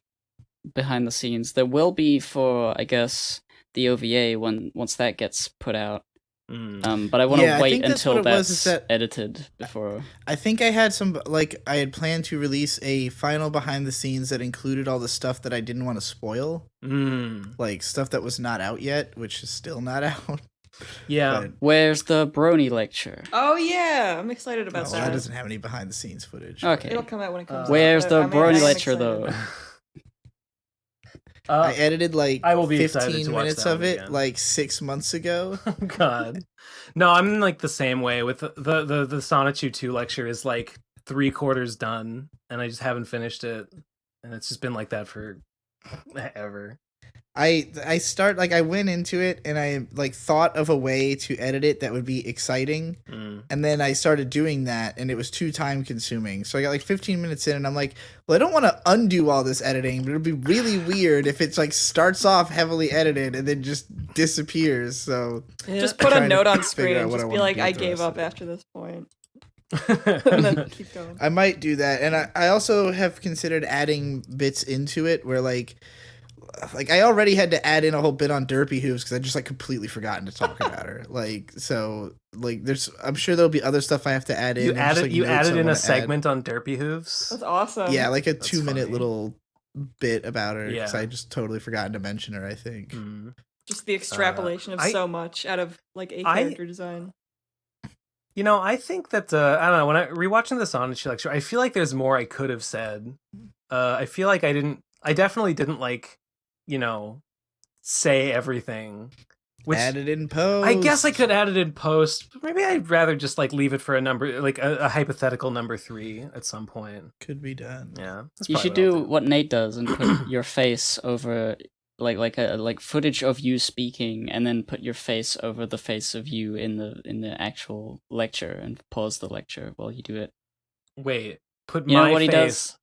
behind the scenes. There will be for, I guess, the OVA once that gets put out. But I want to wait until that's edited before. I think I had I had planned to release a final behind the scenes that included all the stuff that I didn't want to spoil. Like stuff that was not out yet, which is still not out. Yeah. But, where's the Brony lecture? Oh yeah, I'm excited about that. That doesn't have any behind the scenes footage. Okay. It'll come out when it comes out. Where's the I'm Brony excited. lecture though? I edited I will be 15 minutes of it again. 6 months ago. God. No, I'm the same way with the Sonichu 2 lecture is 3/4 done and I just haven't finished it, and it's just been like that for ever. I went into it and I thought of a way to edit it that would be exciting, and then I started doing that and it was too time consuming. So I got 15 minutes in and I'm like, well, I don't want to undo all this editing, but it'd be really weird if it's starts off heavily edited and then just disappears. So just put a note on screen and just be like, I gave up after this point. And then keep going. I might do that, and I also have considered adding bits into it where I already had to add in a whole bit on Derpy Hooves because I just completely forgotten to talk about her. There's I'm sure there'll be other stuff I have to add in. You added in a segment on Derpy Hooves. That's awesome. Yeah, a 2-minute little bit about her because Yeah. I just totally forgotten to mention her. I think. Just the extrapolation of so much out of a character design. I think that I don't know, when I rewatching the Sonichu lecture, I feel like there's more I could have said. I feel like I definitely didn't say everything. Which add it in post. I guess I could add it in post, but maybe I'd rather just leave it for a number, a hypothetical number 3 at some point. Could be done. Yeah, You should do what Nate does and put your face over footage of you speaking, and then put your face over the face of you in the actual lecture, and pause the lecture while you do it. Wait, put you know my what face. He does?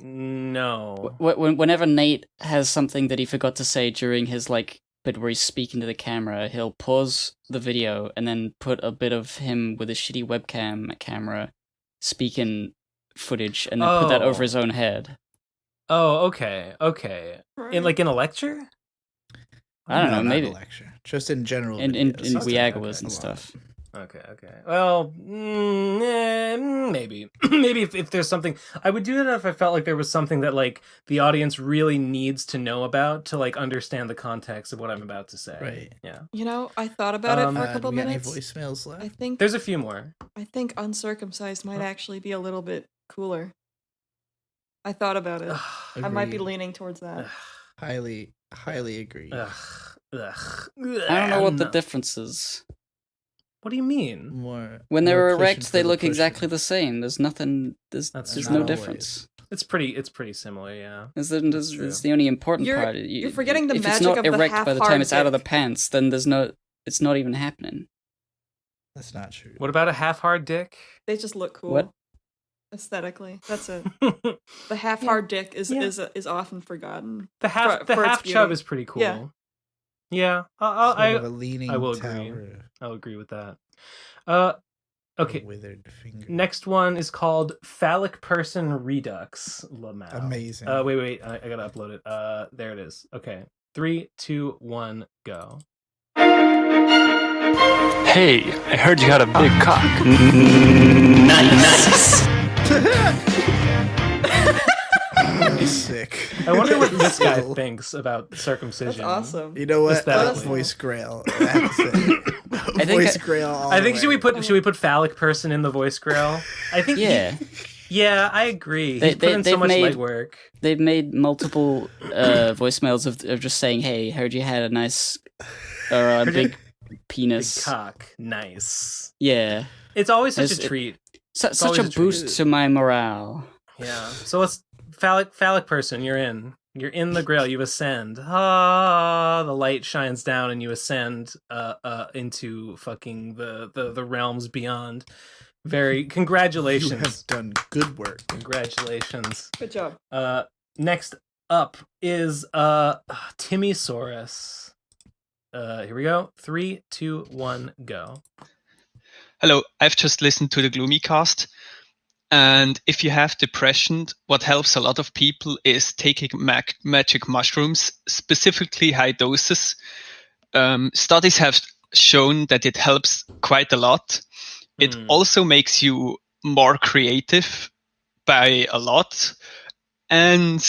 No. Whenever Nate has something that he forgot to say during his bit where he's speaking to the camera, he'll pause the video and then put a bit of him with a shitty webcam camera speaking footage, and then put that over his own head. Oh, okay. In a lecture? I don't know, not maybe in a lecture, just in general. in videos. Weagawas and stuff. Okay. Well, maybe if there's something, I would do it if I felt like there was something that the audience really needs to know about to understand the context of what I'm about to say. Right. Yeah. I thought about it for a couple we got minutes. Any voicemails left? I think there's a few more. I think uncircumcised might actually be a little bit cooler. I thought about it. I might be leaning towards that. Highly agree. I don't know what the difference is. What do you mean? More when they're more erect, cushion they for the look pushing. exactly the same. There's nothing. There's not no always. difference. It's pretty similar, yeah. It's the only important part. You're forgetting the if magic it's not of the erect by the half-hard time it's out of the dick. pants, then it's not even happening. That's not true. What about a half-hard dick? They just look cool. What? Aesthetically, that's it. The half-hard dick is often forgotten. The half beauty. chub is pretty cool. Yeah. Sort of a leaning I will tower. agree. I'll agree with that. Okay. Withered finger. Next one is called Phallic Person Redux. Lamau. Amazing. Wait. I gotta upload it. There it is. Okay. 3, 2, 1, go. Hey, I heard you had a big cock. Nice. Sick. I wonder what this guy thinks about circumcision. That's awesome. You know what? Aesthetically. Voice grail. Voice grail. All I think the should way. we put phallic person in the voice grail? I think Yeah. Yeah, I agree. He's put in so much legwork. They've made multiple voicemails of just saying, "Hey, heard you had a nice or a big penis, big cock, nice." Yeah, it's always such a treat. Such a boost to my morale. Yeah. So let's phallic person. You're in the grail. You ascend. Ah, the light shines down, and you ascend into fucking the realms beyond. Congratulations. You have done good work. Congratulations. Good job. Next up is Timmysaurus. Here we go. 3, 2, 1, go. Hello, I've just listened to the Gloomy cast. And if you have depression, what helps a lot of people is taking magic mushrooms, specifically high doses. Studies have shown that it helps quite a lot. It also makes you more creative by a lot. And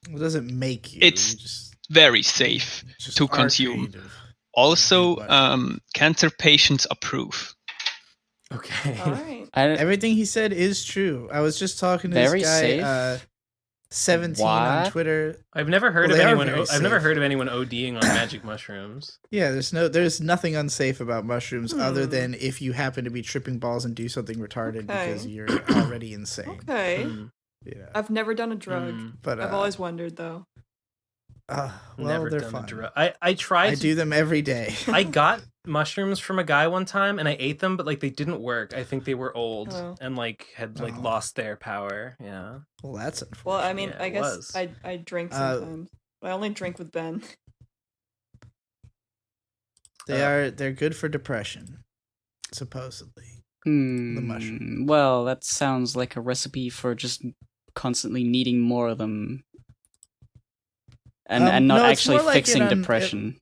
it doesn't make you. It's very safe to consume. Creative. Also, cancer patients approve. Okay. All right. Everything he said is true. I was just talking to this guy, 17 on Twitter. I've never heard of anyone. I've never heard of anyone ODing on magic mushrooms. Yeah, there's nothing unsafe about mushrooms other than if you happen to be tripping balls and do something retarded because you're already insane. Okay. Yeah. I've never done a drug, but I've always wondered though. Well, never they're done fun. a drug. I tried. I do them every day. I got mushrooms from a guy one time and I ate them, but like they didn't work. I think they were old and like had like lost their power. Yeah. Well, that's unfortunate. Well, I mean, I guess I drink sometimes. I only drink with Ben. They're good for depression, supposedly. The mushroom. Well, that sounds like a recipe for just constantly needing more of them. And not actually fixing depression.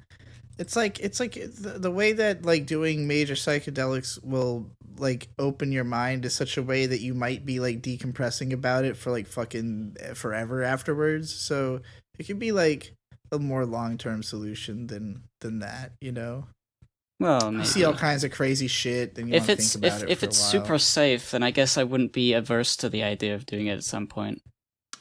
It's like the way that like doing major psychedelics will like open your mind to such a way that you might be like decompressing about it for like fucking forever afterwards. So it could be like a more long-term solution than that, you know. Well, you see all kinds of crazy shit, then you want to think about it. If it's super safe, then I guess I wouldn't be averse to the idea of doing it at some point.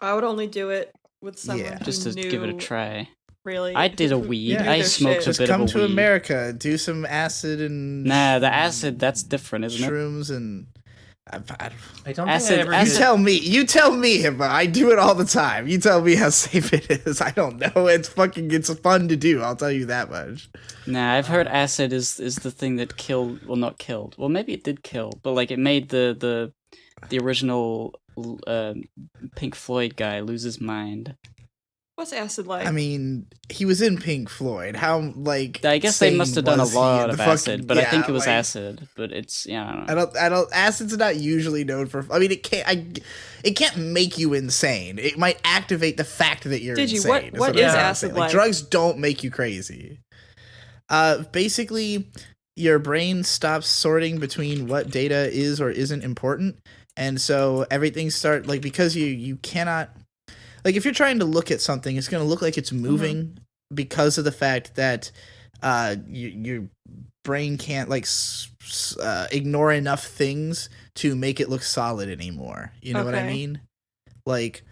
I would only do it with someone just to give it a try. Really, I did a weed. I smoked a bit of a weed. Just come to America, do some acid and the acid that's different, isn't it? Shrooms and I don't think I ever You tell me, Himba. I do it all the time. You tell me how safe it is. I don't know. It's fun to do. I'll tell you that much. Nah, I've heard acid is the thing that killed. Well, not killed. Well, maybe it did kill, but like it made the original Pink Floyd guy lose his mind. What's acid like? I mean, he was in Pink Floyd. How like I guess they must have done a lot of acid, but I think it was acid. But it's I don't know. Acid's not usually known for. I mean, it can't make you insane. It might activate the fact that you're insane. What is acid like? Drugs don't make you crazy. Basically, your brain stops sorting between what data is or isn't important, and so everything because you cannot. Like, if you're trying to look at something, it's going to look like it's moving because of the fact that your brain can't, ignore enough things to make it look solid anymore. You know what I mean? Like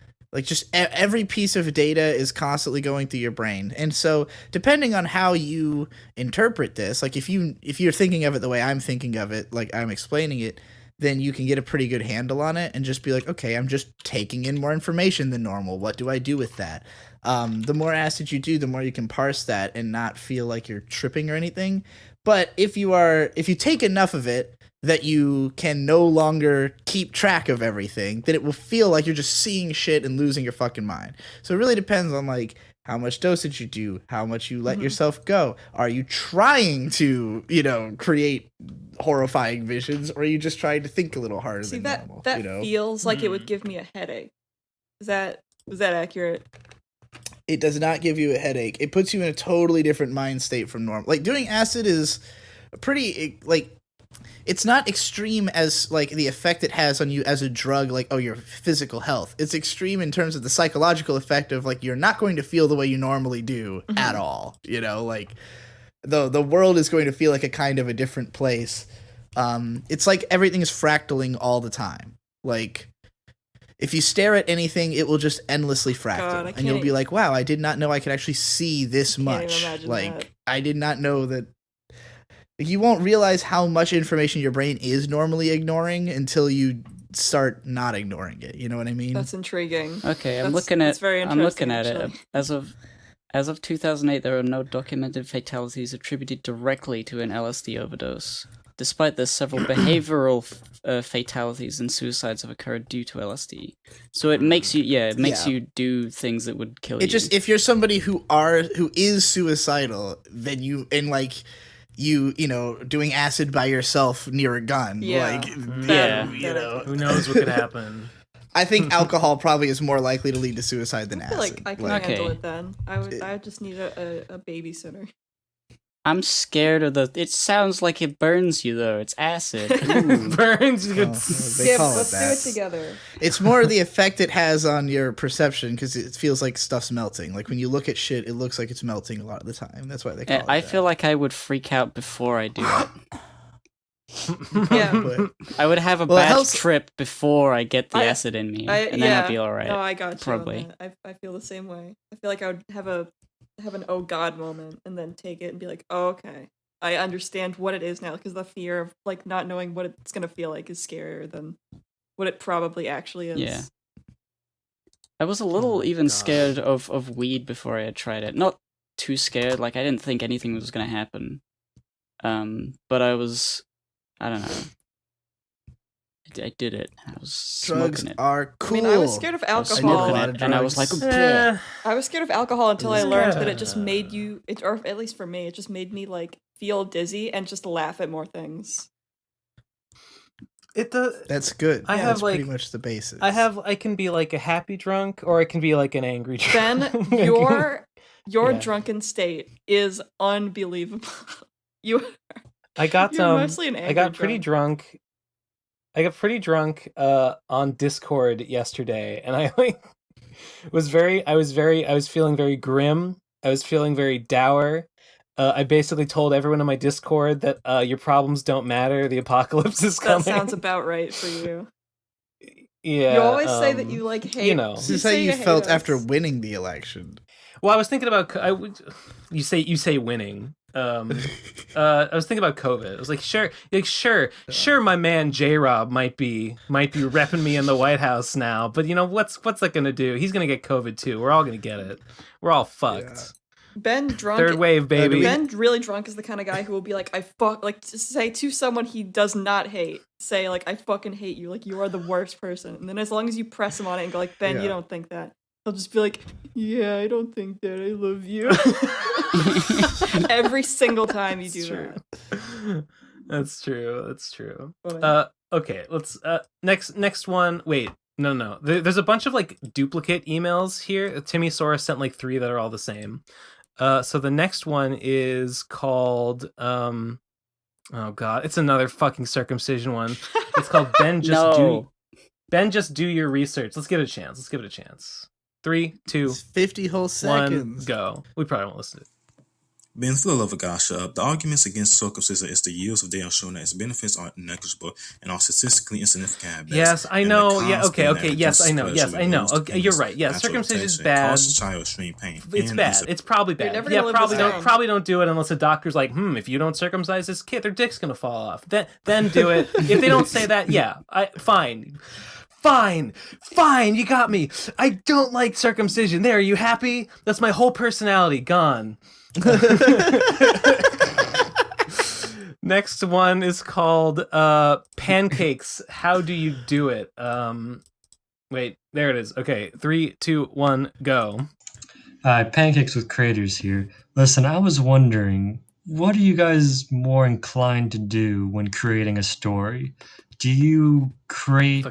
just every piece of data is constantly going through your brain. And so, depending on how you interpret this, like, if you're thinking of it the way I'm thinking of it, like I'm explaining it, then you can get a pretty good handle on it and just be like, okay, I'm just taking in more information than normal. What do I do with that? The more acid you do, the more you can parse that and not feel like you're tripping or anything. But if you take enough of it that you can no longer keep track of everything, then it will feel like you're just seeing shit and losing your fucking mind. So it really depends on like how much dosage you do, how much you let yourself go. Are you trying to, create horrifying visions, or are you just trying to think a little harder than normal? That feels like it would give me a headache. Was that accurate? It does not give you a headache. It puts you in a totally different mind state from normal. Like, doing acid is pretty, it's not extreme as like the effect it has on you as a drug, like, your physical health. It's extreme in terms of the psychological effect of like, you're not going to feel the way you normally do at all. Like the world is going to feel like a kind of a different place. It's like everything is fractaling all the time. Like, if you stare at anything, it will just endlessly fractal, and you'll be like, wow, I did not know I could actually see this much. Like, I did not know that. You won't realize how much information your brain is normally ignoring until you start not ignoring it. You know what I mean? That's intriguing. Okay, I'm looking at it. As of 2008, there are no documented fatalities attributed directly to an LSD overdose. Despite this, several behavioral fatalities and suicides have occurred due to LSD. So it makes you, you do things that would kill you. Just, if you're somebody who is suicidal, then you doing acid by yourself near a gun. Yeah. Who knows what could happen. I think alcohol probably is more likely to lead to suicide than I feel acid. like I can handle it then. I would just need a babysitter. I'm scared of the. It sounds like it burns you though. It's acid. Burns you. They call let's it that. do it together. It's more the effect it has on your perception because it feels like stuff's melting. Like when you look at shit, it looks like it's melting a lot of the time. That's why they call it I that. feel like I would freak out before I do it. Yeah. I would have a bad trip before I get the acid in me, and then I'd be all right. No, I got you. Probably. I feel the same way. I feel like I would have an oh god moment and then take it and be like, oh, okay, I understand what it is now, because the fear of like not knowing what it's gonna feel like is scarier than what it probably actually is. Yeah. I was a little scared of weed before I had tried it. Not too scared, like I didn't think anything was gonna happen. But I don't know. I did it. I was Drugs smoking it. are cool. I mean, I was scared of alcohol. And I was like, I was scared of alcohol until I learned that it just made you, or at least for me, it just made me like feel dizzy and just laugh at more things. That's good. That's pretty much the basis. I can be like a happy drunk, or I can be like an angry drunk. Ben, your drunken state is unbelievable. I got mostly an angry I got pretty drunk. I got pretty drunk on Discord yesterday, and I was feeling very grim. I was feeling very dour. I basically told everyone in my Discord that your problems don't matter. The apocalypse is coming. That sounds about right for you. Yeah. You always say that you like hate. This is how you felt after winning the election. Well, I was thinking about you say winning. I was thinking about COVID. I was like, sure, my man J-Rob might be repping me in the White House now, but what's that gonna do? He's gonna get COVID too. We're all gonna get it. We're all fucked. Yeah. Ben drunk. Third wave, baby. Ben really drunk is the kind of guy who will be like, to say to someone he does not hate, say like, I fucking hate you, like you are the worst person. And then as long as you press him on it and go like, Ben, you don't think that, he'll just be like, yeah, I don't think that, I love you. Every single time you do that. That's true. Okay, let's next one. Wait, no. There's a bunch of like duplicate emails here. Timmy Sora sent like 3 that are all the same. So the next one is called oh god, it's another fucking circumcision one. It's called Ben just do your research. Let's give it a chance. 3, 2, 50 whole seconds. 1, go. We probably won't listen to it. Ben still love a gossip. The arguments against circumcision is the yields of data showing that its benefits are negligible and are statistically insignificant at best. Yes, I know. Yeah, okay. Yes, I know. Okay, you're right. Yeah, circumcision is bad. Causes child extreme pain. It's bad. It's probably bad. Yeah, probably don't do it unless a doctor's like, if you don't circumcise this kid, their dick's gonna fall off. Then do it. If they don't say that, yeah, fine. Fine, you got me. I don't like circumcision. There, are you happy? That's my whole personality gone. Next one is called Pancakes. How do you do it? Wait, there it is. Okay, 3, 2, 1, go. Hi, Pancakes with Creators here. Listen, I was wondering, what are you guys more inclined to do when creating a story? Do you create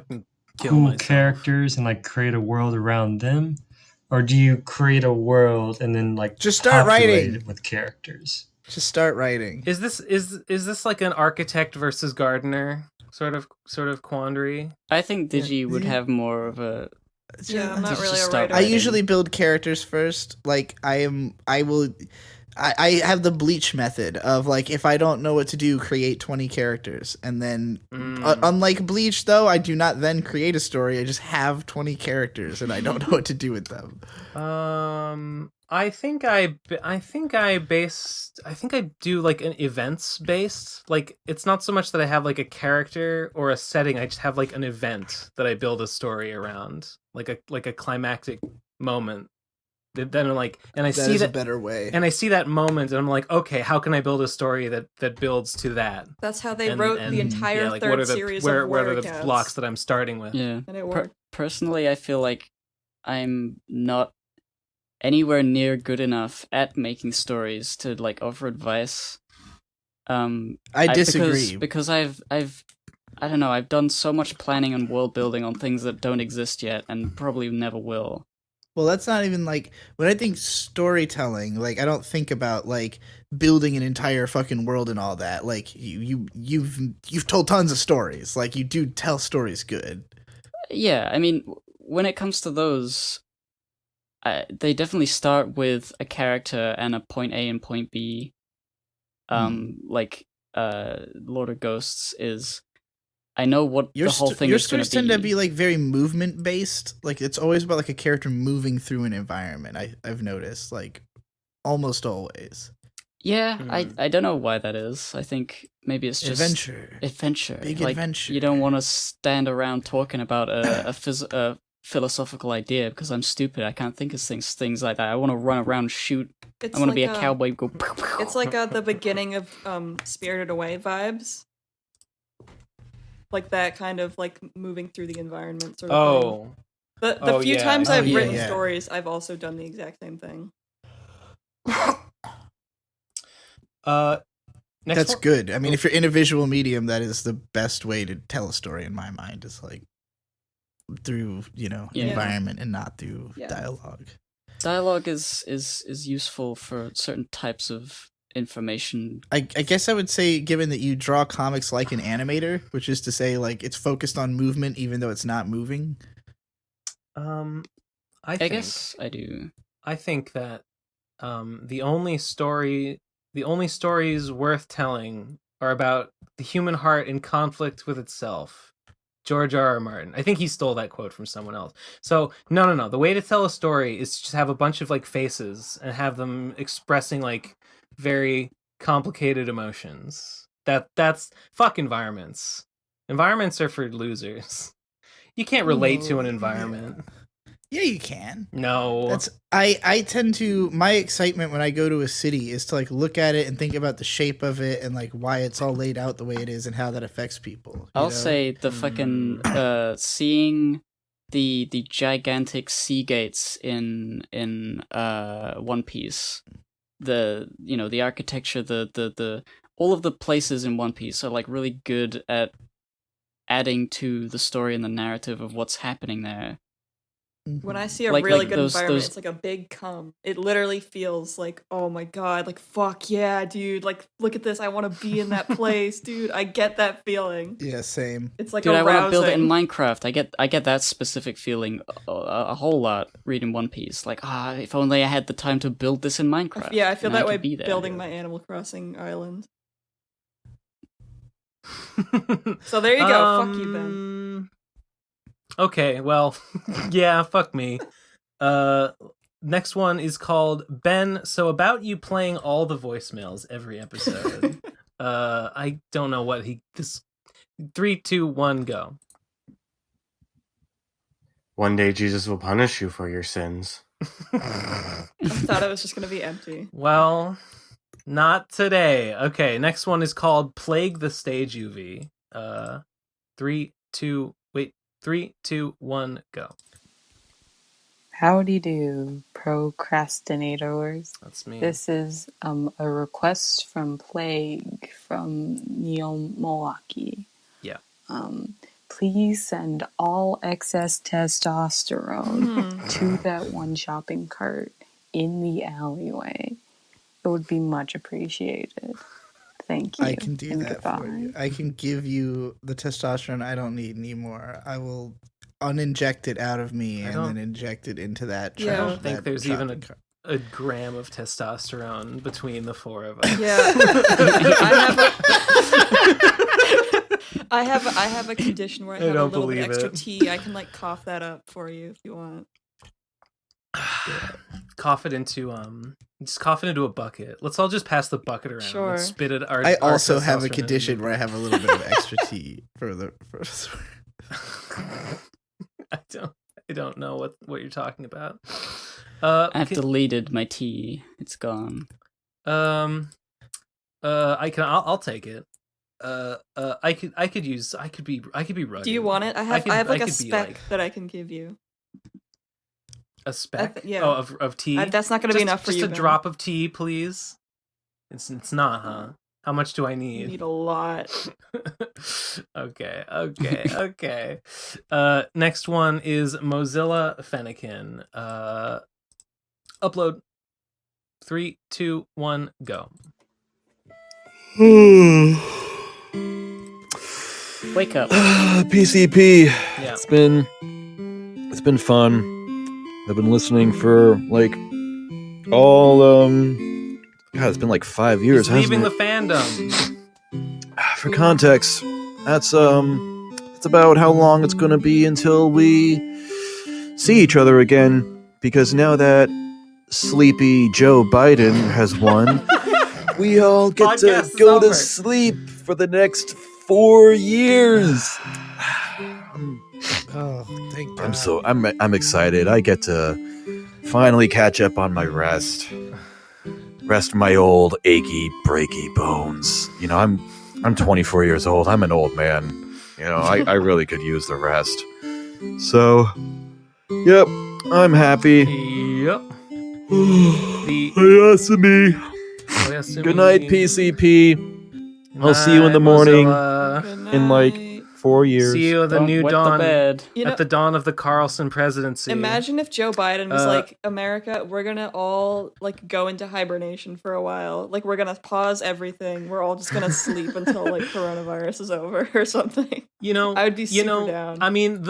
cool characters and like create a world around them, or do you create a world and then like just start writing it with characters? Just start writing. Is this like an architect versus gardener sort of quandary? I think Digi would have more of a. Yeah, I'm not really a writer. I usually build characters first. Like I have the Bleach method of like, if I don't know what to do, create 20 characters. And then unlike Bleach though, I do not then create a story. I just have 20 characters and I don't know what to do with them. I think I do like an events based. Like it's not so much that I have like a character or a setting. I just have like an event that I build a story around, like a climactic moment. Then I'm like, and I see that a better way. And I see that moment, and I'm like, okay, how can I build a story that builds to that? That's how they wrote the entire third series of Where are the blocks that I'm starting with? Yeah. And it worked. Personally, I feel like I'm not anywhere near good enough at making stories to like offer advice. I disagree because I've I don't know, I've done so much planning and world building on things that don't exist yet and probably never will. Well, that's not even like when I think storytelling, like I don't think about like building an entire fucking world and all that. Like you've told tons of stories. Like you do tell stories good. Yeah, I mean, when it comes to those, they definitely start with a character and a point A and point B. Like Lord of Ghosts is. I know what the whole thing is going to be. Your stories tend to be like very movement based. Like it's always about like a character moving through an environment. I've noticed like almost always. Yeah, I don't know why that is. I think maybe it's just adventure, big like, adventure. You don't want to stand around talking about a philosophical idea because I'm stupid. I can't think of things like that. I want to run around and shoot. I want to be a cowboy. Go. It's like the beginning of Spirited Away vibes. Like that kind of like moving through the environment sort of thing. The few times I've written stories, I've also done the exact same thing. That's good. I mean, if you're in a visual medium, that is the best way to tell a story in my mind. Is like through environment and not through dialogue. Dialogue is useful for certain types of information. I guess I would say, given that you draw comics like an animator, which is to say, like it's focused on movement even though it's not moving. I guess I do. I think that the only stories worth telling are about the human heart in conflict with itself. George R.R. Martin. I think he stole that quote from someone else. So no. The way to tell a story is to just have a bunch of like faces and have them expressing like very complicated emotions. That's fuck environments. Environments are for losers. You can't relate to an environment. Yeah, you can. No. I tend to, my excitement when I go to a city is to like look at it and think about the shape of it and like why it's all laid out the way it is and how that affects people. I'll say the fucking seeing the gigantic sea gates in One Piece. The architecture, the all of the places in One Piece are like really good at adding to the story and the narrative of what's happening there. When I see a really good environment, it's like a big cum. It literally feels like, oh my god, like fuck yeah, dude. Like look at this, I want to be in that place, dude. I get that feeling. Yeah, same. It's like dude, arousing. I want to build it in Minecraft. I get that specific feeling a whole lot reading One Piece. Like if only I had the time to build this in Minecraft. Yeah, I feel that way building my Animal Crossing island. So there you go. Fuck you, Ben. Okay, well, yeah, fuck me. Next one is called Ben. So about you playing all the voicemails every episode. I don't know what this 3, 2, 1, go. One day Jesus will punish you for your sins. I thought it was just gonna be empty. Well, not today. Okay, next one is called Plague the Stage UV. 3, 2, 1, go. Howdy do, procrastinators. That's me. This is a request from Plague from Milwaukee. Yeah. Please send all excess testosterone to that one shopping cart in the alleyway. It would be much appreciated. Thank you. I can do that for you. I can give you the testosterone I don't need anymore. I will uninject it out of me and then inject it into that. I don't think there's even a gram of testosterone between the four of us. Yeah. I have a condition where I have a little bit extra tea. I can like cough that up for you if you want. Cough it into a bucket. Let's all just pass the bucket around and spit it. I also have a condition where I have a little bit of extra tea for I don't know what you're talking about. I've deleted my tea. It's gone. I'll take it. I could be rugged. Do you want it? I have like a spec that I can give you. A speck? Yeah. Oh, of tea? That's not going to be enough for you. Just a drop of tea, please. It's not, huh? How much do I You need? need a lot. Okay. Next one is Mozilla Fennekin. Upload. 3, 2, 1, go. Wake up. PCP. Yeah. It's been fun. I've been listening for like all God, it's been like 5 years. He's leaving the hasn't fandom. For context, that's about how long it's gonna be until we see each other again. Because now that sleepy Joe Biden has won, we all get to go to sleep for the next 4 years. Oh, thank God. I'm excited. I get to finally catch up on my rest my old achy breaky bones. You know, I'm 24 years old. I'm an old man. You know, I really could use the rest. So, yep, I'm happy. Yep. Oyasumi. Good night, PCP. I'll see you in the morning in like 4 years. See you at the Don't new wet the dawn. bed. At the dawn of the Carlson presidency. Imagine if Joe Biden was like, America, we're gonna all like go into hibernation for a while. Like we're gonna pause everything. We're all just gonna sleep until like coronavirus is over or something. You know, I would be super down. I mean,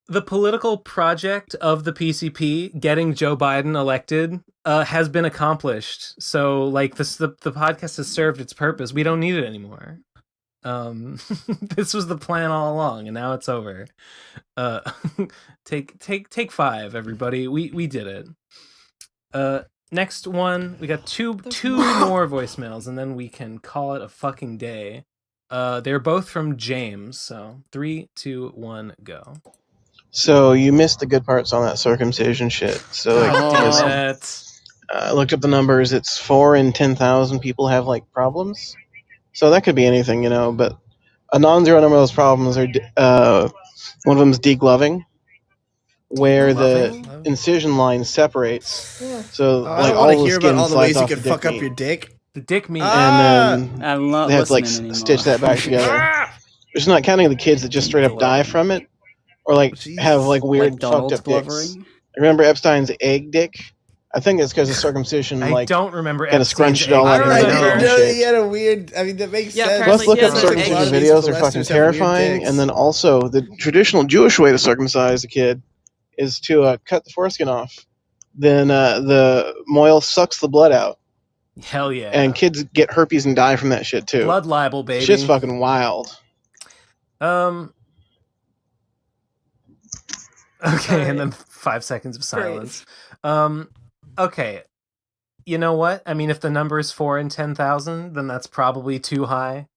the political project of the PCP getting Joe Biden elected has been accomplished. So like the podcast has served its purpose. We don't need it anymore. This was the plan all along, and now it's over. Take 5, everybody. We did it. Next one, we got two more voicemails, and then we can call it a fucking day. They're both from James. So 3, 2, 1, go. So you missed the good parts on that circumcision shit. So like, I looked up the numbers. It's 4 in 10,000 people have like problems. So that could be anything, you know. But a non-zero number of those problems are one of them is degloving, where the incision line separates. Yeah. So I like want to all the hear skin about all the slides ways you off can the fuck dick up meat. your dick. The dick meat. And then I'm not they have to like listening stitch that back together. Just not counting the kids that just straight up die from it, or like have like weird Like fucked Donald up dicks. Glovering? Remember Epstein's egg dick? I think it's because of circumcision. I like don't remember kind of Epstein's scrunched it all egg up. dick. and I shit. No, he had a weird. I mean, that makes sense. Let's look up Because circumcision a lot of these videos. They're fucking molesters have weird terrifying. dicks. And then also, the traditional Jewish way to circumcise a kid is to cut the foreskin off. Then the moil sucks the blood out. Hell yeah. And kids get herpes and die from that shit too. Blood libel, baby. Shit's fucking wild. Okay, and then 5 seconds of silence. Okay. You know what? I mean, if the number is 4 in 10,000, then that's probably too high.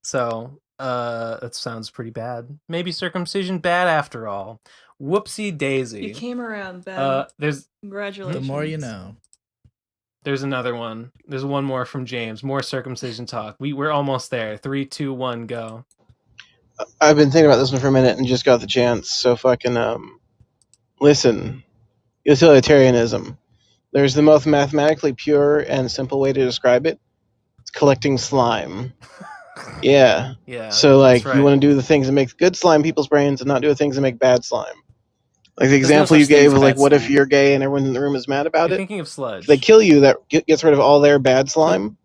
So, that sounds pretty bad. Maybe circumcision bad after all. Whoopsie daisy. You came around, Ben. Congratulations. The more you know. There's another one. There's one more from James. More circumcision talk. We're almost there. 3, 2, 1, go. I've been thinking about this one for a minute and just got the chance. So fucking listen. Utilitarianism. There's the most mathematically pure and simple way to describe it. It's collecting slime. Yeah. Yeah. So like that's right. you want to do the things that make good slime in people's brains and not do the things that make bad slime. Like the There's no example you such thing gave as of like bad what if slime. you're gay and everyone in the room is mad about You're it? thinking of sludge. If they kill you, that gets rid of all their bad slime.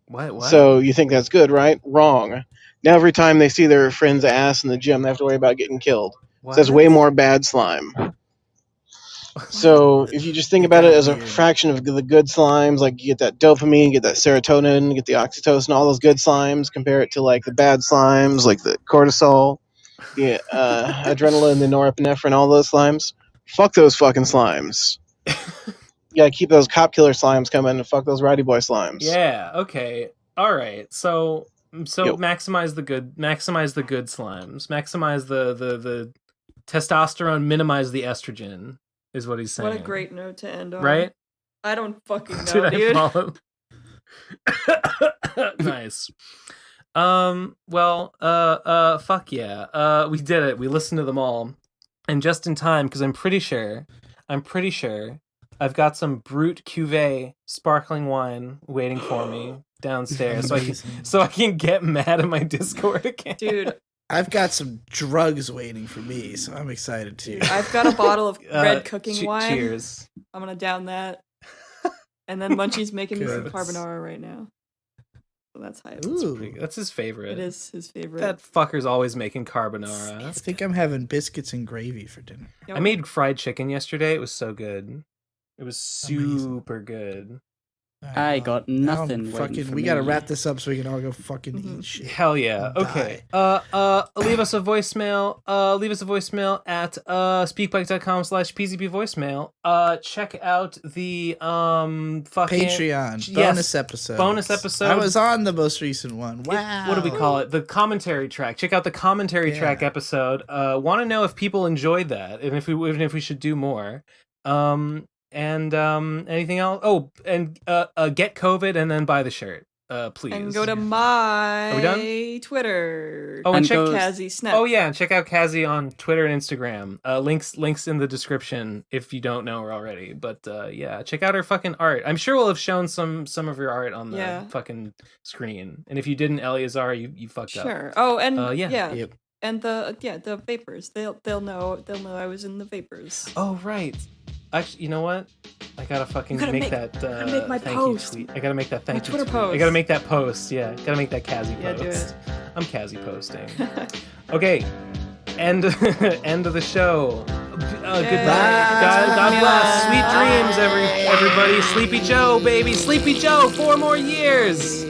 What? So you think that's good, right? Wrong. Now every time they see their friend's ass in the gym, they have to worry about getting killed. So there's way more bad slime. So if you just think about it as a fraction of the good slimes, like you get that dopamine, you get that serotonin, you get the oxytocin, all those good slimes, compare it to like the bad slimes, like the cortisol, the adrenaline, the norepinephrine, all those slimes. Fuck those fucking slimes. You gotta keep those cop killer slimes coming and fuck those rowdy boy slimes. Yeah, okay. All right. So Yep. maximize the good slimes. Maximize the testosterone, minimize the estrogen is what he's saying. What a great note to end on. Right? I don't fucking know, Did dude. I follow? Nice. Fuck yeah. We did it. We listened to them all. And just in time, because I'm pretty sure I've got some Brut Cuvée sparkling wine waiting for me downstairs so I can get mad at my Discord again. Dude, I've got some drugs waiting for me, so I'm excited too. I've got a bottle of red cooking wine. Cheers. I'm gonna down that. And then Munchie's making me some carbonara right now. So that's hype. That's his favorite. It is his favorite. That fucker's always making carbonara. I think I'm having biscuits and gravy for dinner. I made fried chicken yesterday. It was so good. It was super good. I got nothing. We gotta wrap this up so we can all go fucking eat shit. Hell yeah. Okay. Leave us a voicemail. Leave us a voicemail at speakbike.com/PZB voicemail. Check out the fucking Patreon bonus episode. Bonus episode. I was on the most recent one. Wow. What do we call it? The commentary track. Check out the commentary track episode. Want to know if people enjoyed that and if we should do more. And anything else? Oh, and get COVID and then buy the shirt, please. And go to my Are we done? Twitter. Oh, and check Kazee Snap. Oh yeah, and check out Kazee on Twitter and Instagram. Links in the description if you don't know her already. But yeah, check out her fucking art. I'm sure we'll have shown some of your art on the fucking screen. And if you didn't, Eleazar, you fucked up. Sure. Oh, and Yep. And the vapors. They'll know I was in the vapors. Oh right. Actually, you know what? I gotta fucking make that. Gotta make my thank post. you tweet. I gotta make that thank My you Twitter tweet. post. I gotta make that post. Yeah, gotta make that Kazee post. Do it. I'm Kazee posting. Okay, end of the show. Goodbye. God bless. Sweet dreams, everybody. Sleepy Joe, baby. Sleepy Joe. 4 more years.